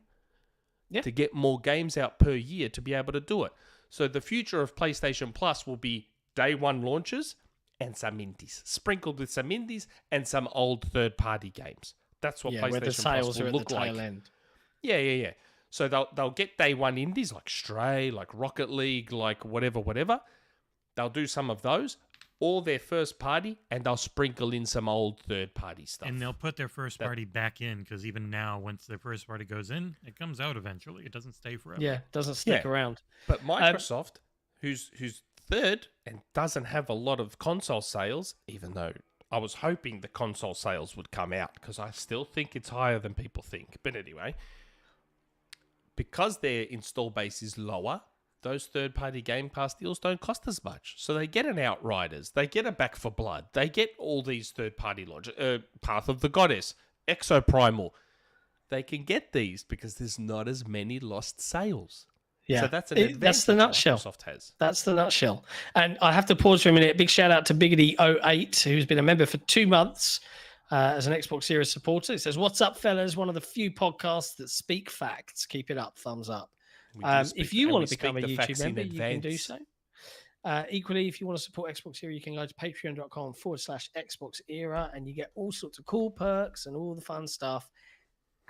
to get more games out per year to be able to do it. So the future of PlayStation Plus will be day one launches and some indies, sprinkled with some indies and some old third-party games. That's what PlayStation where the sales Plus will are look at the like. tail end. Yeah. So they'll get day one indies like Stray, like Rocket League, like whatever. They'll do some of those, all their first party, and they'll sprinkle in some old third party stuff. And they'll put their first party back in, because even now, once their first party goes in, it comes out eventually. It doesn't stay forever. Yeah, it doesn't stick around. But Microsoft, who's third and doesn't have a lot of console sales, even though I was hoping the console sales would come out, because I still think it's higher than people think. But anyway, because their install base is lower, those third-party Game Pass deals don't cost as much. So they get an Outriders, they get a Back 4 Blood, they get all these third-party launches, Path of the Goddess, Exoprimal. They can get these because there's not as many lost sales. Yeah, so that's an advantage that's the nutshell. Microsoft has. That's the nutshell. And I have to pause for a minute. Big shout out to Biggity08, who's been a member for 2 months as an XboxEra supporter. He says, "What's up, fellas? One of the few podcasts that speak facts. Keep it up. Thumbs up." If you want to become a YouTube member, you can do so. Equally, if you want to support XboxEra, you can go to patreon.com/XboxEra and you get all sorts of cool perks and all the fun stuff.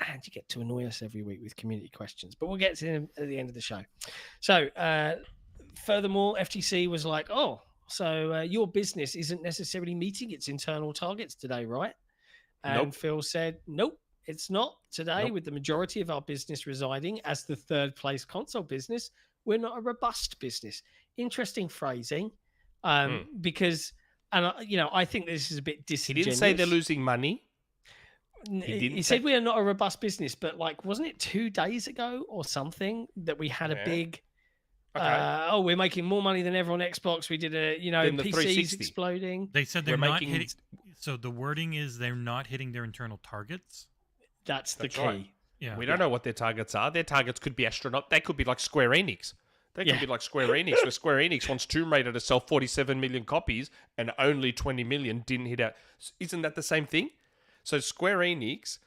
And you get to annoy us every week with community questions. But we'll get to them at the end of the show. So, furthermore, FTC was like, so your business isn't necessarily meeting its internal targets today, right? And Phil said, nope, it's not today. With the majority of our business residing as the third place console business, we're not a robust business. Interesting phrasing, because, and I think this is a bit disingenuous. He didn't say they're losing money. He said we are not a robust business, but wasn't it 2 days ago or something that we had a big, we're making more money than ever on Xbox. We did PCs exploding. They said they're not hitting. So the wording is they're not hitting their internal targets. That's the key. Right. Yeah. We don't know what their targets are. Their targets could be astronaut. They could be like Square Enix. They could be like Square Enix, where Square Enix wants Tomb Raider to sell 47 million copies and only 20 million didn't hit out. Isn't that the same thing? So Square Enix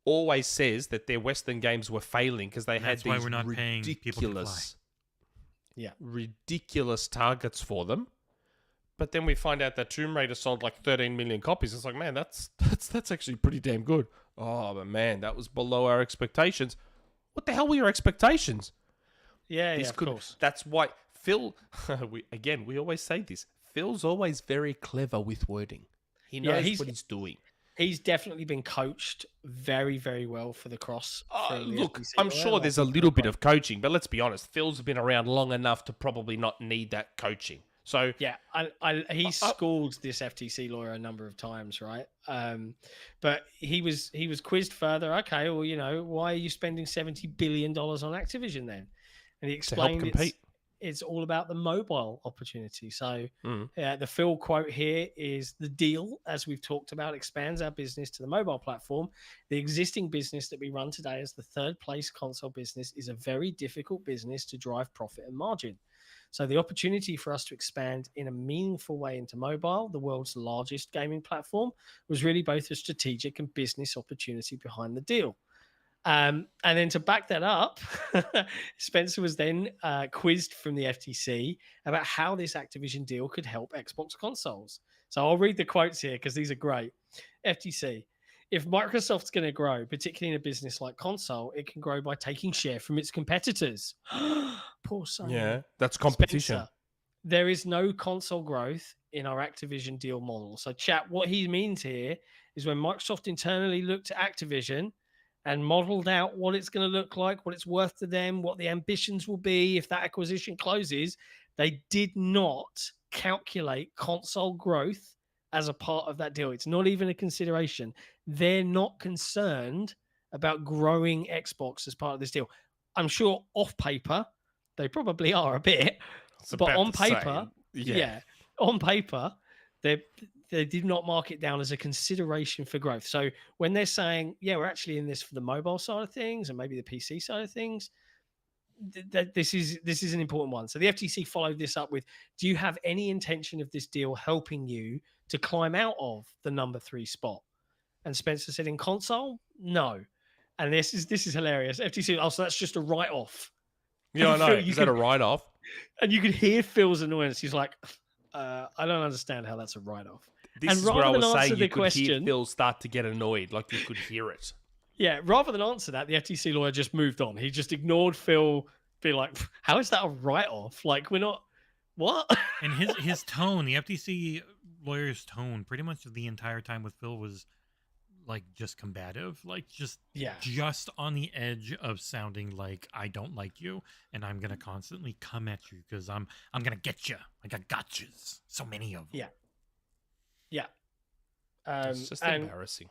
always says that their Western games were failing because they had these ridiculous targets for them. But then we find out that Tomb Raider sold like 13 million copies. It's like, man, that's actually pretty damn good. Oh, but man, that was below our expectations. What the hell were your expectations? Yeah, of course. That's why Phil, we always say this. Phil's always very clever with wording. He knows what he's doing. He's definitely been coached very, very well for the cross. Look, I'm sure there's a little bit of coaching, but let's be honest. Phil's been around long enough to probably not need that coaching. So yeah, he schooled this FTC lawyer a number of times, right? But he was quizzed further. Okay, well, why are you spending $70 billion on Activision then? And he explained it's all about the mobile opportunity. So the Phil quote here is, the deal, as we've talked about, expands our business to the mobile platform. The existing business that we run today as the third place console business is a very difficult business to drive profit and margin. So the opportunity for us to expand in a meaningful way into mobile, the world's largest gaming platform, was really both a strategic and business opportunity behind the deal. And then to back that up, Spencer was then quizzed from the FTC about how this Activision deal could help Xbox consoles. So I'll read the quotes here because these are great. FTC: if Microsoft's going to grow, particularly in a business like console, it can grow by taking share from its competitors. Poor Sony. Yeah, that's competition. Spencer, there is no console growth in our Activision deal model. So chat, what he means here is when Microsoft internally looked at Activision and modeled out what it's going to look like, what it's worth to them, what the ambitions will be if that acquisition closes, they did not calculate console growth as a part of that deal. It's not even a consideration. They're not concerned about growing Xbox as part of this deal. I'm sure off paper, they probably are a bit, but on paper, on paper, they did not mark it down as a consideration for growth. So when they're saying, we're actually in this for the mobile side of things and maybe the PC side of things, this is an important one. So the FTC followed this up with, do you have any intention of this deal helping you to climb out of the number 3 spot? And Spencer said, in console, no. And this is hilarious. FTC, so that's just a write-off. Yeah, I know. Is that a write-off? And you could hear Phil's annoyance. He's like, I don't understand how that's a write-off. This is where I was saying you could hear Phil start to get annoyed, like you could hear it. Yeah, rather than answer that, the FTC lawyer just moved on. He just ignored Phil, be like, how is that a write-off? Like, we're not, what? And his tone, the FTC lawyer's tone, pretty much the entire time with Phil was like just combative, like just on the edge of sounding like I don't like you and I'm gonna constantly come at you because I'm gonna get you. Like I got yous. So many of them. Yeah. It's just embarrassing.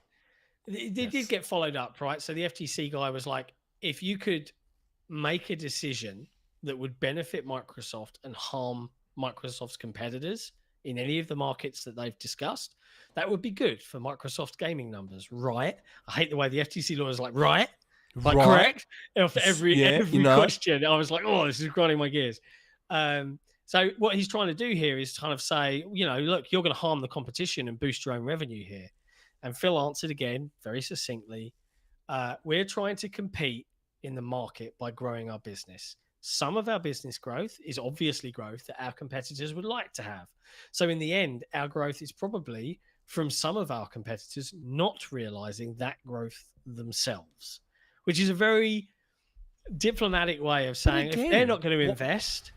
They did get followed up, right? So the FTC guy was like, if you could make a decision that would benefit Microsoft and harm Microsoft's competitors in any of the markets that they've discussed, that would be good for Microsoft gaming numbers, right? I hate the way the FTC lawyer is like, right? Like, right. Correct? After every question, I was like, oh, this is grinding my gears. So what he's trying to do here is kind of say, look, you're going to harm the competition and boost your own revenue here. And Phil answered again, very succinctly, we're trying to compete in the market by growing our business. some of our business growth is obviously growth that our competitors would like to have. So in the end, our growth is probably from some of our competitors not realizing that growth themselves, which is a very diplomatic way of saying if they're not going to invest,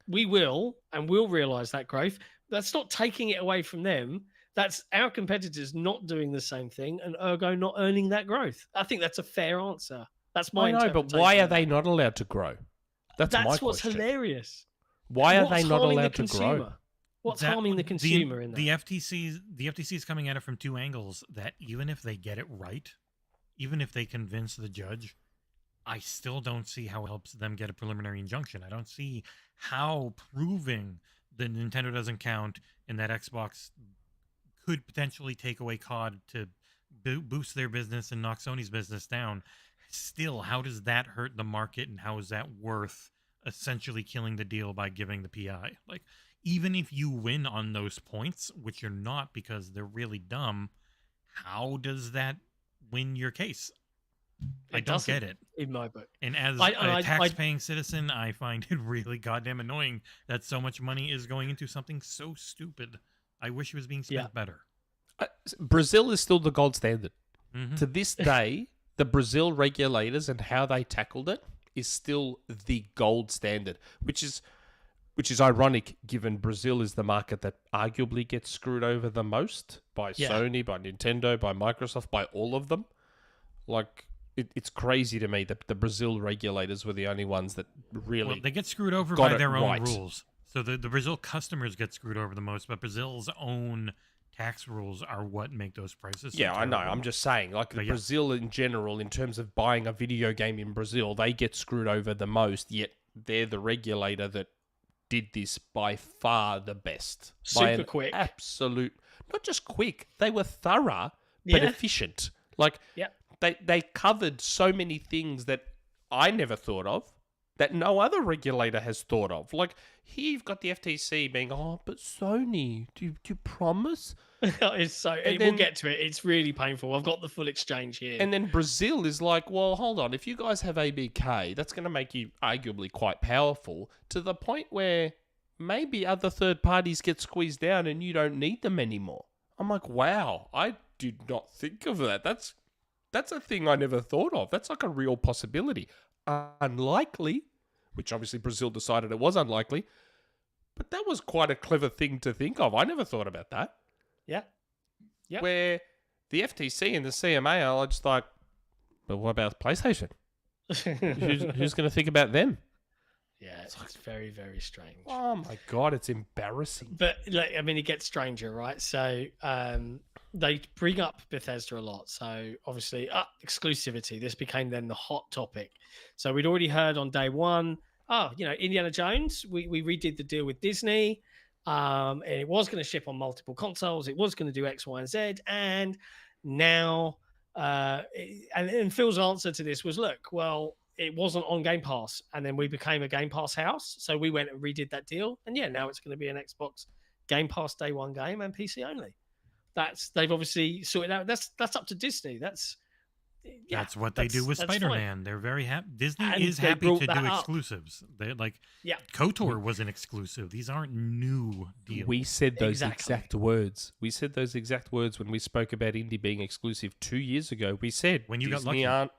we will, and we'll realize that growth. That's not taking it away from them. That's our competitors not doing the same thing and ergo not earning that growth. I think that's a fair answer. That's my interpretation. But why are they not allowed to grow? That's my question. What's hilarious. Why are they not allowed to grow? What's harming the consumer in that? The FTC is coming at it from two angles. That even if they get it right, even if they convince the judge, I still don't see how it helps them get a preliminary injunction. I don't see how proving that Nintendo doesn't count and that Xbox could potentially take away COD to boost their business and knock Sony's business down. Still, how does that hurt the market, and how is that worth essentially killing the deal by giving the PI? Like, even if you win on those points, which you're not because they're really dumb, how does that win your case? I don't get it. In my book. And as a tax-paying citizen, I find it really goddamn annoying that so much money is going into something so stupid. I wish it was being spent better. Brazil is still the gold standard. Mm-hmm. To this day, the Brazil regulators and how they tackled it is still the gold standard, which is ironic given Brazil is the market that arguably gets screwed over the most by Sony, by Nintendo, by Microsoft, by all of them. Like, it's crazy to me that the Brazil regulators were the only ones that really they get screwed over by their own rules. So the Brazil customers get screwed over the most, but Brazil's own tax rules are what make those prices so terrible. I know. I'm just saying, like, Brazil in general, in terms of buying a video game in Brazil, they get screwed over the most, yet they're the regulator that did this by far the best. Super quick. Absolute, not just quick, they were thorough, but efficient. Like, they covered so many things that I never thought of, that no other regulator has thought of. Like, here you've got the FTC being, but Sony, do you promise? We'll get to it. It's really painful. I've got the full exchange here. And then Brazil is like, well, hold on. If you guys have ABK, that's going to make you arguably quite powerful to the point where maybe other third parties get squeezed down and you don't need them anymore. I'm like, wow, I did not think of that. That's a thing I never thought of. That's like a real possibility. Unlikely, which obviously Brazil decided it was unlikely, but that was quite a clever thing to think of. I never thought about that. Yeah. Where the FTC and the CMA are just like, but what about PlayStation? who's going to think about them? Yeah, it's very, very strange. Oh my God, it's embarrassing. But it gets stranger, right? So they bring up Bethesda a lot. So obviously, exclusivity. This became then the hot topic. So we'd already heard on day one, Indiana Jones, we redid the deal with Disney. And it was going to ship on multiple consoles. It was going to do X, Y, and Z. And now, and Phil's answer to this was, look, well, it wasn't on Game Pass. And then we became a Game Pass house. So we went and redid that deal. And now it's going to be an Xbox Game Pass Day One game and PC only. They've obviously sorted out. That's up to Disney. That's what they do with Spider-Man. Fine. They're very happy. Disney is happy to do exclusives. They KOTOR was an exclusive. These aren't new deals. We said those exact words. We said those exact words when we spoke about indie being exclusive 2 years ago. We said when you got lucky.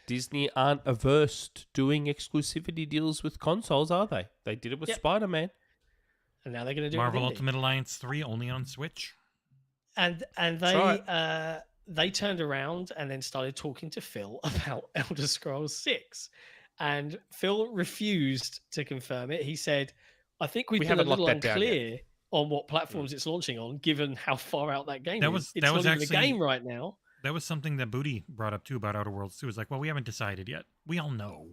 Disney aren't averse to doing exclusivity deals with consoles, are they? They did it with Spider-Man. And now they're going to do Marvel Ultimate Alliance 3 only on Switch. And they turned around and then started talking to Phil about Elder Scrolls 6. And Phil refused to confirm it. He said, I think we've been a little unclear on what platforms it's launching on, given how far out that game is. It's not even a game right now. That was something that Booty brought up too about Outer Worlds 2. It was like, well, we haven't decided yet. We all know.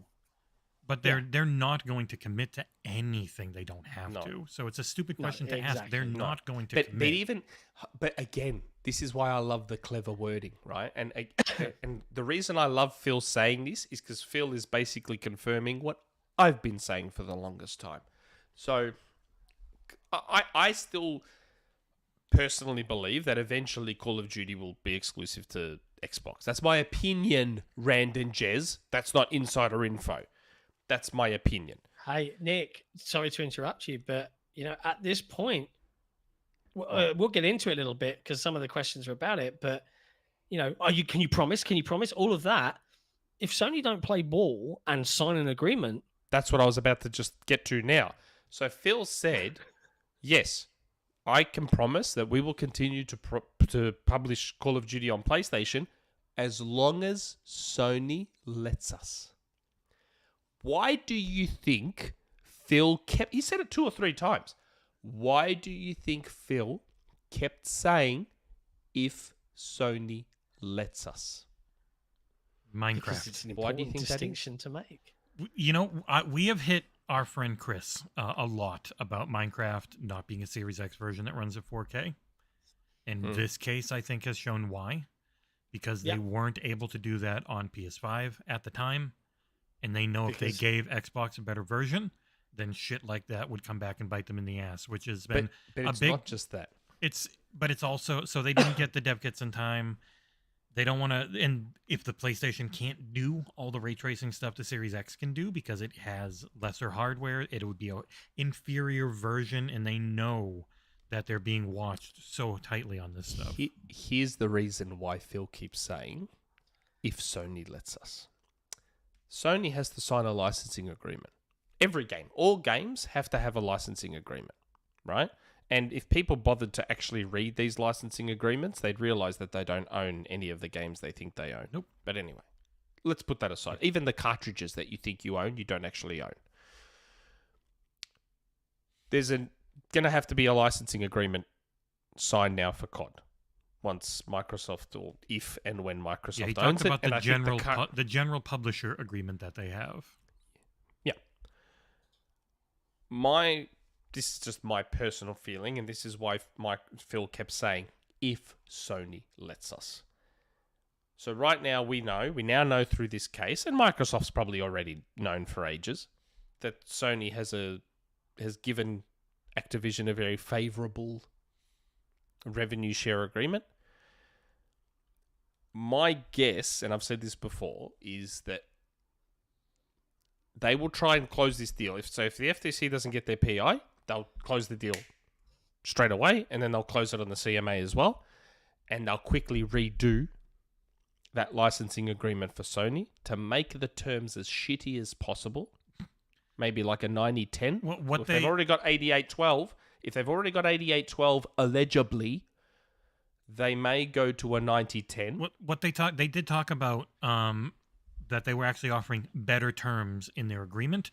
But they're not going to commit to anything they don't have to. So it's a stupid question to ask. They're not going to commit. But again, this is why I love the clever wording, right? And the reason I love Phil saying this is because Phil is basically confirming what I've been saying for the longest time. So I still personally believe that eventually Call of Duty will be exclusive to Xbox. That's my opinion, Rand and Jez. That's not insider info. That's my opinion. Hey, Nick, sorry to interrupt you, but at this point, we'll get into it a little bit because some of the questions are about it. But can you promise? Can you promise all of that? If Sony don't play ball and sign an agreement, that's what I was about to just get to now. So Phil said, yes, I can promise that we will continue to publish Call of Duty on PlayStation as long as Sony lets us. Why do you think Phil kept... He said it 2 or 3 times. Why do you think Phil kept saying, if Sony lets us? Minecraft. Because it's an important distinction to make. We have hit our friend Chris a lot about Minecraft not being a Series X version that runs at 4K. And this case, I think, has shown why. Because they weren't able to do that on PS5 at the time. And they know if they gave Xbox a better version, then shit like that would come back and bite them in the ass, which has been but a it's big... not just that. But it's also... So they didn't get the dev kits in time. They don't want to... And if the PlayStation can't do all the ray tracing stuff the Series X can do because it has lesser hardware, it would be an inferior version, and they know that they're being watched so tightly on this stuff. Here's the reason why Phil keeps saying, if Sony lets us. Sony has to sign a licensing agreement. Every game, all games have to have a licensing agreement, right? And if people bothered to actually read these licensing agreements, they'd realize that they don't own any of the games they think they own. Nope. But anyway, let's put that aside. Even the cartridges that you think you own, you don't actually own. There's going to have to be a licensing agreement signed now for COD. Once Microsoft, or if and when Microsoft he owns talked it. about And the general publisher agreement that they have. Yeah. This is just my personal feeling, and this is why Phil kept saying, if Sony lets us. So right now we now know through this case, and Microsoft's probably already known for ages, that Sony has given Activision a very favorable revenue share agreement. My guess, and I've said this before, is that they will try and close this deal. If the FTC doesn't get their PI, they'll close the deal straight away, and then they'll close it on the CMA as well, and they'll quickly redo that licensing agreement for Sony to make the terms as shitty as possible. Maybe like a 90-10. They've already got 88-12. If they've already got 88-12 allegibly, they may go to a 90-10. They did talk about that they were actually offering better terms in their agreement,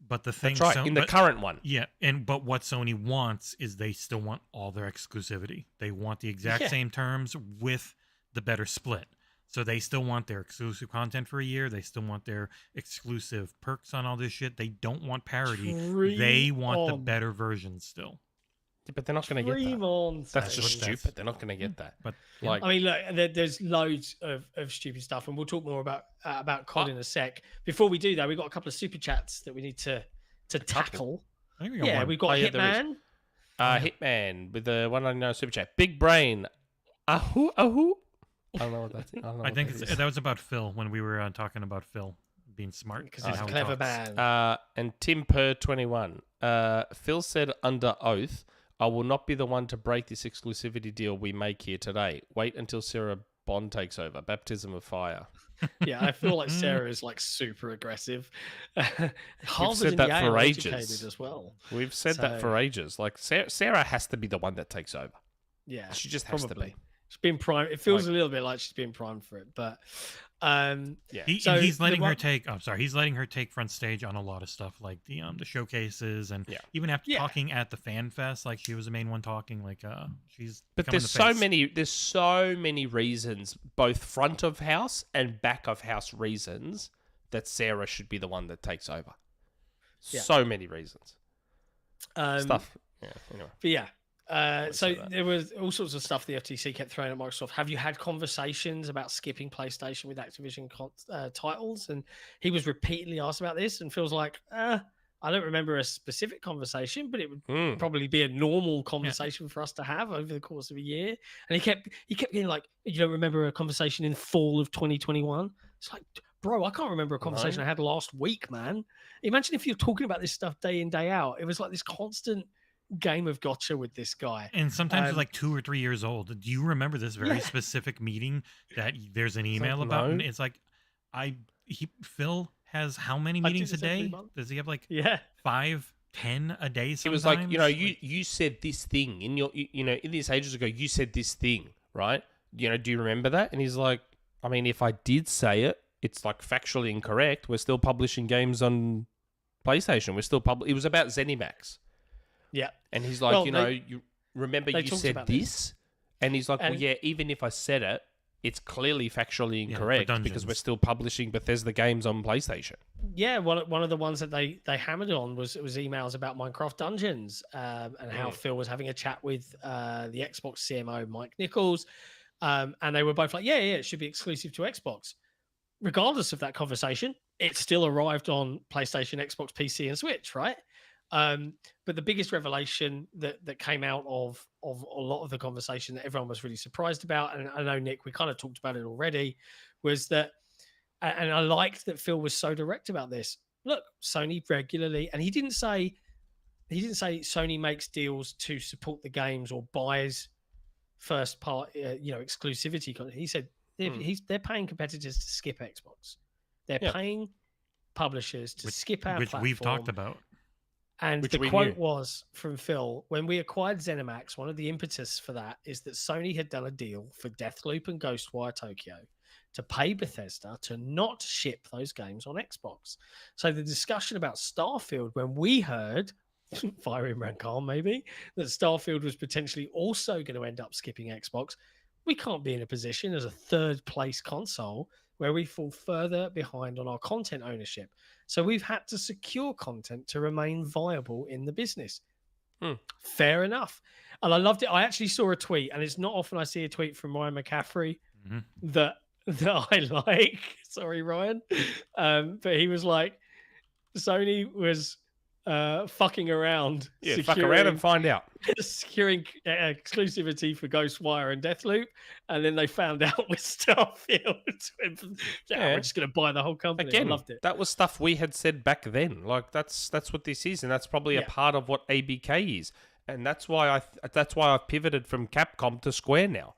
but the thing that's right, in the current one. Yeah, but what Sony wants is they still want all their exclusivity. They want the exact same terms with the better split. So they still want their exclusive content for a year. They still want their exclusive perks on all this shit. They don't want parity. They want the better version still. But they're not going to get that. That's just stupid. They're not going to get that. But I mean, look, there's loads of stupid stuff, and we'll talk more about COD in a sec. Before we do, though, we've got a couple of super chats that we need to tackle. I think we got one. We've got Hitman. Hitman with the $1.99 super chat. Big brain. Ahoo. I don't know what that's. I think that was about Phil when we were talking about Phil being smart because he's a clever man. And Tim Per 21. Phil said under oath, "I will not be the one to break this exclusivity deal we make here today. Wait until Sarah Bond takes over. Baptism of fire." Yeah, I feel like Sarah is like super aggressive. We've said that for ages as well. We've said that for ages. Like Sarah has to be the one that takes over. Yeah, she just has to be. She's been primed. It feels a little bit like she's been primed for it, but he's letting her take. I'm sorry, he's letting her take front stage on a lot of stuff, like the showcases, and even after talking at the fan fest, like she was the main one talking. Like she's. But there's so many reasons, both front of house and back of house reasons, that Sarah should be the one that takes over. So many reasons. Stuff. Yeah. Anyway. But so there was all sorts of stuff the FTC kept throwing at Microsoft. Have you had conversations about skipping PlayStation with Activision titles? And he was repeatedly asked about this and feels like, I don't remember a specific conversation, but it would probably be a normal conversation for us to have over the course of a year. And he kept getting like, you don't remember a conversation in fall of 2021? It's like, bro, I can't remember a conversation I had last week, man. Imagine if you're talking about this stuff day in, day out. It was like this constant game of gotcha with this guy. And sometimes it's like 2 or 3 years old. Do you remember this very specific meeting that there's an email about? And it's like, Phil has how many meetings a day? Does he have like 5, 10 a day sometimes? It was like, you know, you said this thing in your, you know, in this ages ago, you said this thing, right? You know, do you remember that? And he's like, I mean, if I did say it, it's like factually incorrect. We're still publishing games on PlayStation. We're still it was about ZeniMax. Yeah. And he's like, you remember you said this? And he's like, well, yeah, even if I said it, it's clearly factually incorrect because we're still publishing Bethesda games on PlayStation. Yeah, one of the ones that they hammered on was emails about Minecraft Dungeons and how Phil was having a chat with the Xbox CMO, Mike Nichols. And they were both like, yeah, it should be exclusive to Xbox. Regardless of that conversation, it still arrived on PlayStation, Xbox, PC, and Switch, right? But the biggest revelation that came out of a lot of the conversation that everyone was really surprised about, and I know, Nick, we kind of talked about it already, was that, and I liked that Phil was so direct about this. Look, Sony regularly, and he didn't say Sony makes deals to support the games or buys first part, exclusivity. He said they're paying competitors to skip Xbox. They're paying publishers to skip our platform. Which we've talked about. And the quote was from Phil, when we acquired ZeniMax, one of the impetus for that is that Sony had done a deal for Deathloop and Ghostwire Tokyo to pay Bethesda to not ship those games on Xbox. So the discussion about Starfield, when we heard, via Imran Khan maybe, that Starfield was potentially also going to end up skipping Xbox, we can't be in a position as a third place console where we fall further behind on our content ownership. So we've had to secure content to remain viable in the business. Fair enough. And I loved it. I actually saw a tweet, and it's not often I see a tweet from Ryan McCaffrey that I like. Sorry, Ryan. But he was like, Sony was fucking around. Yeah, fuck around and find out. Securing exclusivity for Ghostwire and Deathloop, and then they found out with Starfield. We're just going to buy the whole company. Again, I loved it. That was stuff we had said back then. Like that's what this is, and that's probably a part of what ABK is, and that's why I've pivoted from Capcom to Square now.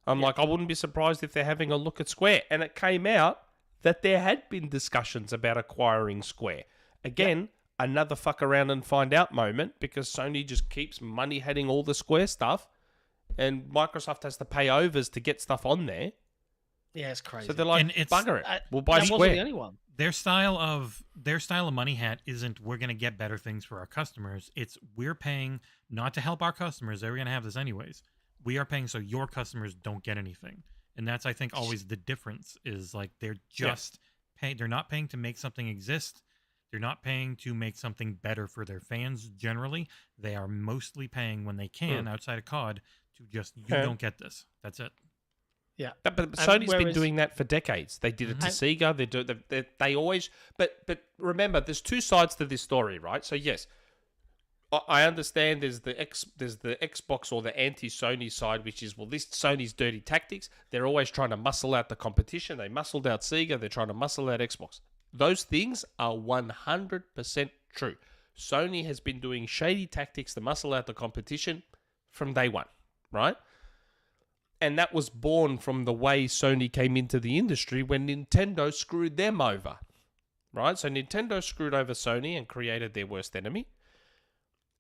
I'm like, I wouldn't be surprised if they're having a look at Square, and it came out that there had been discussions about acquiring Square. Again. Another fuck around and find out moment because Sony just keeps money heading all the Square stuff and Microsoft has to pay overs to get stuff on there. Yeah, it's crazy. So they're like, bugger it. We'll buy Square. Wasn't the only one. Their style of Money Hat isn't we're going to get better things for our customers. It's we're paying not to help our customers. They're going to have this anyways. We are paying so your customers don't get anything. And that's, I think, always the difference is like they're just paying. They're not paying to make something exist. They're not paying to make something better for their fans generally. They are mostly paying when they can, outside of COD, to just, you don't get this. That's it. Yeah. But Sony's been doing that for decades. They did it to Sega. They always... But remember, there's two sides to this story, right? So yes, I understand there's the Xbox or the anti-Sony side, which is, well, this Sony's dirty tactics. They're always trying to muscle out the competition. They muscled out Sega. They're trying to muscle out Xbox. Those things are 100% true. Sony has been doing shady tactics to muscle out the competition from day one, right? And that was born from the way Sony came into the industry when Nintendo screwed them over, right? So Nintendo screwed over Sony and created their worst enemy.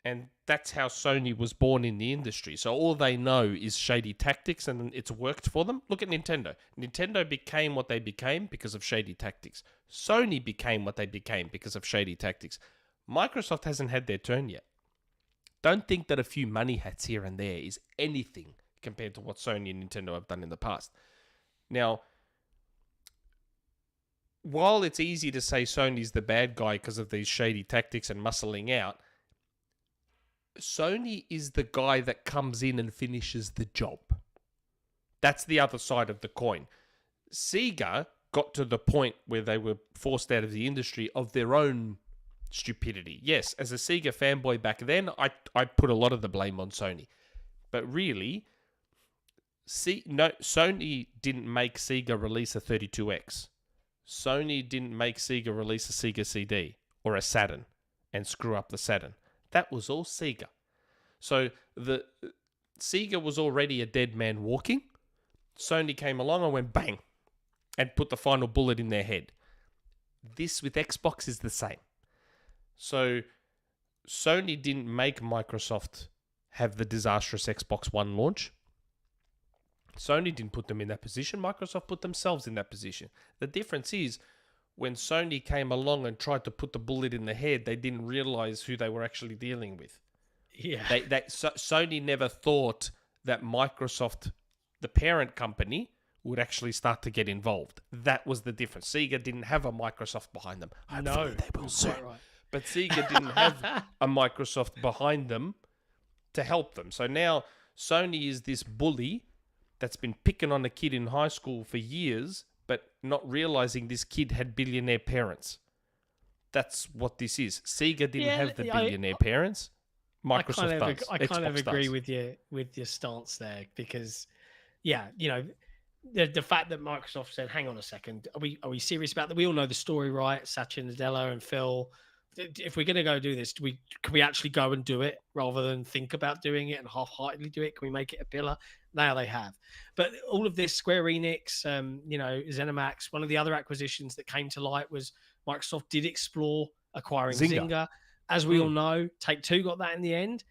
And that's how Sony was born in the industry. So all they know is shady tactics, and it's worked for them. Look at Nintendo. Nintendo became what they became because of shady tactics. Sony became what they became because of shady tactics. Microsoft hasn't had their turn yet. Don't think that a few money hats here and there is anything compared to what Sony and Nintendo have done in the past. Now, while it's easy to say Sony's the bad guy because of these shady tactics and muscling out, Sony is the guy that comes in and finishes the job. That's the other side of the coin. Sega got to the point where they were forced out of the industry of their own stupidity. Yes, as a Sega fanboy back then, I put a lot of the blame on Sony. But really, Sony didn't make Sega release a 32X. Sony didn't make Sega release a Sega CD or a Saturn and screw up the Saturn. That was all Sega. So the Sega was already a dead man walking. Sony came along and went bang and put the final bullet in their head. This with Xbox is the same. So Sony didn't make Microsoft have the disastrous Xbox One launch. Sony didn't put them in that position. Microsoft put themselves in that position. The difference is when Sony came along and tried to put the bullet in the head, they didn't realize who they were actually dealing with. Yeah. Sony never thought that Microsoft, the parent company, would actually start to get involved. That was the difference. Sega didn't have a Microsoft behind them. Hopefully they will soon. Right. But Sega didn't have a Microsoft behind them to help them. So now Sony is this bully that's been picking on a kid in high school for years, but not realizing this kid had billionaire parents. That's what this is. Sega didn't have the billionaire parents. Microsoft does. I kind of agree with your stance there because, yeah, you know, the fact that Microsoft said, "Hang on a second, are we serious about that?" We all know the story, right? Satya Nadella and Phil. If we're going to go do this, can we actually go and do it rather than think about doing it and half-heartedly do it? Can we make it a pillar? Now they have. But all of this, Square Enix, you know, ZeniMax, one of the other acquisitions that came to light was Microsoft did explore acquiring Zynga. As we all know, Take-Two got that in the end.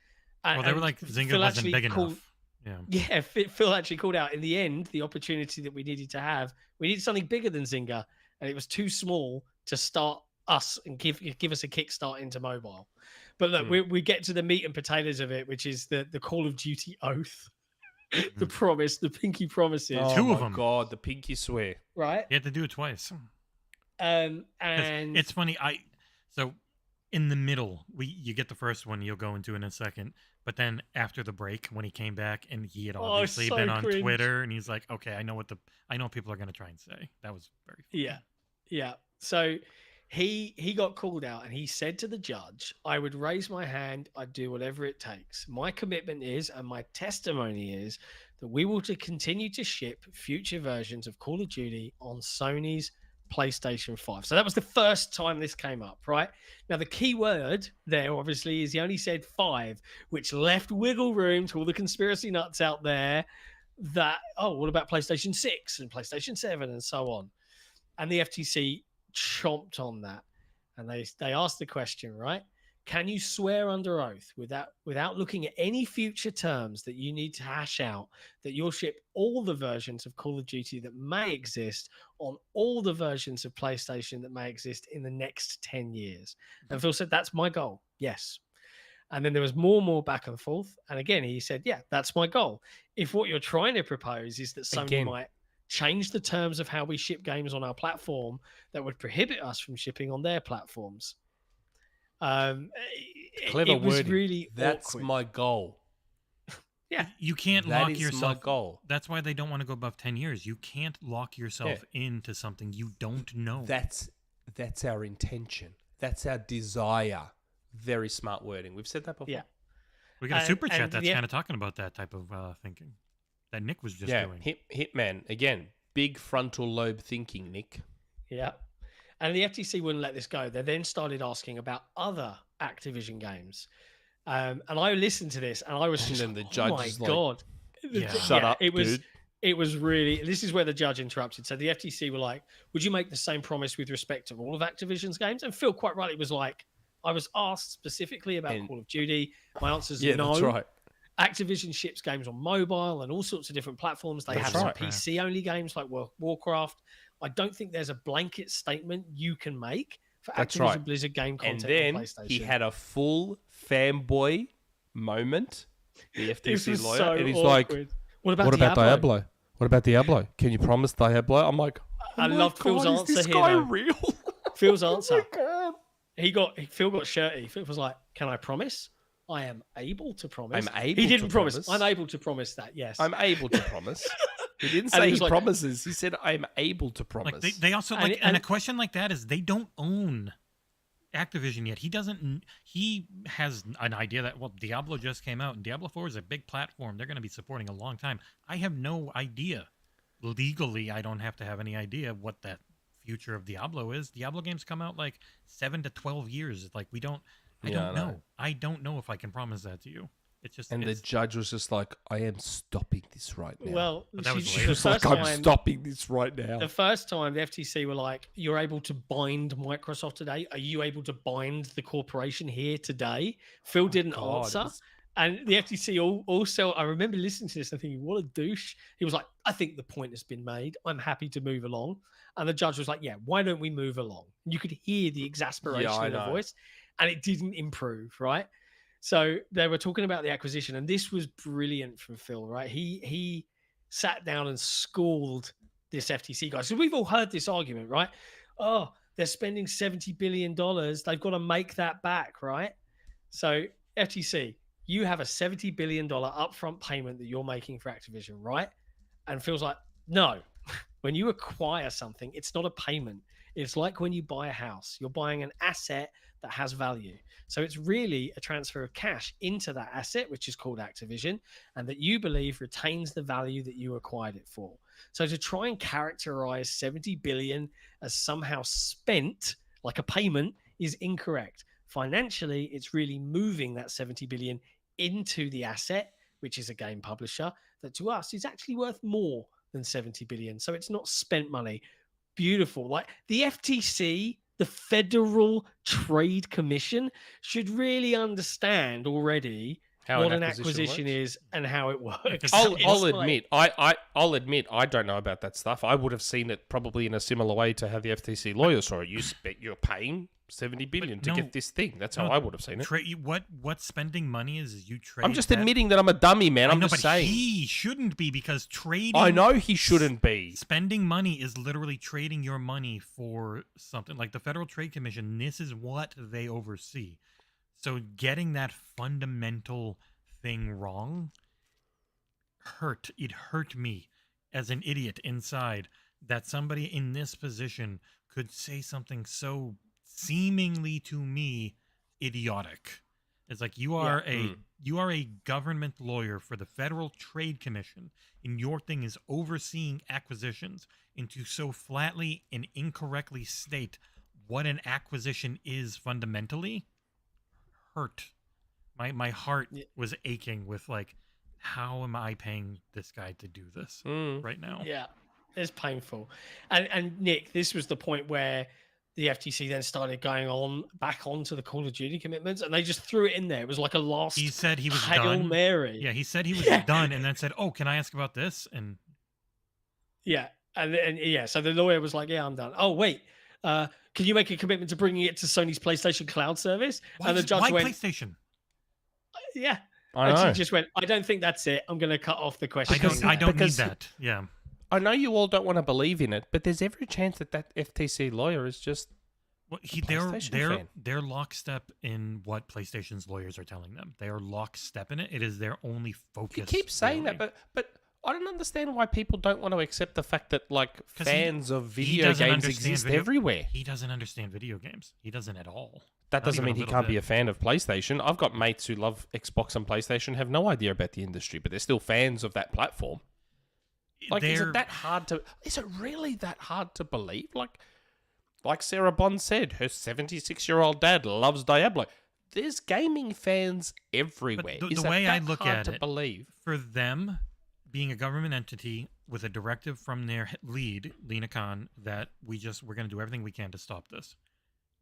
Well, they were like, Zynga wasn't big enough. Yeah, Phil actually called out in the end the opportunity that we needed to have. We needed something bigger than Zynga, and it was too small to start us and give us a kickstart into mobile. But look, we get to the meat and potatoes of it, which is the Call of Duty oath, the promise, the pinky promises. Oh, two of them. God, the pinky swear. Right? You had to do it twice. And it's funny. So in the middle, you get the first one. You'll go into in a second. But then after the break, when he came back and he had obviously been on Twitter, and he's like, "Okay, I know what people are going to try and say." That was very funny. Yeah. So he got called out and he said to the judge, "I would raise my hand. I'd do whatever it takes. My commitment is, and my testimony is, that we will continue to ship future versions of Call of Duty on Sony's PlayStation 5. So that was the first time this came up, right? Now, the key word there, obviously, is he only said 5, which left wiggle room to all the conspiracy nuts out there that, what about PlayStation 6 and PlayStation 7 and so on? And the FTC chomped on that. And they asked the question, right? Can you swear under oath without looking at any future terms that you need to hash out that you'll ship all the versions of Call of Duty that may exist on all the versions of PlayStation that may exist in the next 10 years? And Phil said, that's my goal. Yes. And then there was more back and forth. And again, he said, yeah, that's my goal. If what you're trying to propose is that Sony might change the terms of how we ship games on our platform that would prohibit us from shipping on their platforms. Clever it was wording. Really that's awkward. my goal. Yeah, you can't that lock is yourself. My goal. That's why they don't want to go above 10 years. You can't lock yourself into something you don't know. That's our intention. That's our desire. Very smart wording. We've said that before. Yeah, we got a super chat that's kind of talking about that type of thinking that Nick was just doing. Hitman again. Big frontal lobe thinking, Nick. Yeah. And the FTC wouldn't let this go. They then started asking about other Activision games. And I listened to this and I was just the judge oh my is God. Shut up, dude. It was really, this is where the judge interrupted. So the FTC were like, would you make the same promise with respect to all of Activision's games? And Phil quite rightly was like, I was asked specifically about Call of Duty. My answer is no. That's right. Activision ships games on mobile and all sorts of different platforms. They have some PC-only games like Warcraft. I don't think there's a blanket statement you can make for Activision Blizzard game content on PlayStation. And then he had a full fanboy moment, the FTC lawyer, so and he's awkward. like, what about Diablo? What about Diablo? Can you promise Diablo? I'm like, I love Phil's answer is this here. guy real? Phil's answer. Oh my God. Phil got shirty. Phil was like, can I promise? I am able to promise. He didn't promise. I'm able to promise that, yes. I'm able to promise. He didn't say he promises. He said, I'm able to promise. Like they also, like, and a question like that is they don't own Activision yet. He has an idea that, well, Diablo just came out, and Diablo 4 is a big platform. They're going to be supporting a long time. I have no idea. Legally, I don't have to have any idea what that future of Diablo is. Diablo games come out like 7 to 12 years. Like I don't know. I don't know if I can promise that to you. It's just the judge was just like, I am stopping this right now. Well, she was like, I'm stopping this right now. The first time the FTC were like, you're able to bind Microsoft today. Are you able to bind the corporation here today? Phil didn't answer. And the FTC also, I remember listening to this and thinking, what a douche. He was like, I think the point has been made. I'm happy to move along. And the judge was like, yeah, why don't we move along? You could hear the exasperation in the voice, and it didn't improve, right? So they were talking about the acquisition, and this was brilliant from Phil, right? He sat down and schooled this FTC guy. So we've all heard this argument, right? Oh, they're spending $70 billion. They've got to make that back, right? So FTC, you have a $70 billion upfront payment that you're making for Activision, right? And Phil's like, no. When you acquire something, it's not a payment. It's like when you buy a house. You're buying an asset that has value. So it's really a transfer of cash into that asset, which is called Activision, and that you believe retains the value that you acquired it for. So to try and characterize 70 billion as somehow spent like a payment is incorrect. Financially, it's really moving that 70 billion into the asset, which is a game publisher, that to us is actually worth more than 70 billion. So it's not spent money. Beautiful. Like the FTC, the Federal Trade Commission, should really understand already what an acquisition is and how it works. I'll admit I don't know about that stuff. I would have seen it probably in a similar way to how the FTC lawyers saw it. You're paying 70 billion to get this thing. That's how I would have seen it. What spending money is you trade. I'm just admitting that I'm a dummy, man. I'm just saying. He shouldn't be, because trading. I know he shouldn't be. Spending money is literally trading your money for something. Like the Federal Trade Commission, this is what they oversee. So getting that fundamental thing wrong hurt me as an idiot inside, that somebody in this position could say something so seemingly to me idiotic. It's like you are a government lawyer for the Federal Trade Commission, and your thing is overseeing acquisitions, and to so flatly and incorrectly state what an acquisition is fundamentally hurt. My heart was aching with like, how am I paying this guy to do this right now? Yeah, it's painful. And Nick, this was the point where the FTC then started going back onto the Call of Duty commitments, and they just threw it in there. It was like a last. He said he was Hail done. Mary. Yeah, he said he was done, and then said, "Oh, can I ask about this?" And so the lawyer was like, "Yeah, I'm done." Oh wait, can you make a commitment to bringing it to Sony's PlayStation Cloud service? And the judge went, PlayStation? Yeah. And she just went, I don't think that's it. I'm going to cut off the question. I don't need that. Yeah. I know you all don't want to believe in it, but there's every chance that FTC lawyer is just they're lockstep in what PlayStation's lawyers are telling them. They are lockstep in it. It is their only focus. You keep saying that, but I don't understand why people don't want to accept the fact that fans of video games exist everywhere. He doesn't understand video games. He doesn't at all. That doesn't mean he can't be a fan of PlayStation. I've got mates who love Xbox and PlayStation, have no idea about the industry, but they're still fans of that platform. Is it really that hard to believe? Like Sarah Bond said, her 76-year-old dad loves Diablo. There's gaming fans everywhere. But the way I look at it, believe for them being a government entity with a directive from their lead, Lena Khan, that we're going to do everything we can to stop this.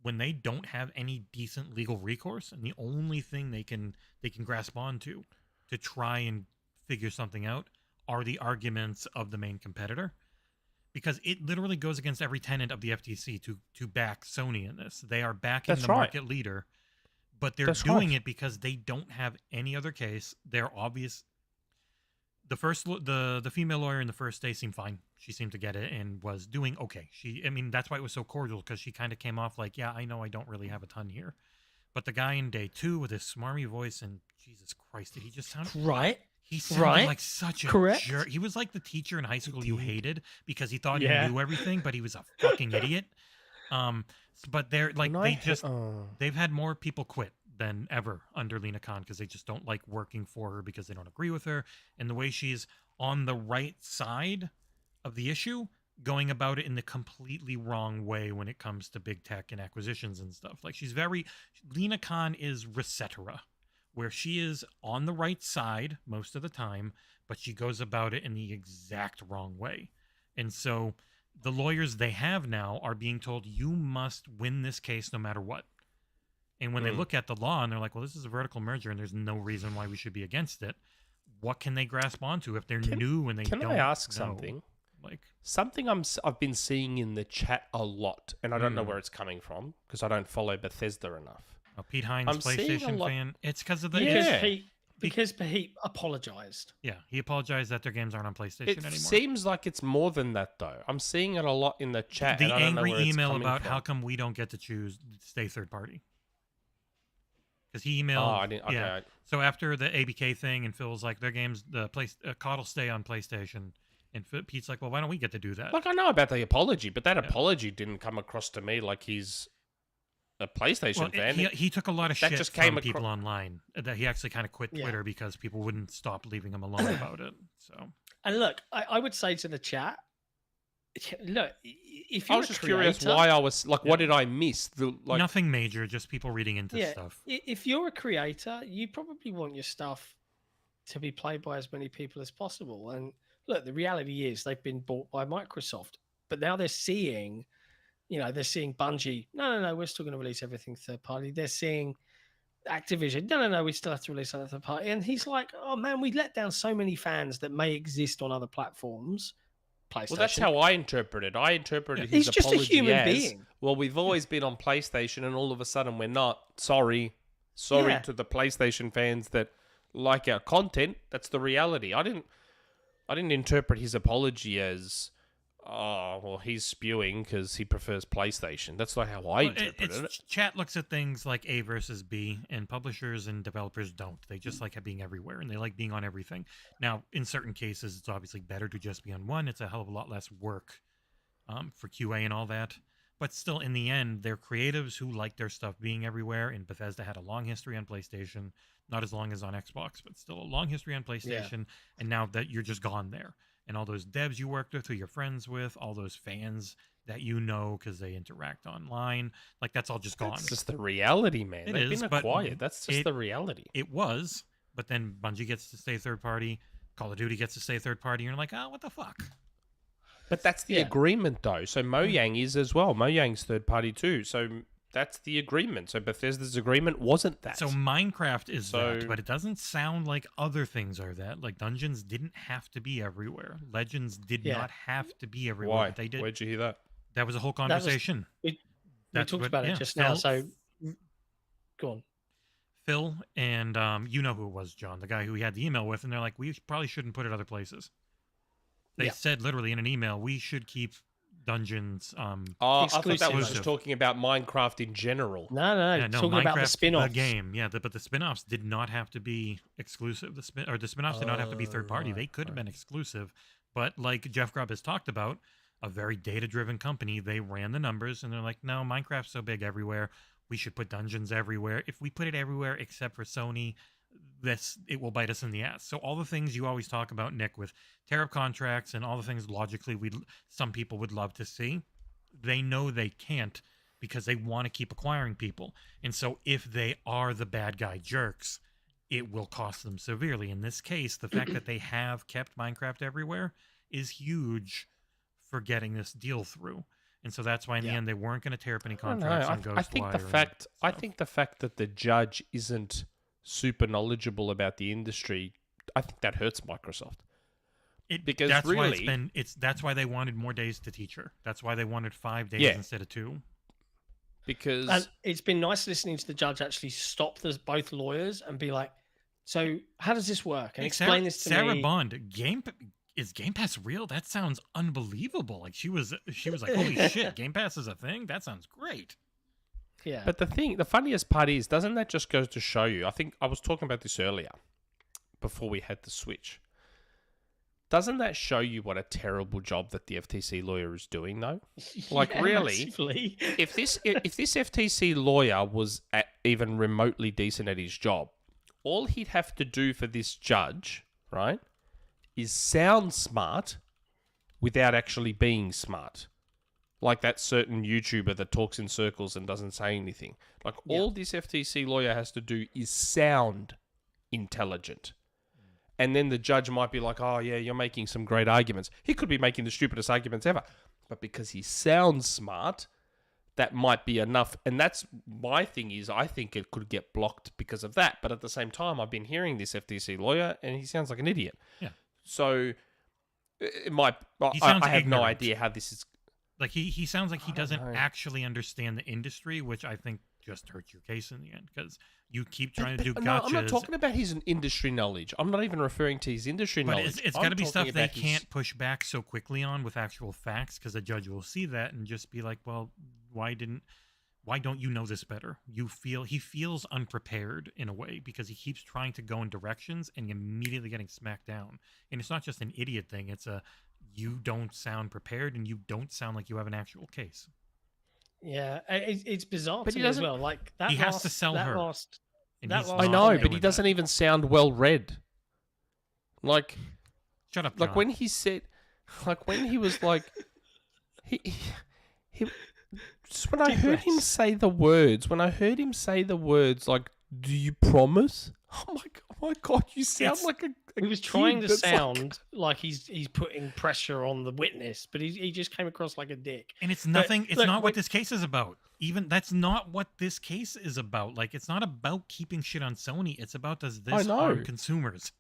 When they don't have any decent legal recourse, and the only thing they can grasp onto to try and figure something out are the arguments of the main competitor, because it literally goes against every tenet of the FTC to back Sony in this. They are backing the market leader, but they're doing it because they don't have any other case. They're obvious. The female lawyer in the first day seemed fine. She seemed to get it and was doing okay. That's why it was so cordial, because she kind of came off like, yeah, I know I don't really have a ton here. But the guy in day two with his smarmy voice, and Jesus Christ, did he just sound right? He sounded like such a jerk. He was like the teacher in high school you hated because he thought he knew everything, but he was a fucking idiot. But they've had more people quit than ever under Lena Khan because they just don't like working for her because they don't agree with her. And the way she's on the right side of the issue going about it in the completely wrong way when it comes to big tech and acquisitions and stuff. Like Lena Khan is Resetera, where she is on the right side most of the time, but she goes about it in the exact wrong way. And so the lawyers they have now are being told, you must win this case no matter what. And when they look at the law and they're like, well, this is a vertical merger and there's no reason why we should be against it, what can they grasp onto if they're new and they don't know? Can I ask something? Like something I've been seeing in the chat a lot, and I don't know where it's coming from because I don't follow Bethesda enough. Pete Hines, PlayStation fan. It's because of the because Pete apologized. Yeah, he apologized that their games aren't on PlayStation anymore. It seems like it's more than that, though. I'm seeing it a lot in the chat. The and I don't angry know where email it's about from. how come we don't get to stay third party. Because he emailed. Oh, I didn't. Okay. Yeah. So after the ABK thing, and Phil was like, their games, COD will stay on PlayStation. And Pete's like, well, why don't we get to do that? Like, I know about the apology, but that apology didn't come across to me like he's a PlayStation fan. He took a lot of shit just from people online. That he actually kind of quit Twitter because people wouldn't stop leaving him alone about it. So. And look, I would say to the chat, look, if you're I was just curious why I was like, what did I miss? Nothing major, just people reading into stuff. If you're a creator, you probably want your stuff to be played by as many people as possible. And look, the reality is they've been bought by Microsoft, but now they're seeing, they're seeing Bungie. No, we're still going to release everything third party. They're seeing Activision. No, we still have to release on third party. And he's like, oh man, we let down so many fans that may exist on other platforms. PlayStation. Well, that's how I interpret it. I interpreted his he's apology just a human as, being. well, we've always been on PlayStation, and all of a sudden we're not. Sorry to the PlayStation fans that like our content. That's the reality. I didn't interpret his apology as, oh, well, he's spewing because he prefers PlayStation. That's not how I interpreted it. Chat looks at things like A versus B, and publishers and developers don't. They just like being everywhere, and they like being on everything. Now, in certain cases, it's obviously better to just be on one. It's a hell of a lot less work for QA and all that. But still, in the end, they're creatives who like their stuff being everywhere, and Bethesda had a long history on PlayStation. Not as long as on Xbox, but still a long history on PlayStation. Yeah. And now that you're just gone there. And all those devs you worked with, who you're friends with, all those fans that you know because they interact online, like that's all just gone. It's just the reality, man. They've been acquired. That's just the reality. It was, but then Bungie gets to stay third party. Call of Duty gets to stay third party. And you're like, oh, what the fuck? But that's the agreement, though. So Mojang is as well. Mojang's third party too. So that's the agreement. So Bethesda's agreement wasn't that. So Minecraft is that, but it doesn't sound like other things are that. Like Dungeons didn't have to be everywhere. Legends did not have to be everywhere. Why? But they did. Where'd you hear that? That was a whole conversation. We talked about it just now. So go on. Phil and you know who it was, John, the guy who we had the email with, and they're like, we probably shouldn't put it other places. They said literally in an email, we should keep Dungeons I thought that was just talking about Minecraft in general. No, talking Minecraft, about the spin-offs. The game, but the spin-offs did not have to be exclusive. The spin-offs did not have to be third party. They could have been exclusive, but like Geoff Grubb has talked about, a very data-driven company, they ran the numbers and they're like, no, Minecraft's so big everywhere. We should put Dungeons everywhere. If we put it everywhere except for Sony, it will bite us in the ass. So all the things you always talk about, Nick, with tariff contracts and all the things logically some people would love to see, they know they can't because they want to keep acquiring people. And so if they are the bad guy jerks, it will cost them severely. In this case, the fact that they have kept Minecraft everywhere is huge for getting this deal through. And so that's why in the end they weren't going to tear up any contracts on Ghostwire. I think the fact that the judge isn't super knowledgeable about the industry, I think that hurts Microsoft. That's why they wanted more days to teach her. That's why they wanted 5 days instead of 2. Because it's been nice listening to the judge actually stop both lawyers and be like, "So how does this work?" And explain this to me. Sarah Bond, is Game Pass real? That sounds unbelievable. Like she was like, "Holy shit, Game Pass is a thing? That sounds great." Yeah. But the funniest part is, doesn't that just go to show you? I think I was talking about this earlier, before we had the Switch. Doesn't that show you what a terrible job that the FTC lawyer is doing, though? Like, really, massively. if this FTC lawyer was even remotely decent at his job, all he'd have to do for this judge, right, is sound smart, without actually being smart. Like that certain YouTuber that talks in circles and doesn't say anything. Like, all this FTC lawyer has to do is sound intelligent. And then the judge might be like, oh, yeah, you're making some great arguments. He could be making the stupidest arguments ever. But because he sounds smart, that might be enough. And that's my thing is, I think it could get blocked because of that. But at the same time, I've been hearing this FTC lawyer, and he sounds like an idiot. Yeah. So it might... I have no idea how this is... Like, he sounds like he doesn't actually understand the industry, which I think just hurts your case in the end, because you keep trying to do gotchas. No, I'm not talking about his industry knowledge. I'm not even referring to his industry knowledge. But it's got to be stuff they can't push back so quickly on with actual facts, because the judge will see that and just be like, well, why don't you know this better? He feels unprepared in a way, because he keeps trying to go in directions and immediately getting smacked down. And it's not just an idiot thing. It's you don't sound prepared, and you don't sound like you have an actual case. Yeah, it's bizarre to me as well. Like that, he has to sell her. I know, but he doesn't even sound well read. Like, shut up. Like John. when he said, like when he was like, he just when I heard him say the words, like, "Do you promise?" Oh my god, you sound like a he was trying to that's sound like he's putting pressure on the witness, but he just came across like a dick. And it's nothing. It's not what this case is about. Even that's not what this case is about. Like, it's not about keeping shit on Sony. It's about does this harm consumers?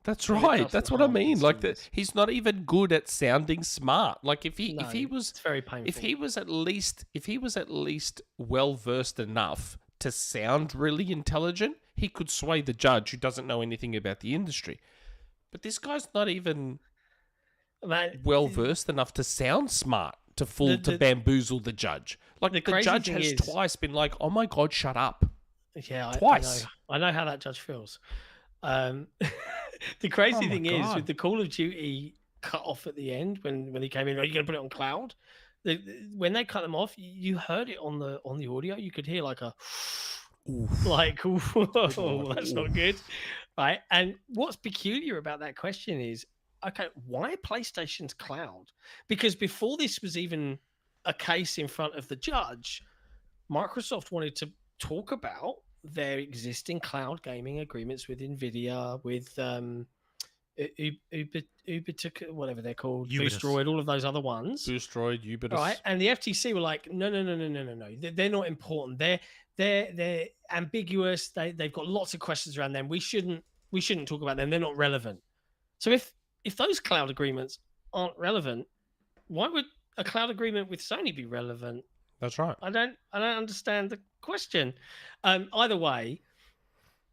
That's right. That's what I mean. Like he's not even good at sounding smart. Like if he was, it's very painful. If he was at least well versed enough to sound really intelligent, he could sway the judge who doesn't know anything about the industry. But this guy's not even well versed enough to sound smart to bamboozle the judge. Like the judge has twice been like, "Oh my god, shut up!" Yeah, twice. I know how that judge feels. The crazy thing is with the Call of Duty cut off at the end when he came in, are you going to put it on cloud? When they cut them off, you heard it on the audio. You could hear like a like, whoa, that's not good, right? And what's peculiar about that question is, okay, why PlayStation's cloud? Because before this was even a case in front of the judge, Microsoft wanted to talk about their existing cloud gaming agreements with Nvidia, with Ubisoft, whatever they're called, Boostroid, all of those other ones. Boostroid, Ubisoft. Right, and the FTC were like, no. They're not important. They're ambiguous. They've got lots of questions around them. We shouldn't talk about them. They're not relevant. So if those cloud agreements aren't relevant, why would a cloud agreement with Sony be relevant? That's right. I don't understand the question. Either way,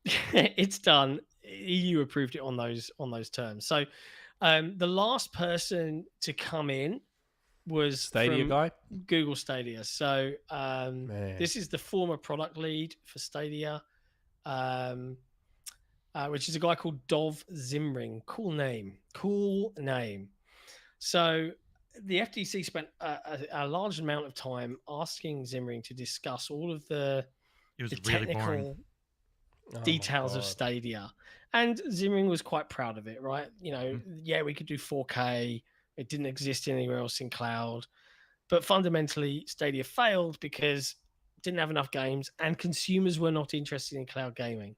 it's done. EU approved it on those terms. So the last person to come in was Stadia guy, Google Stadia. So this is the former product lead for Stadia, which is a guy called Dov Zimring. Cool name. So the FTC spent a large amount of time asking Zimring to discuss all of the technical details of Stadia. And Zimring was quite proud of it, right? You know, yeah, we could do 4K. It didn't exist anywhere else in cloud. But fundamentally, Stadia failed because it didn't have enough games and consumers were not interested in cloud gaming.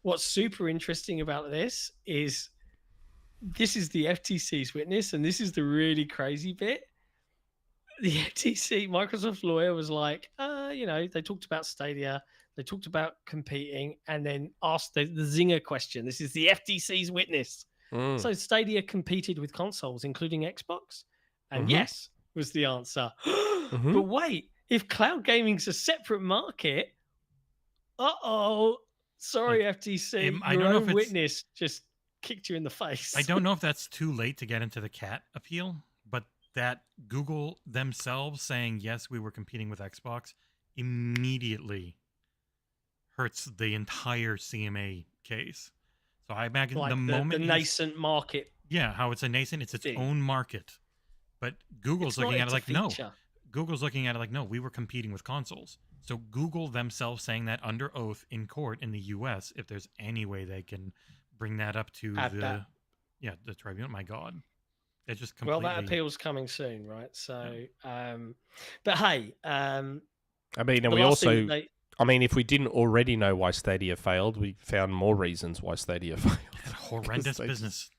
What's super interesting about this is the FTC's witness, and this is the really crazy bit. The FTC, Microsoft lawyer was like, they talked about Stadia, they talked about competing, and then asked the zinger question. This is the FTC's witness. So Stadia competed with consoles, including Xbox? And yes, was the answer. But wait, if cloud gaming's a separate market, sorry, FTC, your own witness just kicked you in the face. I don't know if that's too late to get into the cat appeal, but that Google themselves saying, yes, we were competing with Xbox immediately hurts the entire CMA case. So I imagine like the moment the nascent market. Yeah, how it's a nascent, it's its own market. But Google's looking at it like, no. Google's looking at it like, no, we were competing with consoles. So Google themselves saying that under oath in court in the US, if there's any way they can bring that up to the tribunal. My God. It's just completely... Well, that appeal's coming soon, right? So, but hey, I mean, and we also, I mean, if we didn't already know why Stadia failed, we found more reasons why Stadia failed. Horrendous business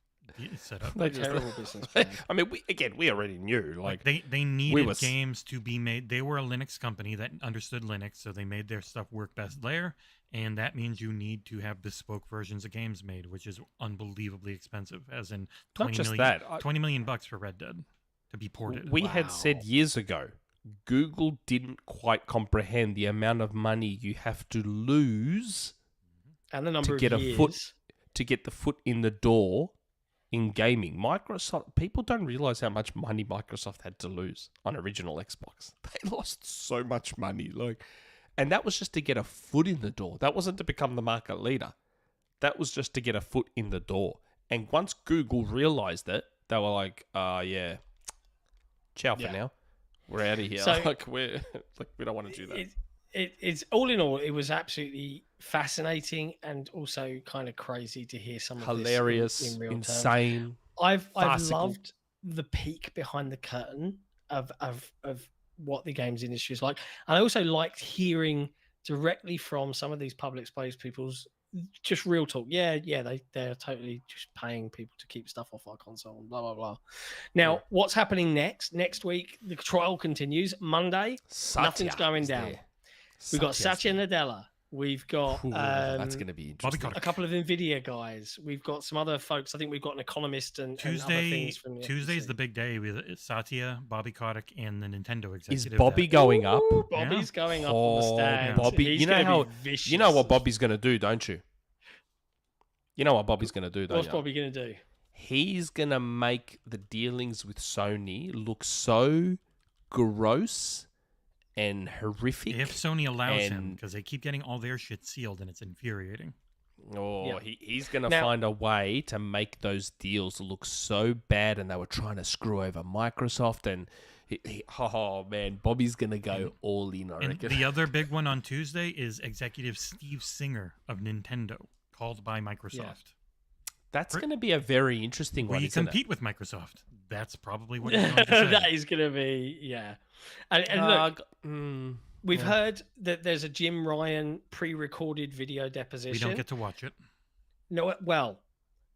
set up. Terrible business plan. I mean, we already knew. Like they needed games to be made. They were a Linux company that understood Linux, so they made their stuff work best there. And that means you need to have bespoke versions of games made, which is unbelievably expensive, as in $20 million for Red Dead to be ported. We had said years ago, Google didn't quite comprehend the amount of money you have to lose and the number to get of years. To get the foot in the door in gaming. Microsoft, people don't realize how much money Microsoft had to lose on original Xbox. They lost so much money, and that was just to get a foot in the door. That wasn't to become the market leader. That was just to get a foot in the door. And once Google realized it, they were like, yeah, ciao for now. We're out of here. So, we don't want to do that. It's all in all, it was absolutely fascinating and also kind of crazy to hear some hilarious, of this in real insane. I've loved the peek behind the curtain of what the games industry is like. And I also liked hearing directly from some of these public space people's just real talk. They're totally just paying people to keep stuff off our console and blah, blah, blah. Now, what's happening next? Next week, the trial continues. Monday, nothing's going down. We've got Satya Nadella. We've got that's going to be interesting. A couple of NVIDIA guys. We've got some other folks. I think we've got an economist and other things from the Tuesday's the big day with Satya, Bobby Kotick, and the Nintendo executive. Is Bobby going up? Bobby's going up on the stand. Bobby, you know what Bobby's going to do, don't you? You know what Bobby's going to do, don't you? What's Bobby going to do? He's going to make the dealings with Sony look so gross and horrific. If Sony allows him, because they keep getting all their shit sealed and it's infuriating. He's going to find a way to make those deals look so bad, and they were trying to screw over Microsoft, and Bobby's going to go all in, I reckon. The other big one on Tuesday is executive Steve Singer of Nintendo, called by Microsoft. Yeah. That's going to be a very interesting one, isn't it? We compete with Microsoft. That's probably what he's going to say. That is going to be, And look, we've heard that there's a Jim Ryan pre-recorded video deposition. We don't get to watch it. No, well,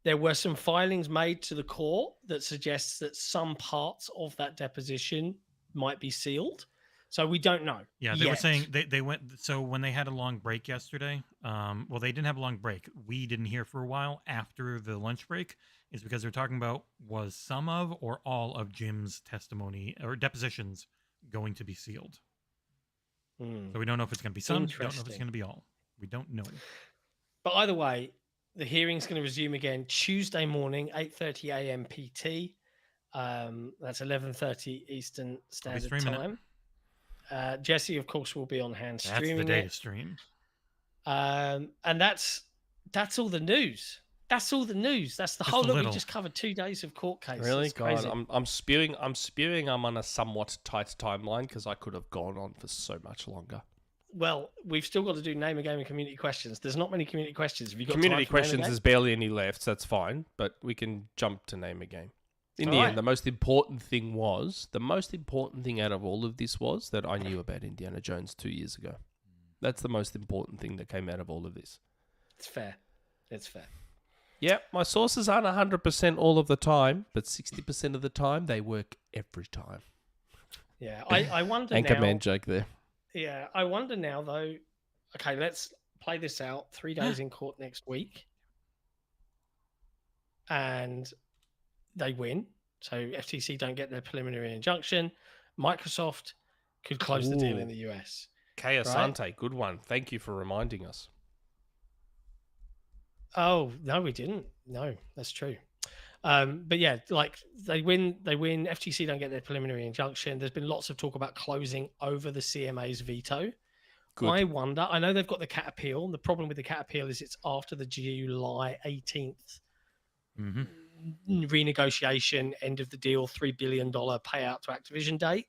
there were some filings made to the court that suggests that some parts of that deposition might be sealed. So we don't know. Yeah, they were saying they went. So when they had a long break yesterday, well, they didn't have a long break. We didn't hear for a while after the lunch break. Is because they're talking about was some of or all of Jim's testimony or depositions going to be sealed. So we don't know if it's going to be some. We don't know if it's going to be all. We don't know. But either way, the hearing's going to resume again Tuesday morning, 8:30 a.m. PT. That's 11:30 Eastern Standard Time. Jesse, of course, will be on hand streaming. That's the day to stream. And that's all the news. That's all the news. That's the whole. We just covered 2 days of court cases. Really, God, I'm spewing. I'm on a somewhat tight timeline because I could have gone on for so much longer. Well, we've still got to do name a game and community questions. There's not many community questions. Have you got community questions? There's barely any left, so that's fine. But we can jump to name a game. In the end, the most important thing out of all of this was that I knew about Indiana Jones 2 years ago. That's the most important thing that came out of all of this. It's fair. It's fair. Yeah, my sources aren't 100% all of the time, but 60% of the time, they work every time. Yeah, I wonder now... Anchorman joke there. Yeah, I wonder now, though... Okay, let's play this out. 3 days in court next week. And they win. So FTC don't get their preliminary injunction. Microsoft could close the deal in the US. Kay Asante, good one. Thank you for reminding us. Oh, no, we didn't. No, that's true. But yeah, like they win. FTC don't get their preliminary injunction. There's been lots of talk about closing over the CMA's veto. Good. I wonder, I know they've got the cat appeal. The problem with the cat appeal is it's after the July 18th renegotiation, end of the deal, $3 billion payout to Activision date.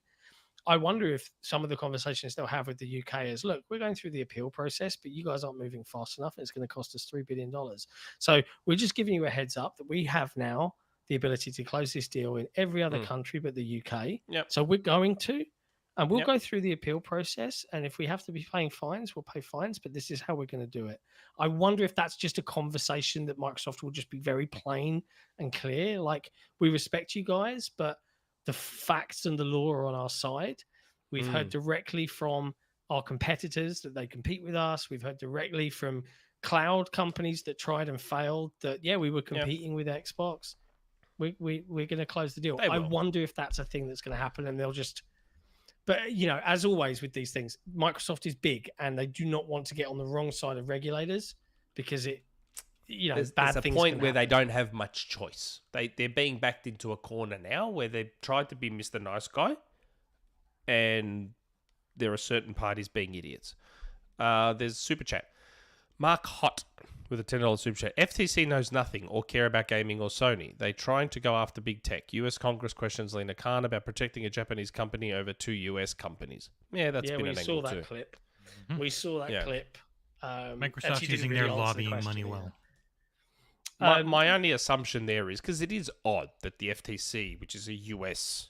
I wonder if some of the conversations they'll have with the UK is, look, we're going through the appeal process, but you guys aren't moving fast enough, and it's going to cost us $3 billion. So we're just giving you a heads up that we have now the ability to close this deal in every other country but the UK. Yep. So we're going to, and we'll Yep. go through the appeal process. And if we have to be paying fines, we'll pay fines. But this is how we're going to do it. I wonder if that's just a conversation that Microsoft will just be very plain and clear. Like, we respect you guys, but the facts and the law are on our side. We've heard directly from our competitors that they compete with us. We've heard directly from cloud companies that tried and failed that, yeah, we were competing with Xbox. We're going to close the deal. I wonder if that's a thing that's going to happen, and they'll just... But, you know, as always with these things, Microsoft is big and they do not want to get on the wrong side of regulators because it, you know, there's bad a things point can where they happen. don't have much choice. They're being backed into a corner now where they've tried to be Mr. Nice Guy, and there are certain parties being idiots. There's super chat. Mark Hott with a $10 super chat. FTC knows nothing or care about gaming or Sony. They're trying to go after big tech. US Congress questions Lena Khan about protecting a Japanese company over 2 US companies. Yeah, that's been an angle too. Clip. We saw that clip. Microsoft's using their lobbying money well. My only assumption there is, because it is odd that the FTC, which is a US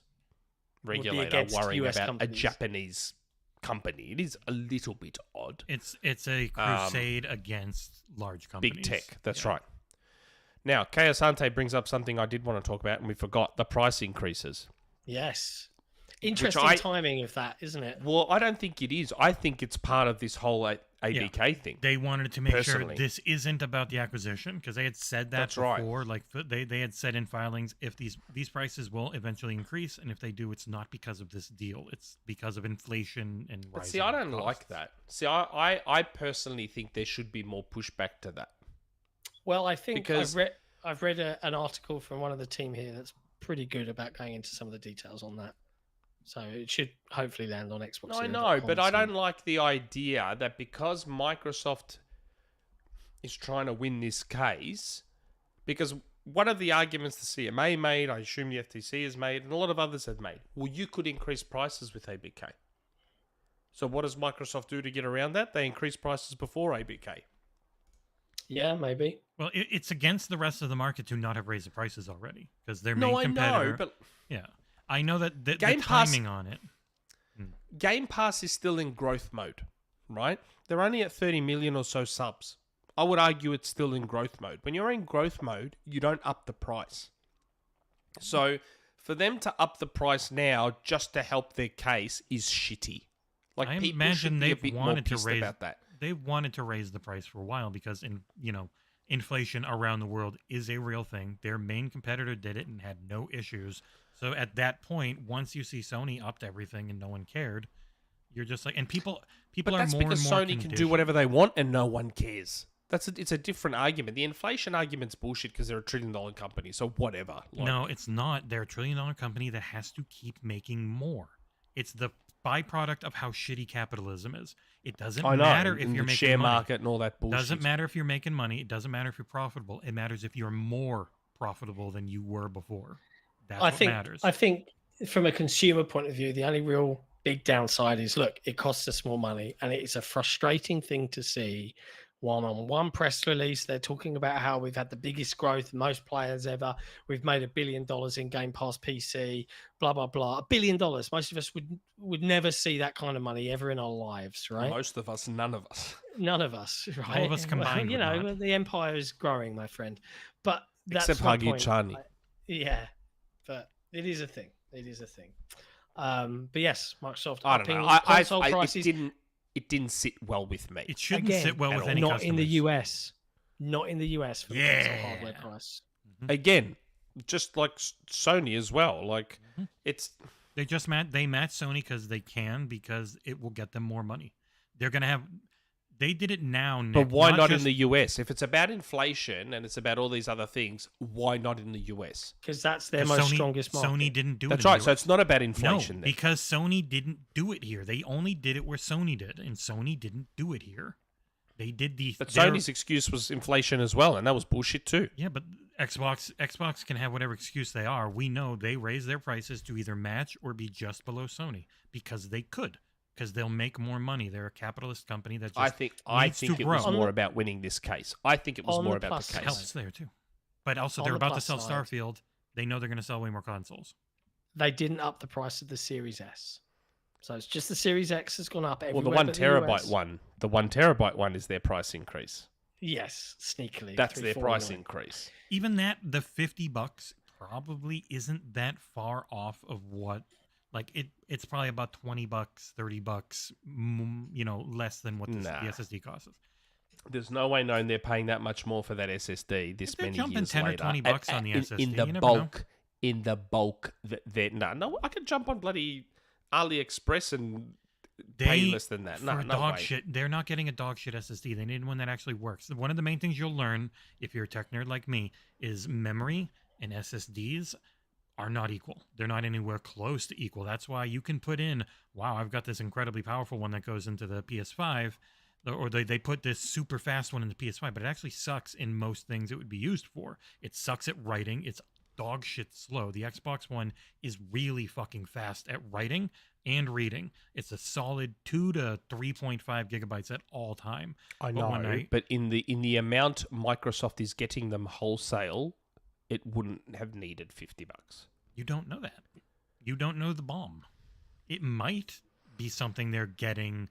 regulator, worrying US about companies. a Japanese company. It is a little bit odd. It's a crusade against large companies. Big tech, that's right. Now, Kayasante brings up something I did want to talk about, and we forgot, the price increases. Yes. Interesting timing of that, isn't it? Well, I don't think it is. I think it's part of this whole ABK thing. They wanted to make sure this isn't about the acquisition, because they had said that before. Right. Like they had said in filings, if these prices will eventually increase, and if they do, it's not because of this deal. It's because of inflation and rising See, I don't costs. like that. See, I personally think there should be more pushback to that. Well, I think I've read an article from one of the team here that's pretty good about going into some of the details on that. So it should hopefully land on Xbox. No, I know, but I don't like the idea that because Microsoft is trying to win this case, because one of the arguments the CMA made, I assume the FTC has made, and a lot of others have made, well, you could increase prices with ABK. So what does Microsoft do to get around that? They increase prices before ABK. Yeah, maybe. Well, it's against the rest of the market to not have raised the prices already, because their main competitor... I know, but... Yeah. I know that the Game Pass, timing on it. Game Pass is still in growth mode, right? They're only at 30 million or so subs. I would argue it's still in growth mode. When you're in growth mode, you don't up the price. So for them to up the price now just to help their case is shitty. Like, I people imagine should be a they've bit more wanted to pissed raise about that. They've wanted to raise the price for a while because inflation around the world is a real thing. Their main competitor did it and had no issues. So at that point, once you see Sony upped everything and no one cared, you're just like, and people but are that's more and more because Sony can do whatever they want and no one cares. It's a different argument. The inflation argument's bullshit because they're $1 trillion company. So whatever. No, it's not. They're $1 trillion company that has to keep making more. It's the byproduct of how shitty capitalism is. It doesn't matter if you're making share money. market and all that bullshit. Doesn't matter if you're making money. It doesn't matter if you're profitable. It matters if you're more profitable than you were before. That's what matters. I think from a consumer point of view, the only real big downside is, look, it costs us more money, and it's a frustrating thing to see. On one press release, they're talking about how we've had the biggest growth, most players ever. We've made $1 billion in Game Pass PC, blah, blah, blah. $1 billion. Most of us would never see that kind of money ever in our lives, right? Most of us, none of us. None of us, right? All of us combined. Well, the empire is growing, my friend. But that's except my Huggy point. Chani. Yeah, but it is a thing. It is a thing. But yes, Microsoft. I don't know. Prices. It didn't sit well with me. It shouldn't sit well with any not customers. in the US. Not in the US for the console hardware price. Again, just like Sony as well. Like it's they match Sony because they can, because it will get them more money. They're gonna have. They did it now. Nick, but why not in the US? If it's about inflation and it's about all these other things, why not in the US? Because that's their most strongest market. Sony didn't do it. That's right. So it's not about inflation. No, because Sony didn't do it here. They only did it where Sony did, and Sony didn't do it here. They did But Sony's excuse was inflation as well, and that was bullshit too. Yeah, but Xbox can have whatever excuse they are. We know they raised their prices to either match or be just below Sony because they could. Because they'll make more money. They're a capitalist company that just I think it was more about winning this case. I think it was more about the case. Helps there too, but also they're about to sell Starfield, They know they're going to sell way more consoles. They didn't up the price of the Series S. So it's just the Series X has gone up everywhere. Well, the 1 but terabyte US. one, the 1 terabyte one is their price increase. Yes, sneakily. That's their price $349. increase. Even that, the $50 probably isn't that far off of what, like it's probably about $20, $30, less than what the SSD costs. There's no way known they're paying that much more for that SSD this many years later. Jumping 10 or 20 bucks on the SSD. In the bulk, no, I could jump on bloody AliExpress and pay less than that. No, dog way. shit. They're not getting a dog shit SSD. They need one that actually works. One of the main things you'll learn if you're a tech nerd like me is memory and SSDs are not equal. They're not anywhere close to equal. That's why you can put in, wow, I've got this incredibly powerful one that goes into the PS5, or they put this super fast one in the PS5, but it actually sucks in most things it would be used for. It sucks at writing. It's dog shit slow. The Xbox One is really fucking fast at writing and reading. It's a solid 2 to 3.5 gigabytes at all time. I know, but in the amount Microsoft is getting them wholesale, it wouldn't have needed $50. You don't know that. You don't know the bomb. It might be something they're getting.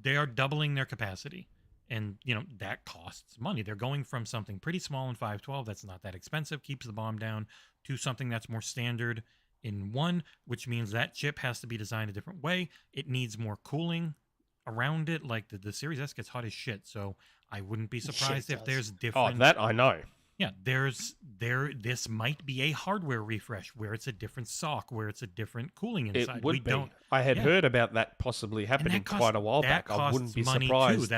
They are doubling their capacity, and that costs money. They're going from something pretty small in 512 that's not that expensive, keeps the BOM down, to something that's more standard in 1, which means that chip has to be designed a different way. It needs more cooling around it. Like the Series S gets hot as shit, so I wouldn't be surprised if there's different. Oh, that I know. Yeah, this might be a hardware refresh where it's a different sock, where it's a different cooling inside. It would be. I had heard about that possibly happening quite a while back. I wouldn't be surprised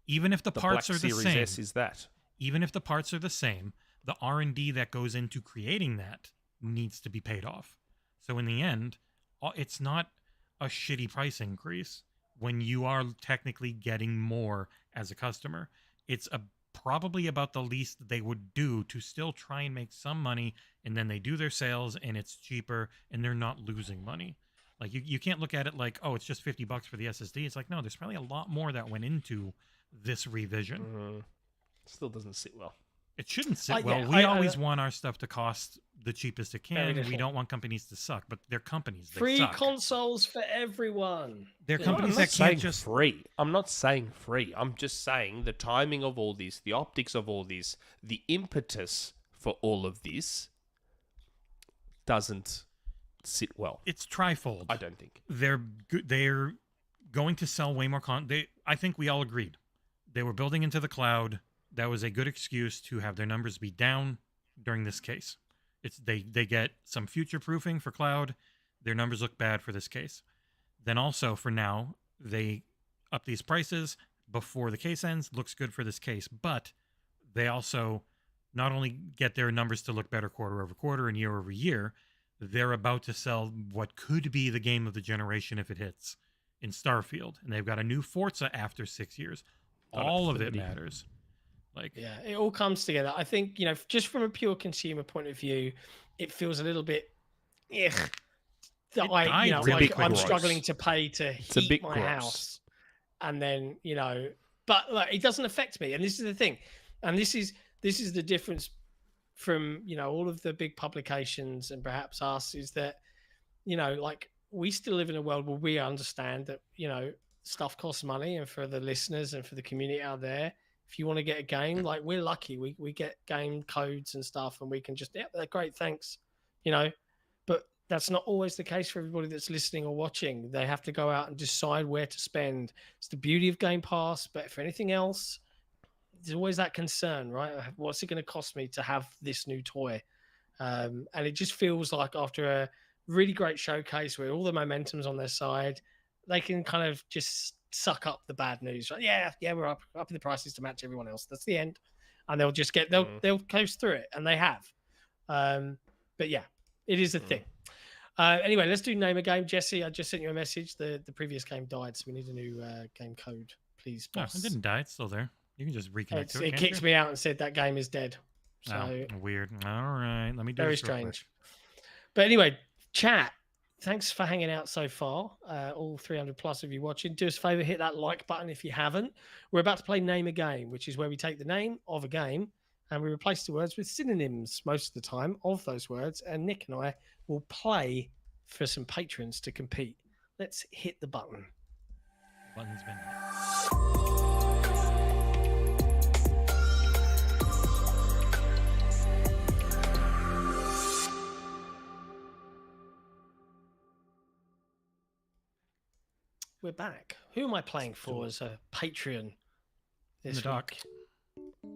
even if the parts are the Series same. S is that. Even if the parts are the same, the R&D that goes into creating that needs to be paid off. So in the end, it's not a shitty price increase when you are technically getting more as a customer. It's probably about the least they would do to still try and make some money, and then they do their sales and it's cheaper and they're not losing money. Like you can't look at it like, oh, it's just $50 for the SSD. It's like, no, there's probably a lot more that went into this revision. Still doesn't sit well. It shouldn't sit well. We always want our stuff to cost the cheapest it can. We don't want companies to suck, but they're companies. They suck. Consoles for everyone. They're companies that can't just free. I'm not saying free. I'm just saying the timing of all this, the optics of all this, the impetus for all of this doesn't sit well. It's trifold. I don't think they're going to sell way more I think we all agreed they were building into the cloud. That was a good excuse to have their numbers be down during this case. They get some future proofing for cloud. Their numbers look bad for this case. Then also for now, they up these prices before the case ends. Looks good for this case, but they also not only get their numbers to look better quarter over quarter and year over year, they're about to sell what could be the game of the generation if it hits in Starfield, and they've got a new Forza after 6 years. All of it matters. It all comes together. I think, just from a pure consumer point of view, it feels a little bit I'm struggling to pay to heat my house. And then, but it doesn't affect me. And this is the thing. And this is the difference from, all of the big publications and perhaps us, is that, we still live in a world where we understand that, stuff costs money. And for the listeners and for the community out there, if you want to get a game, we're lucky. We get game codes and stuff, and we can just, they're great, thanks. But that's not always the case for everybody that's listening or watching. They have to go out and decide where to spend. It's the beauty of Game Pass, but for anything else, there's always that concern, right? What's it going to cost me to have this new toy? And it just feels like after a really great showcase where all the momentum's on their side, they can kind of just suck up the bad news. Right? Yeah, we're up in the prices to match everyone else. That's the end. And they'll just they'll coast through it, and they have. But yeah, it is a thing. Anyway, let's do name a game. Jesse, I just sent you a message. The previous game died, so we need a new game code, please. No, it didn't die. It's still there. You can just reconnect to it. It kicked me out and said that game is dead. So weird. All right, let me do very strange. But anyway, chat. Thanks for hanging out so far. All 300 plus of you watching. Do us a favor, hit that like button if you haven't. We're about to play Name a Game, which is where we take the name of a game and we replace the words with synonyms most of the time of those words. And Nick and I will play for some patrons to compete. Let's hit the button. Button's been hit. We're back. Who am I playing for as a Patreon this dark. week?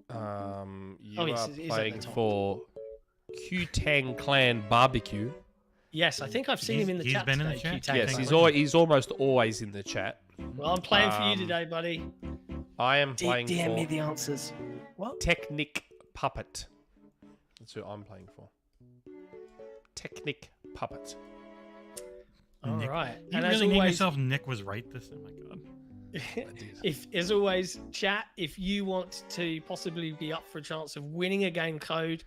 You he's are at the playing top. for Q-Tang Clan Barbecue. Yes, I think I've seen him in the He's chat been in the today, chat? Q-Tang Yes, Clan. he's almost always in the chat. Well, I'm playing for you today, buddy. I am playing DM me for the answers. What? Technic Puppet. That's who I'm playing for. Technic Puppet. All Nick. right. You And really as named always, yourself Nick was right this? Oh my god. if as always, chat, if you want to possibly be up for a chance of winning a game code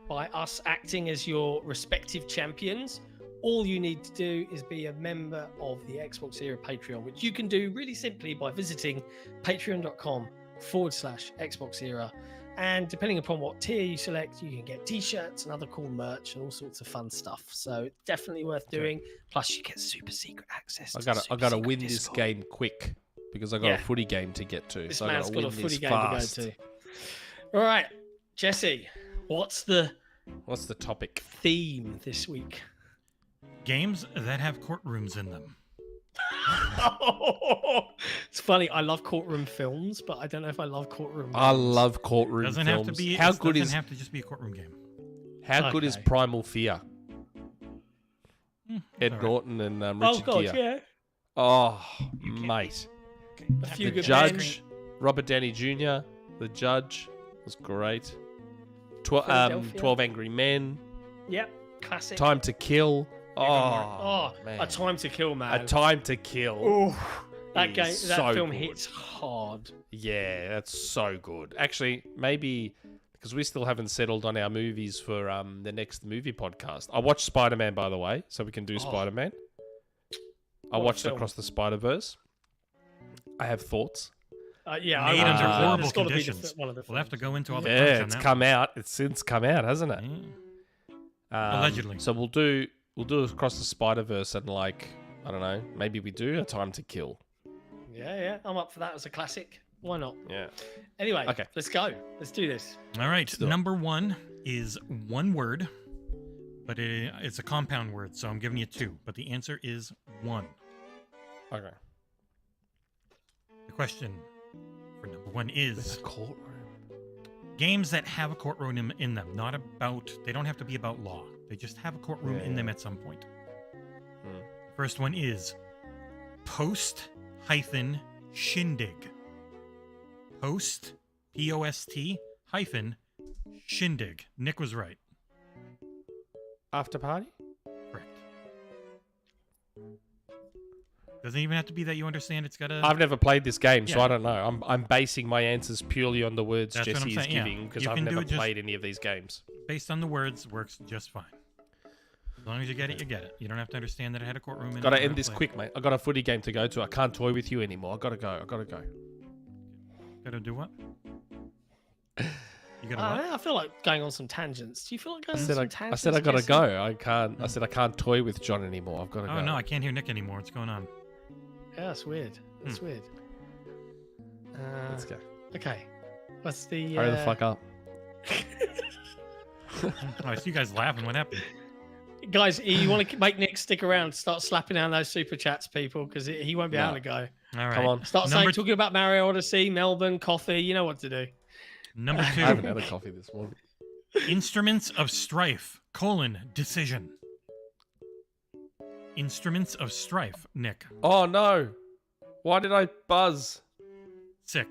by us acting as your respective champions, all you need to do is be a member of the XboxEra Patreon, which you can do really simply by visiting patreon.com/XboxEra. And depending upon what tier you select, you can get t-shirts and other cool merch and all sorts of fun stuff. So definitely worth doing. Plus, you get super secret access. I gotta win this game quick because I got a footy game to get to. This so I man's gotta got a win footy this game fast. to go to. All right, Jesse, what's the What's the topic? theme this week? Games that have courtrooms in them. It's funny. I love courtroom films, but I don't know if I love courtroom. I games. love courtroom Doesn't films. have to be. How It good doesn't is have to just be a courtroom game. how good is Okay. Primal Fear? Ed alright. Norton and Oh Richard god, Gere. yeah. Oh, mate. A few The good Judge, Robert Downey Jr., The Judge was great. Philadelphia. 12 Angry Men, Yep, classic. Time to Kill. Oh, Oh, man. A Time to Kill, man. A Time to Kill. Ooh, that is game, that so film good. hits hard. Yeah, that's so good. Actually, maybe because we still haven't settled on our movies for the next movie podcast. I watched Spider-Man, by the way, so we can do Spider-Man. I What a watched film. Across the Spider-Verse. I have thoughts. Yeah, Made I under would- horrible it's gotta be conditions. one of the We'll have to films. go into all the Yeah, crunch on it's that come out. It's since come out, hasn't it? one. Yeah. Allegedly. So we'll do Across the Spider-Verse and like I don't know, maybe we do A Time to Kill. Yeah, I'm up for that as a classic. Why not? Yeah. Anyway, Okay. let's go. Let's do this. All right. do it. Number one is one word, but it's a compound word, so I'm giving you two. But the answer is one. Okay. The question for number one There's is a courtroom. games that have a courtroom in them. Not about. They don't have to be about law. They just have a courtroom in them at some point. Hmm. First one is Post-Shindig. Post, P-O-S-T hyphen Shindig. Nick was right. After Party? Correct. Doesn't even have to be that you understand. It's got a. I've never played this game, so Yeah. I don't know. I'm basing my answers purely on the words That's what I'm Jesse is saying, yeah. giving because You I've can do never it just- played any of these games. Based on the words, works just fine. As long as you get it, you get it. You don't have to understand that it had a courtroom in it. Gotta or end this play it. quick, mate. I got a footy game to go to. I can't toy with you anymore. I gotta go. Gotta do what? You gotta what? I feel like going on some tangents. Do you feel like going I on said some I tangents? said I gotta Jesse? go. I can't. I said I can't toy with John anymore. I've gotta go. Oh no, I can't hear Nick anymore. What's going on? Yeah, that's weird. That's weird. Let's go. Okay. What's the... Hurry the fuck up. Oh, I see you guys laughing. What happened? Guys, you want to make Nick stick around, start slapping down those super chats, people, because he won't be No. able to go. All right. Come on. Start Number talking about Mario Odyssey, Melbourne, coffee. You know what to do. Number I haven't two. had a coffee this morning. Instruments of strife, decision. Instruments of strife, Nick. Oh no! Why did I buzz? Sick.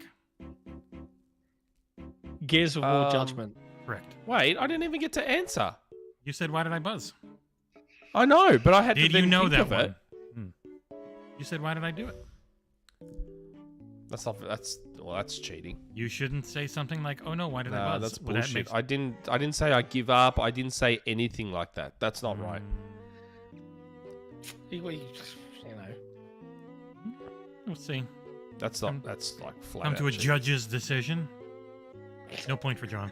Gears of War Judgment. Correct. Wait, I didn't even get to answer. You said, why did I buzz? I know, but I had Did to then you know think that of one? it. You said, why did I do it? That's not. That's cheating. You shouldn't say something like, oh no, why did I Nah, buzz? that's Well, that bullshit. makes- I didn't say I give up. I didn't say anything like that. That's not right. You know. We'll see. That's not. That's like flat. Come out to a cheating. judge's decision. No point for John.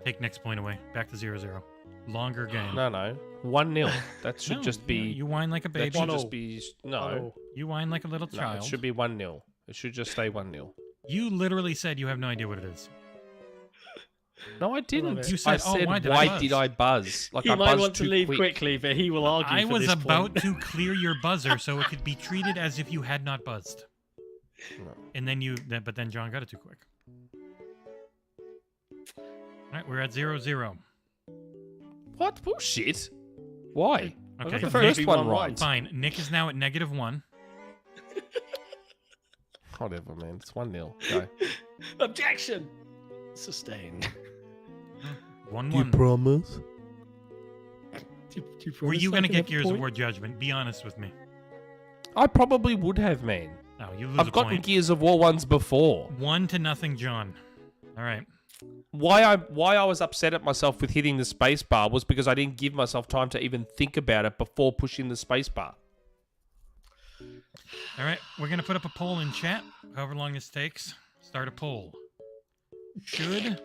Take next point away. Back to 0-0. Longer game. No. 1-0. That should just be. You whine like a baby. That should just be. No. You whine like a little No, child. it should be 1-0. It should just stay 1-0. You literally said you have no idea what it is. No, I didn't. You said, I said, why did I buzz? Like, He I might buzzed want to too leave quick. quickly, but he will argue. I for was this about point. to clear your buzzer so it could be treated as if you had not buzzed. No. And then John got it too quick. All right, we're at 0-0. What? Bullshit. Why? I Okay, got the Nick- first one right. Fine. Nick is now at -1. Whatever, man. It's 1-0. Go. Objection. Sustained. 1-1. promise? Were you going to get Gears of War Judgment? Be honest with me. I probably would have, man. No, you lose I've a gotten point. Gears of War ones before. 1-0, John. All right. Why I was upset at myself with hitting the space bar was because I didn't give myself time to even think about it before pushing the space bar. All right, we're going to put up a poll in chat, however long this takes. Start a poll. Should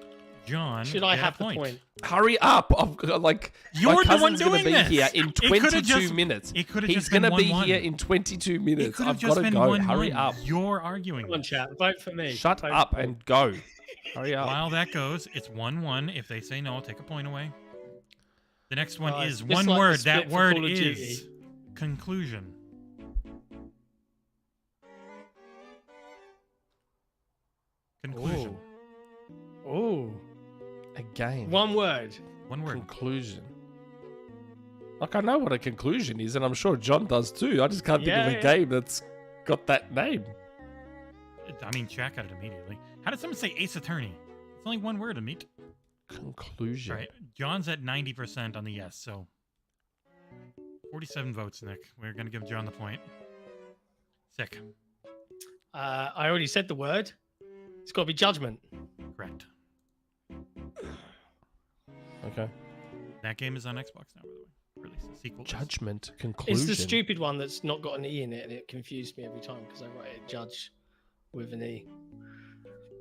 John Should I get have a point? the point? Hurry up! I've got, like, You're my the one cousin's gonna doing be this. here in It could've 22 just- minutes. it could've He's just been gonna be 1-1. here in 22 It minutes. could have I've just got to been go. 1-1. Hurry up! You're arguing. Come on, chat. Vote for me. Shut Vote up for me. and go. Hurry up! While that goes, it's 1-1. If they say no, I'll take a point away. The next one Nice. is Just one like the word. split That for word Call of is Duty. conclusion. Conclusion. Oh. A game. One word. One word. Conclusion. Like, I know what a conclusion is, and I'm sure John does too. I just can't think of a Yeah. game that's got that name. I mean, Jack got it immediately. How did someone say Ace Attorney? It's only one word, Amit. Conclusion. All right, John's at 90% on the yes, so 47 votes, Nick. We're going to give John the point. Sick. I already said the word. It's got to be judgment. Correct. Okay. That game is on Xbox now, by the way. Released a sequel. Judgment. Conclusion. It's the stupid one that's not got an E in it, and it confused me every time because I write it judge with an E.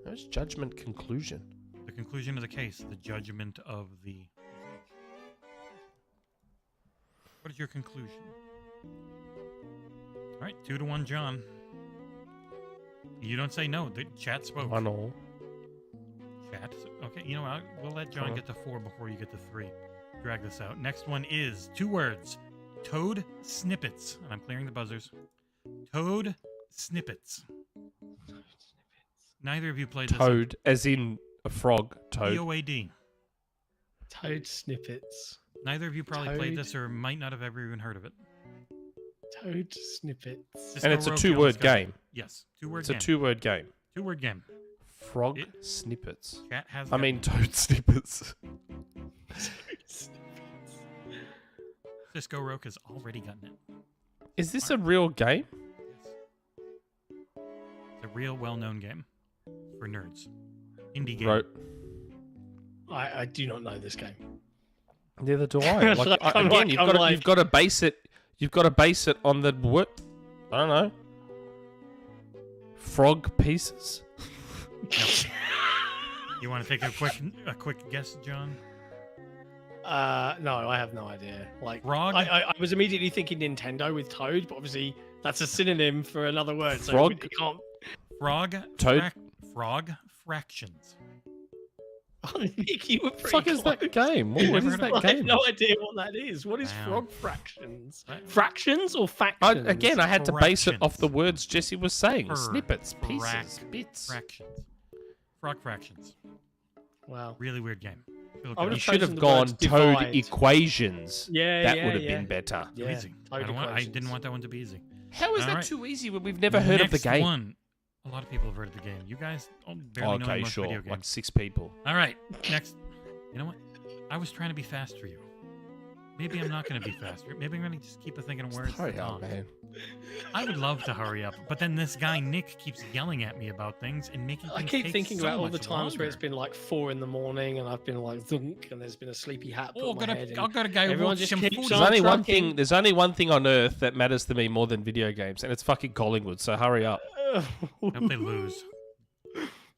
Where's judgment conclusion? The conclusion of the case, the judgment of the... What is your conclusion? All right, 2-1, John. You don't say no. The chat spoke. 1-1. Chat. Okay, you know what? We'll let John get to 4 before you get to 3. Drag this out. Next one is 2 words. Toad snippets. And I'm clearing the buzzers. Toad snippets. Neither of you played this. Toad, as in a frog. Toad. Toad. Toad snippets. Neither of you probably played Toad. this or might not have ever even heard of it. Toad snippets. Cisco And it's a Rogue 2-word Yellow's got it. game. Yes, 2-word It's game. a 2-word game. 2-word game. Frog It- snippets. Chat has. I mean, toad snippets. Cisco Rogue has already gotten it. Is this a real game? Yes. It's a real well-known game for nerds. Indie game. Right. I do not know this game. Neither do I. Like, I'm again, like- you've got to base it. You've got to base it on the what? I don't know. Frog pieces. You want to take a quick guess, John? No, I have no idea. Like, Frog? I was immediately thinking Nintendo with Toad, but obviously that's a synonym for another word. So Frog? it can't. Frog. Toad? Frog fractions. Oh, Nick, you were pretty Fuck is that close. game? What Never is heard that I have game? no idea what that is. What is Wow. frog fractions? Right. Fractions or factions? Again, I had to base it off the Fractions. words Jesse was saying. Per- Snippets, pieces, frac- bits. Fractions. Frog fractions. Wow. Really weird game. I You would've should have chosen the gone words toad divide. equations. Yeah, That yeah, would have yeah. been better. Yeah, Easy. Toad I equations. didn't want that one to be easy. How is All that right. too easy when we've never heard of the Next game? one. A lot of people have heard of the game. You guys barely know Okay, most sure. video games. Like 6 people. All right, next. You know what? I was trying to be fast for you. Maybe I'm not going to be fast. Maybe I'm going to just keep thinking of words. Hurry to up, talk. man. I would love to hurry up, but then this guy Nick keeps yelling at me about things and making. I things keep take thinking so about all the much times where it's longer. been like 4 in the morning and I've been like thunk and there's been a sleepy hat put Oh, on my head. I've got a guy who everyone wants just some keeps food. There's on only one trucking. thing. There's only one thing on earth that matters to me more than video games, and it's fucking Collingwood. So hurry up. I hope they lose.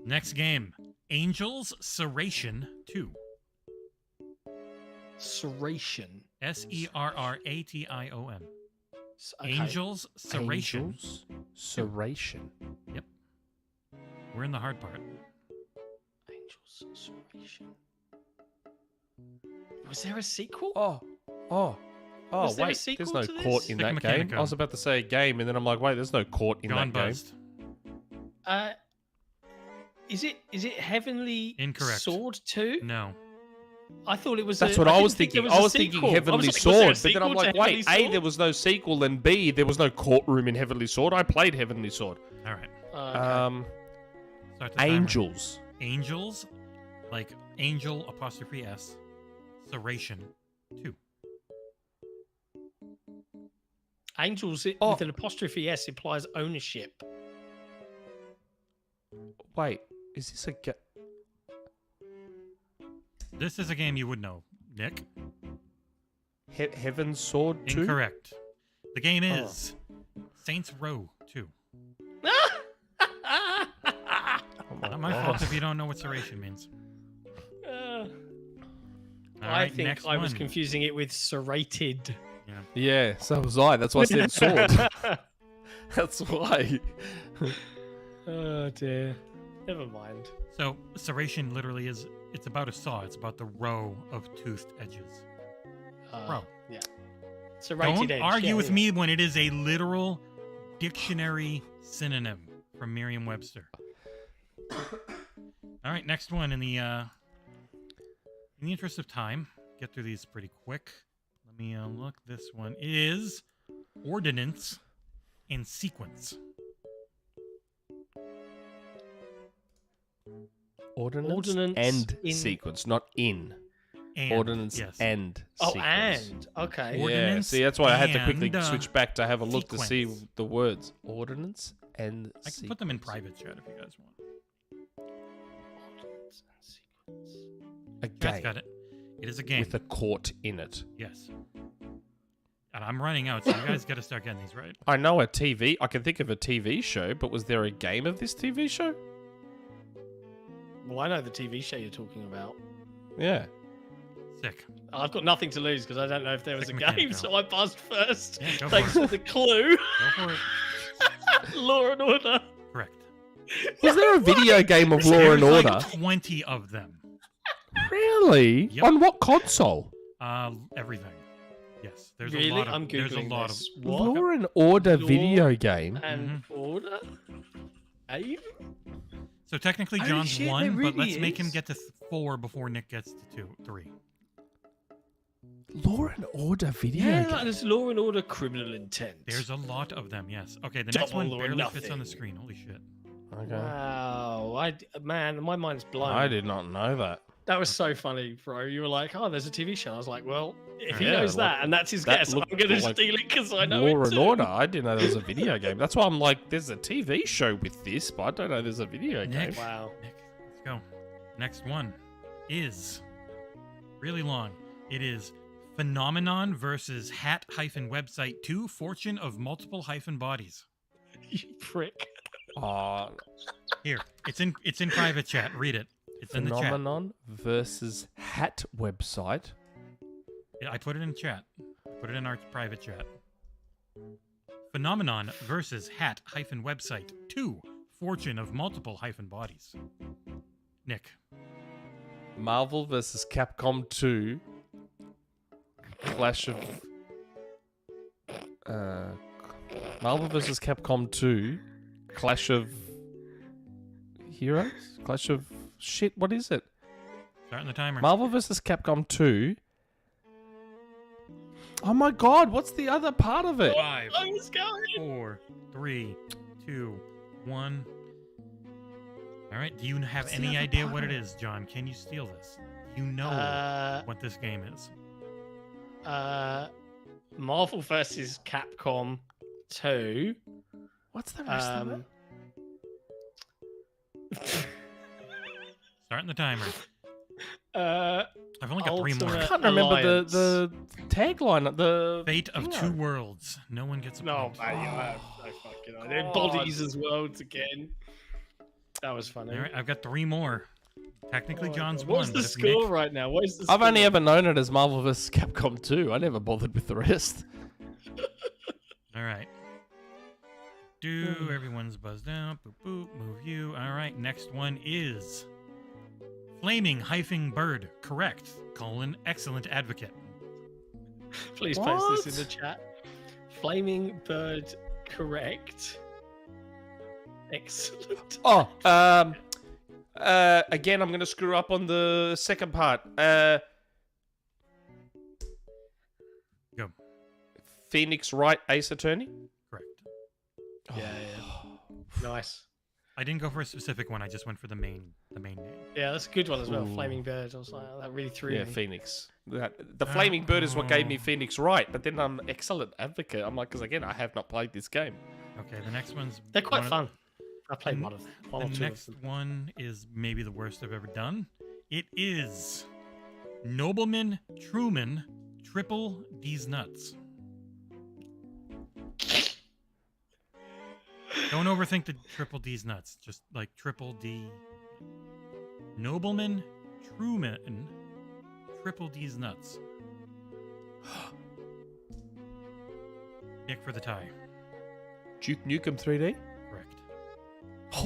Next game, Angels Serration 2. Serration. Serration. Okay. Angels, Serration. Angels, Serration. Yep. We're in the hard part. Angels, Serration. Was there a sequel? Oh, Was there a wait, sequel there's no to court this? in Stick that game. Mechanica. I was about to say a game, and then I'm like, wait, there's no court in John that game. buzzed. Is it Heavenly Incorrect. Sword 2? No. I thought it was. That's what I was didn't think there thinking. I was a thinking sequel. Heavenly I was like, was there a Sword, but then I'm sequel like, to wait, Heavenly A, there was no sequel, and B, there was no courtroom in Heavenly Sword. I played Heavenly Sword. All right. Okay. Start the timer. Angels. Angels, like angel apostrophe S. Serration 2. Angels with an apostrophe S implies ownership. Wait, is this a game? This is a game you would know, Nick. Heaven's Sword 2? Incorrect. The game is Saints Row 2. Not my fault if you don't know what serration means. All I right, think next I was one. confusing it with serrated. Yeah, so was I. That's why I said sword. That's why. Oh dear. Never mind. So serration literally is, it's about a saw. It's about the row of toothed edges. Bro. Yeah. Serrated Don't edge. argue yeah, with yeah. me when it is a literal dictionary synonym from Merriam-Webster. All right, next one. In the interest of time, get through these pretty quick. Let me look. This one is ordinance in sequence. Ordinance Ordinance and in- sequence, not in. And, Ordinance yes. and Oh, sequence. and okay. Yeah, Ordinance see, that's why I had to quickly and, switch back to have a look to see sequence. the words. Ordinance and I can put them in private chat if you guys want. Ordinance and sequence. A Chat's game got it. It is a game. with a court in it. Yes. And I'm running out, so you guys got to start getting these right. I know a TV. I can think of a TV show, but was there a game of this TV show? Well, I know the TV show you're talking about. Yeah. Sick. I've got nothing to lose because I don't know if there was a Stick game, Mechanical. so I buzzed first. Yeah, go Thanks for for the clue. Go for it. Law and Order. Correct. Was there a video game of Law and There's Order? like 20 of them. Really? Yep. On what console? Everything. Yes. There's Really? a lot of. I'm there's a googling lot this. of. What? Law and Order Law video game. And Order? Aim? So technically, Holy John's shit, 1, there but really let's make him is. get to 4 before Nick gets to 3. Law and Order video Yeah, game. like there's Law and Order Criminal Intent. There's a lot of them. Yes. Okay. The next one Double or barely fits on the nothing. screen. Holy shit. Okay. Wow. Man, my mind's blown. I did not know that. That was so funny, bro. You were like, oh, there's a TV show. I was like, well, if he Yeah, knows well, that and that's his that guess, I'm looked going to like steal it because I know Law it and too. Order. I didn't know there was a video game. That's why I'm like, there's a TV show with this, but I don't know there's a video game. Nick. Wow. Nick, let's go. Next one is really long. It is Phenomenon versus Hat-Website 2 Fortune of Multiple Bodies. You prick. Oh, Here, it's in private chat. Read it. It's in the chat. Phenomenon versus Hat website. Yeah, I put it in chat. Put it in our private chat. Phenomenon versus Hat-Website 2 Fortune of Multiple Bodies. Nick. Marvel versus Capcom 2. Clash of Marvel versus Capcom 2. Clash of Heroes? Clash of shit, what is it? Starting the timer. Marvel versus Capcom 2. Oh my god, what's the other part of it? 5, I was going. 4, 3, 2, 1. All right. Do you have What's the any other idea part what of it it? is, John? Can you steal this? You know what this game is. Marvel versus Capcom 2. What's the rest of it? Starting the timer. I've only got 3 more. Ultimate- I can't remember Alliance. the tagline. The Fate of Yeah. 2 Worlds. No one gets a No, point. man, you have no fucking idea. God. Bodies as worlds again. That was funny. All right, I've got 3 more. Technically, John's What's won. the but if score Nick, right now? What is the I've score? only ever known it as Marvel vs. Capcom 2. I never bothered with the rest. All right. Everyone's buzzed out. Boop, boop. Move you. All right. Next one is Flaming-Bird. Correct. Excellent advocate. Please post this in the chat. Flaming Bird, correct. Excellent. Oh, again, I'm going to screw up on the second part. Go. Phoenix Wright Ace Attorney? Correct. Yeah. Nice. I didn't go for a specific one. I just went for the main name. Yeah, that's a good one as well. Ooh. Flaming Bird. I was like, that really threw me. Yeah, Phoenix. The Flaming Bird is what gave me Phoenix Wright, but then I'm excellent advocate. I'm like, because again, I have not played this game. Okay, the next one's... They're quite fun. I played one of them. The next one is maybe the worst I've ever done. It is Nobleman Truman Triple D's Nuts. Don't overthink the Triple D's Nuts. Just like Triple D. Nobleman Truman Triple D's Nuts. Nick for the tie. Duke Nukem 3D? Correct.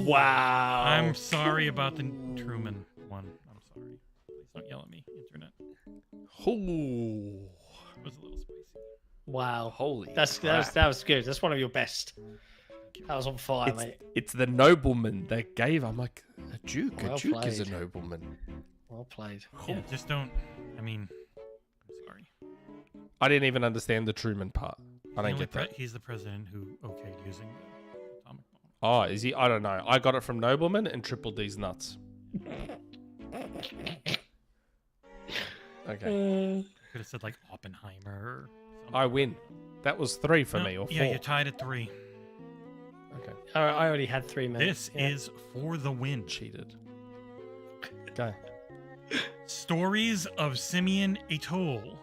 Wow. I'm sorry about the Truman one. I'm sorry. Please don't yell at me, internet. Ooh. It was a little spicy. Wow. Holy That was good. That's one of your best. That was on fire, mate. It's the nobleman that gave. I'm like, a Duke. Well a Duke is a played. nobleman. Well played. Yeah, just don't. I mean, I'm sorry. I didn't even understand the Truman part. I don't get that. He's the president who okayed using the atomic bomb. Oh, is he? I don't know. I got it from Nobleman and Triple D's Nuts. Okay. Could have said like Oppenheimer. Or something. I win. That was 3 for me, or 4. Yeah, you're tied at 3. Okay. I already had 3 minutes. This is for the win. Cheated. Go. Stories of Simeon Atoll.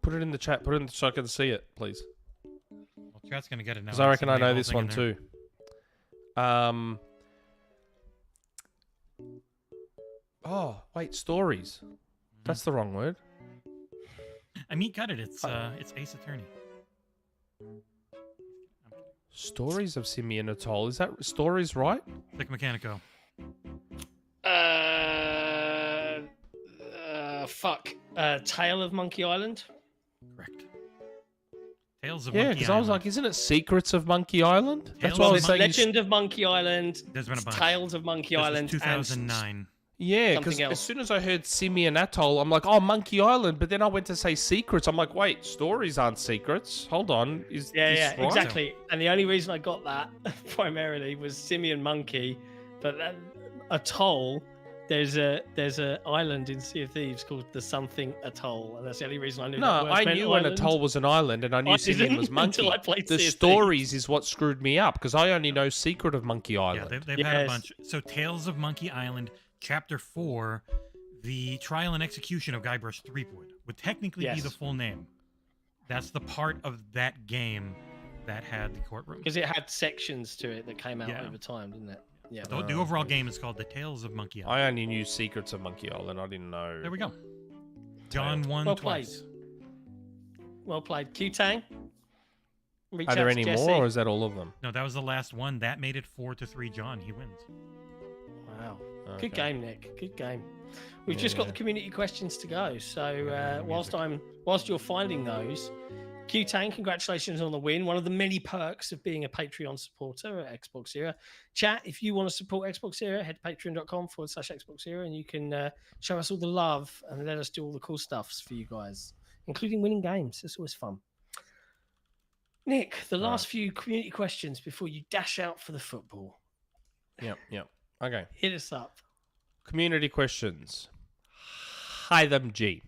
Put it in the chat. Put it in so I can see it, please. Well, chat's gonna get it now. Because I reckon I Somebody know whole this thing one in there. too. Oh, wait, stories. That's the wrong word. I mean, got it. It's Ace Attorney. Stories of Simeon Atoll. Is that stories right? Click Mechanico. Fuck. Tale of Monkey Island. Correct. Tales of Yeah, Monkey because I was Island. like, isn't it Secrets of Monkey Island? That's Tales what I of was saying. Legend of Monkey Island. There's been a bunch. Tales of Monkey This was Island. 2009. Yeah, because something as else. soon as I heard Simeon Atoll, I'm like, oh, Monkey Island. But then I went to say secrets. I'm like, wait, stories aren't secrets. Hold on. Is this right? Exactly. And the only reason I got that primarily was Simeon Monkey, but Atoll. There's a island in Sea of Thieves called the something Atoll, and that's the only reason I knew. No, that word I meant knew an island. atoll was an island, and I knew Simeon didn't was monkey. until I played The Sea of stories is what screwed me up, because I only know Secret of Monkey Yeah, Island. they've had a Yes. bunch. So, Tales of Monkey Island, Chapter 4, The Trial and Execution of Guybrush Threepwood, would technically be Yes. the full name. That's the part of that game that had the courtroom. Because it had sections to it that came out Yeah. over time, didn't it? Yeah. The overall game is called The Tales of Monkey Island. I only knew Secrets of Monkey Island. I didn't know. There we go. John won Well twice. Well played. Q-Tang. Reach Are there out any to Jesse. more, or is that all of them? No, that was the last one. That made it 4-3. John, he wins. Wow. Okay. Good game, Nick. Good game. We've just got the community questions to go. So whilst you're finding those, Q-Tang, congratulations on the win. One of the many perks of being a Patreon supporter at XboxEra. Chat, if you want to support XboxEra, head to patreon.com/XboxEra and you can show us all the love and let us do all the cool stuffs for you guys, including winning games. It's always fun. Nick, the last few community questions before you dash out for the football. Yep. Okay. Hit us up. Community questions. Hytham G.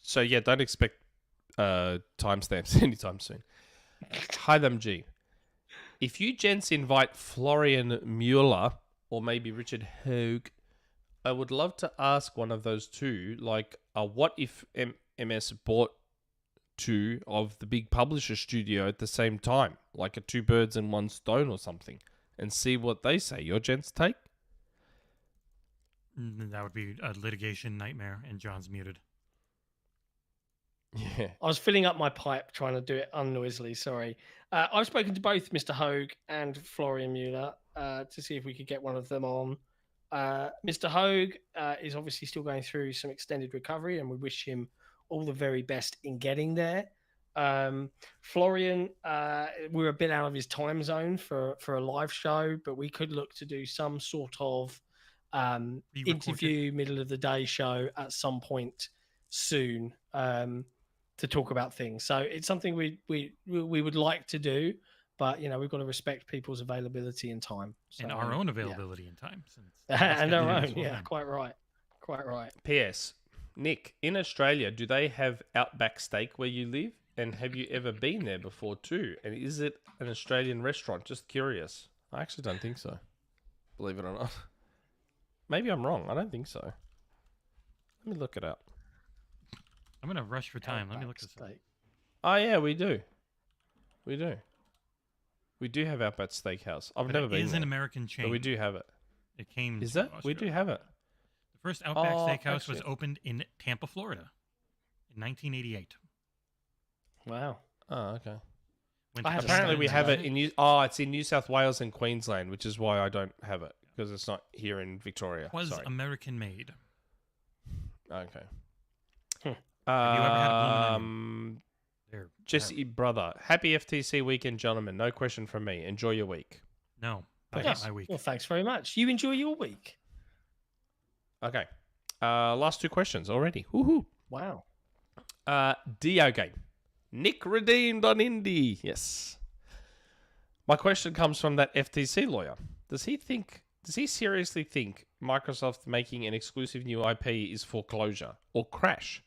So yeah, don't expect timestamps anytime soon. Hytham G. If you gents invite Florian Mueller or maybe Richard Hogue, I would love to ask one of those two, like, what if MS bought 2 of the big publisher studio at the same time, like a 2 birds and 1 stone or something, and see what they say. Your gents' take? That would be a litigation nightmare, and John's muted. Yeah. I was filling up my pipe trying to do it unnoisily. Sorry. I've spoken to both Mr. Hogue and Florian Mueller to see if we could get one of them on. Mr. Hogue is obviously still going through some extended recovery, and we wish him all the very best in getting there. Florian, we're a bit out of his time zone for a live show, but we could look to do some sort of interview, middle of the day show at some point soon to talk about things. So it's something we would like to do, but we've got to respect people's availability and time. So, and our own availability and time. And our own, quite right. P.S. Nick, in Australia, do they have Outback Steak where you live? And have you ever been there before too? And is it an Australian restaurant? Just curious. I actually don't think so. Believe it or not. Maybe I'm wrong. I don't think so. Let me look it up. I'm going to rush for time. Let me look this up. Oh, yeah, we do. We do have Outback Steakhouse. I've never been there. It is an American chain. But we do have it. It came Is to that? We do have it. The first Outback Steakhouse was opened in Tampa, Florida in 1988. Wow. Oh, okay. Apparently we have it in it's in New South Wales and Queensland, which is why I don't have it, because it's not here in Victoria. It was American made. Okay. Have you ever had a blooming onion? Jesse, brother. Happy FTC weekend, gentlemen. No question from me. Enjoy your week. No. I hate my week. Well, thanks very much. You enjoy your week. Okay. Last two questions already. Woohoo. Wow. DeoGame. Nick redeemed on Indie. Yes. My question comes from that FTC lawyer. Does he seriously think Microsoft making an exclusive new IP is foreclosure or crash?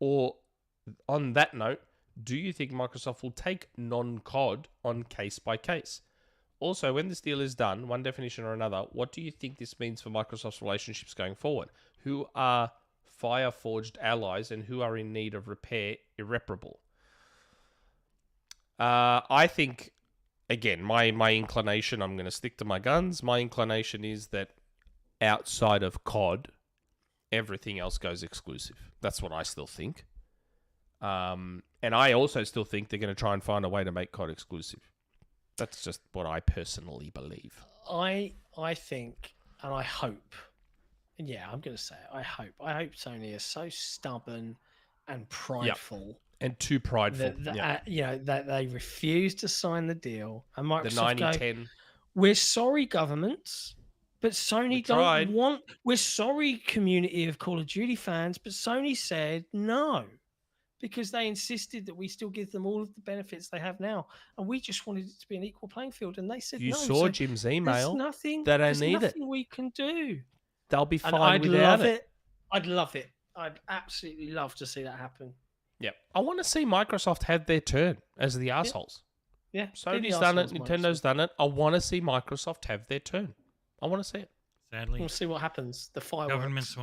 Or on that note, do you think Microsoft will take non-COD on case by case? Also, when this deal is done, one definition or another, what do you think this means for Microsoft's relationships going forward? Who are fire-forged allies and who are in need of repair irreparable? I think, again, my inclination, I'm going to stick to my guns. My inclination is that outside of COD, everything else goes exclusive. That's what I still think. And I also still think they're going to try and find a way to make COD exclusive. That's just what I personally believe. I think, and I hope, and yeah, I'm going to say it, I hope Sony is so stubborn and prideful. Yep. And too prideful. That they refuse to sign the deal. And Microsoft the 90-10. We're sorry, governments, but Sony don't want... We're sorry, community of Call of Duty fans, but Sony said no. Because they insisted that we still give them all of the benefits they have now. And we just wanted it to be an equal playing field. And they said no. You saw Jim's email. There's nothing we can do. They'll be fine without it. I'd love it. I'd absolutely love to see that happen. Yep. I want to see Microsoft have their turn as the assholes. Yeah. Sony's done it. Nintendo's done it. I want to see Microsoft have their turn. I want to see it. Sadly. We'll see what happens. The fireworks.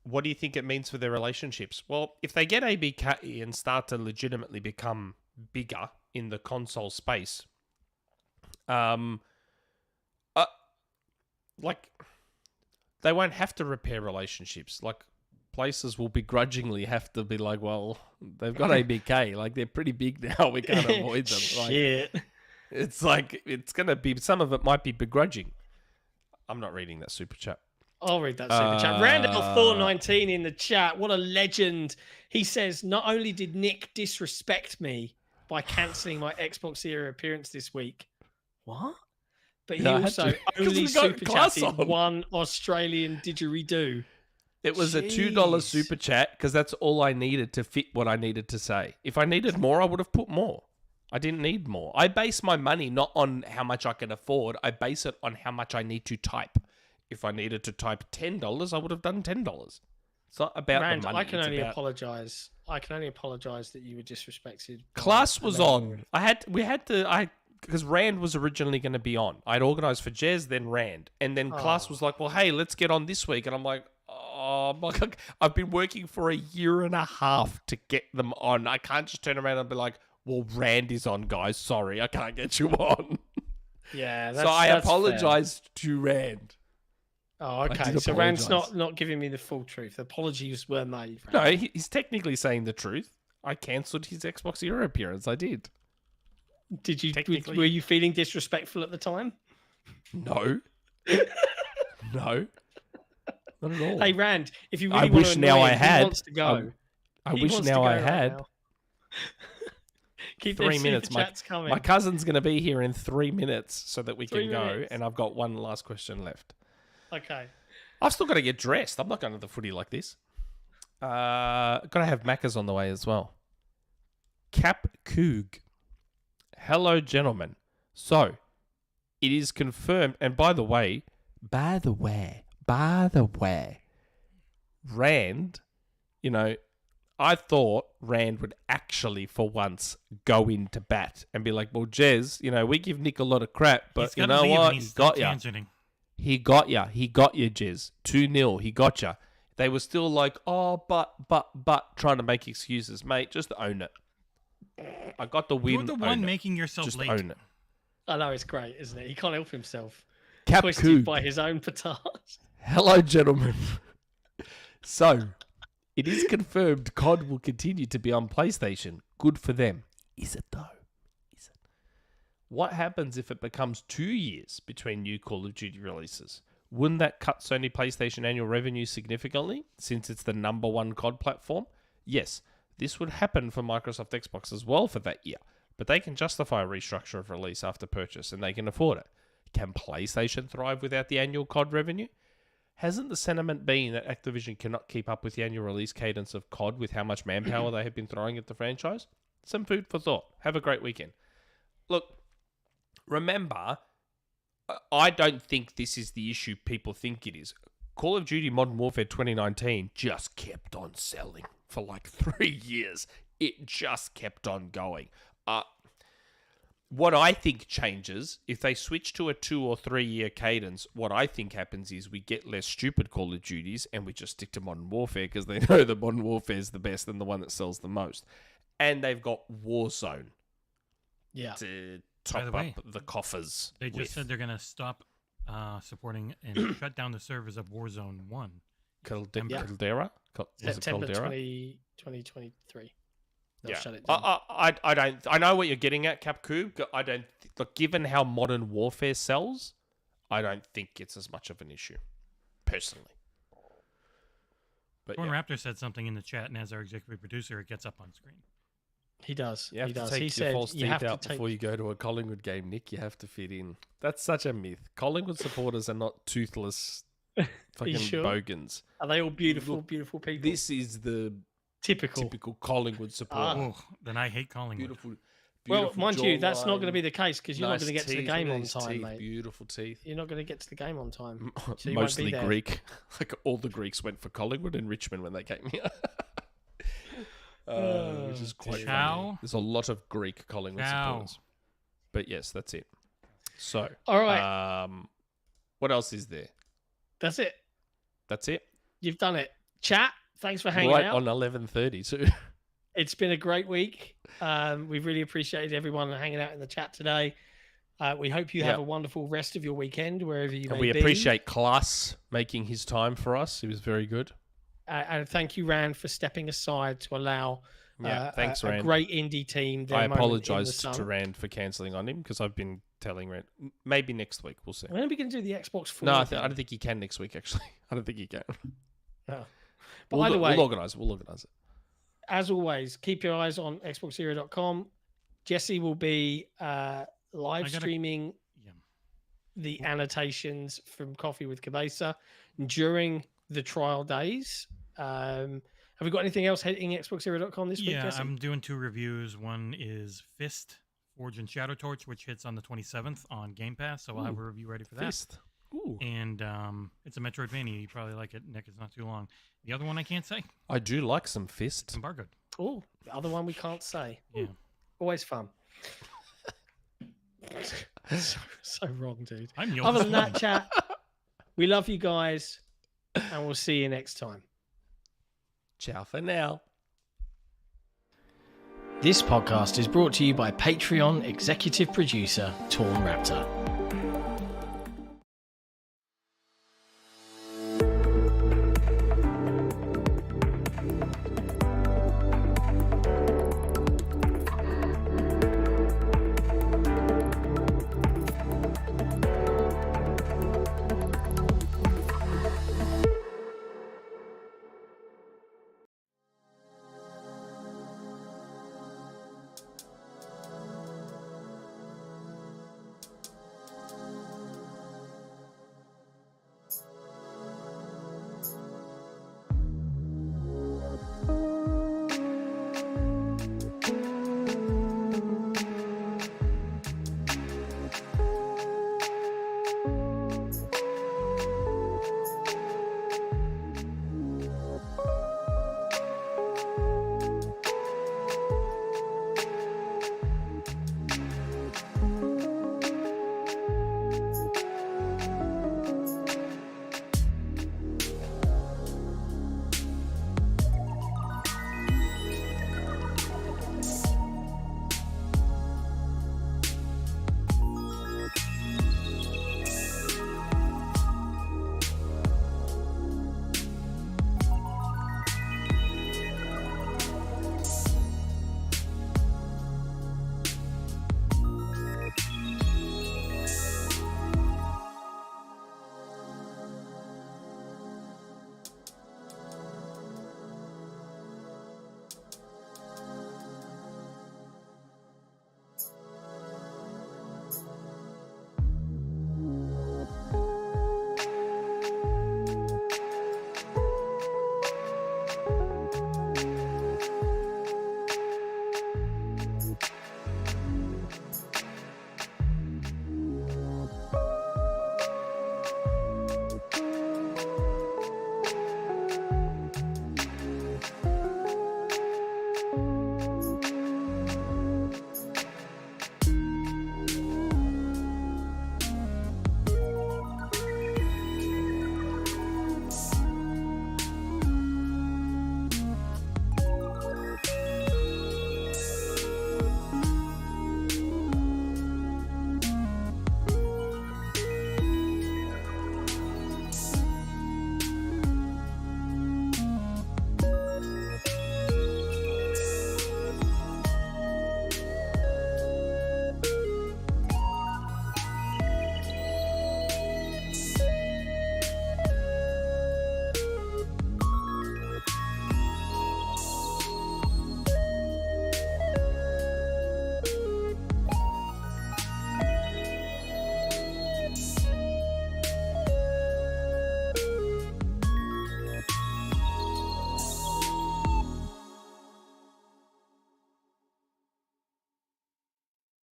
What do you think it means for their relationships? Well, if they get ABK and start to legitimately become bigger in the console space, they won't have to repair relationships. Like, places will begrudgingly have to be like, well, they've got ABK. Like, they're pretty big now. We can't avoid them. Shit. It's like, it's going to be, some of it might be begrudging. I'm not reading that super chat. I'll read that super chat. Randall419 in the chat. What a legend. He says, not only did Nick disrespect me by cancelling my XboxEra appearance this week. What? But he also only super chatted one Australian didgeridoo. It was a $2 super chat because that's all I needed to fit what I needed to say. If I needed more, I would have put more. I didn't need more. I base my money not on how much I can afford. I base it on how much I need to type. If I needed to type $10, I would have done $10. It's not about the money. I can only apologize. I can only apologize that you were disrespected. Klass was on. Because Rand was originally going to be on. I'd organised for Jez, then Rand. And then Klass was like, well, hey, let's get on this week. And I'm like, oh, my God. I've been working for 1.5 years to get them on. I can't just turn around and be like, well, Rand is on, guys. Sorry, I can't get you on. Yeah, so I that's apologized to Rand. Oh, okay. So Rand's not giving me the full truth. Apologies were made. Rand. No, he's technically saying the truth. I cancelled his Xbox Era appearance. I did. Did you? Were you feeling disrespectful at the time? No. No. Not at all. Hey, Rand, if you really I want wish to now annoy I him, had. he wants to go. I wish now I had. Keep 3 minutes. coming. My cousin's going to be here in 3 minutes so that we 3 can go. minutes. And I've got one last question left. Okay. I've still got to get dressed. I'm not going to the footy like this. Got to have Macca's on the way as well. Coug. Hello, gentlemen. So, it is confirmed. And by the way, Rand, I thought Rand would actually, for once, go into bat and be like, well, Jez, we give Nick a lot of crap, but you know what? He got ya. He got ya. He got you, Jez. 2-0. He got ya. They were still like, oh, but, trying to make excuses. Mate, just own it. I got the win. You're the one making yourself just late. Own it. I know, it's great, isn't it? He can't help himself. Twisted Coug. By his own petard. Hello, gentlemen. So, it is confirmed COD will continue to be on PlayStation. Good for them. Is it, though? Is it? What happens if it becomes 2 years between new Call of Duty releases? Wouldn't that cut Sony PlayStation annual revenue significantly, since it's the number one COD platform? Yes, this would happen for Microsoft Xbox as well for that year, but they can justify a restructure of release after purchase, and they can afford it. Can PlayStation thrive without the annual COD revenue? Hasn't the sentiment been that Activision cannot keep up with the annual release cadence of COD with how much manpower they have been throwing at the franchise? Some food for thought. Have a great weekend. Look, remember, I don't think this is the issue people think it is. Call of Duty Modern Warfare 2019 just kept on selling for like 3 years. It just kept on going. What I think changes, if they switch to a 2 or 3 year cadence, what I think happens is we get less stupid Call of Duties and we just stick to Modern Warfare because they know that Modern Warfare is the best and the one that sells the most. And they've got Warzone to top up the coffers. They just said they're going to stop supporting and shut down the servers of Warzone 1. Caldera? September 2023. They'll shut it down. I I know what you're getting at, Coug. I don't. Look, given how Modern Warfare sells, I don't think it's as much of an issue, personally. But Raptor said something in the chat, and as our executive producer, it gets up on screen. He does. You have to take your false teeth out before you go to a Collingwood game, Nick. You have to fit in. That's such a myth. Collingwood supporters are not toothless fucking bogans. Are they all beautiful, beautiful people? This is the typical Collingwood supporter. Oh, then I hate Collingwood. Beautiful. Well, mind you, that's not going to be the case because you're not going to get to the game on time, mate. Beautiful teeth. You're not going to get to the game on time. So Mostly Greek. Like all the Greeks went for Collingwood and Richmond when they came here. Which is quite funny. There's a lot of Greek Collingwood supporters. But yes, that's it. So, all right. What else is there? That's it. That's it. You've done it. Chat. Thanks for hanging out. On 11:30 too. It's been a great week. We've really appreciated everyone hanging out in the chat today. We hope you have a wonderful rest of your weekend wherever you may be. We appreciate Klass making his time for us. He was very good. And thank you, Rand, for stepping aside to allow thanks, Rand. A great indie team. I apologize to Rand for cancelling on him because I've been telling Rand maybe next week. We'll see. When are we going to do the Xbox 4? No, I don't think he can next week. Actually, I don't think he can. Oh. But either way, we'll organise it. As always, keep your eyes on XboxEra.com. Jesse will be live streaming the annotations from Coffee with Cabeza during the trial days. Have we got anything else hitting XboxEra.com this week, Jesse? I'm doing 2 reviews. One is Fist, Forge and Shadow Torch, which hits on the 27th on Game Pass, so I'll have a review ready for that. Fist. Ooh. And it's a Metroidvania. You probably like it, Nick. It's not too long. The other one I can't say. I do like some Fist. It's embargoed. Oh, the other one we can't say. Yeah. Always fun. so wrong, dude. Other than that, chat, we love you guys, and we'll see you next time. Ciao for now. This podcast is brought to you by Patreon executive producer Torn Raptor.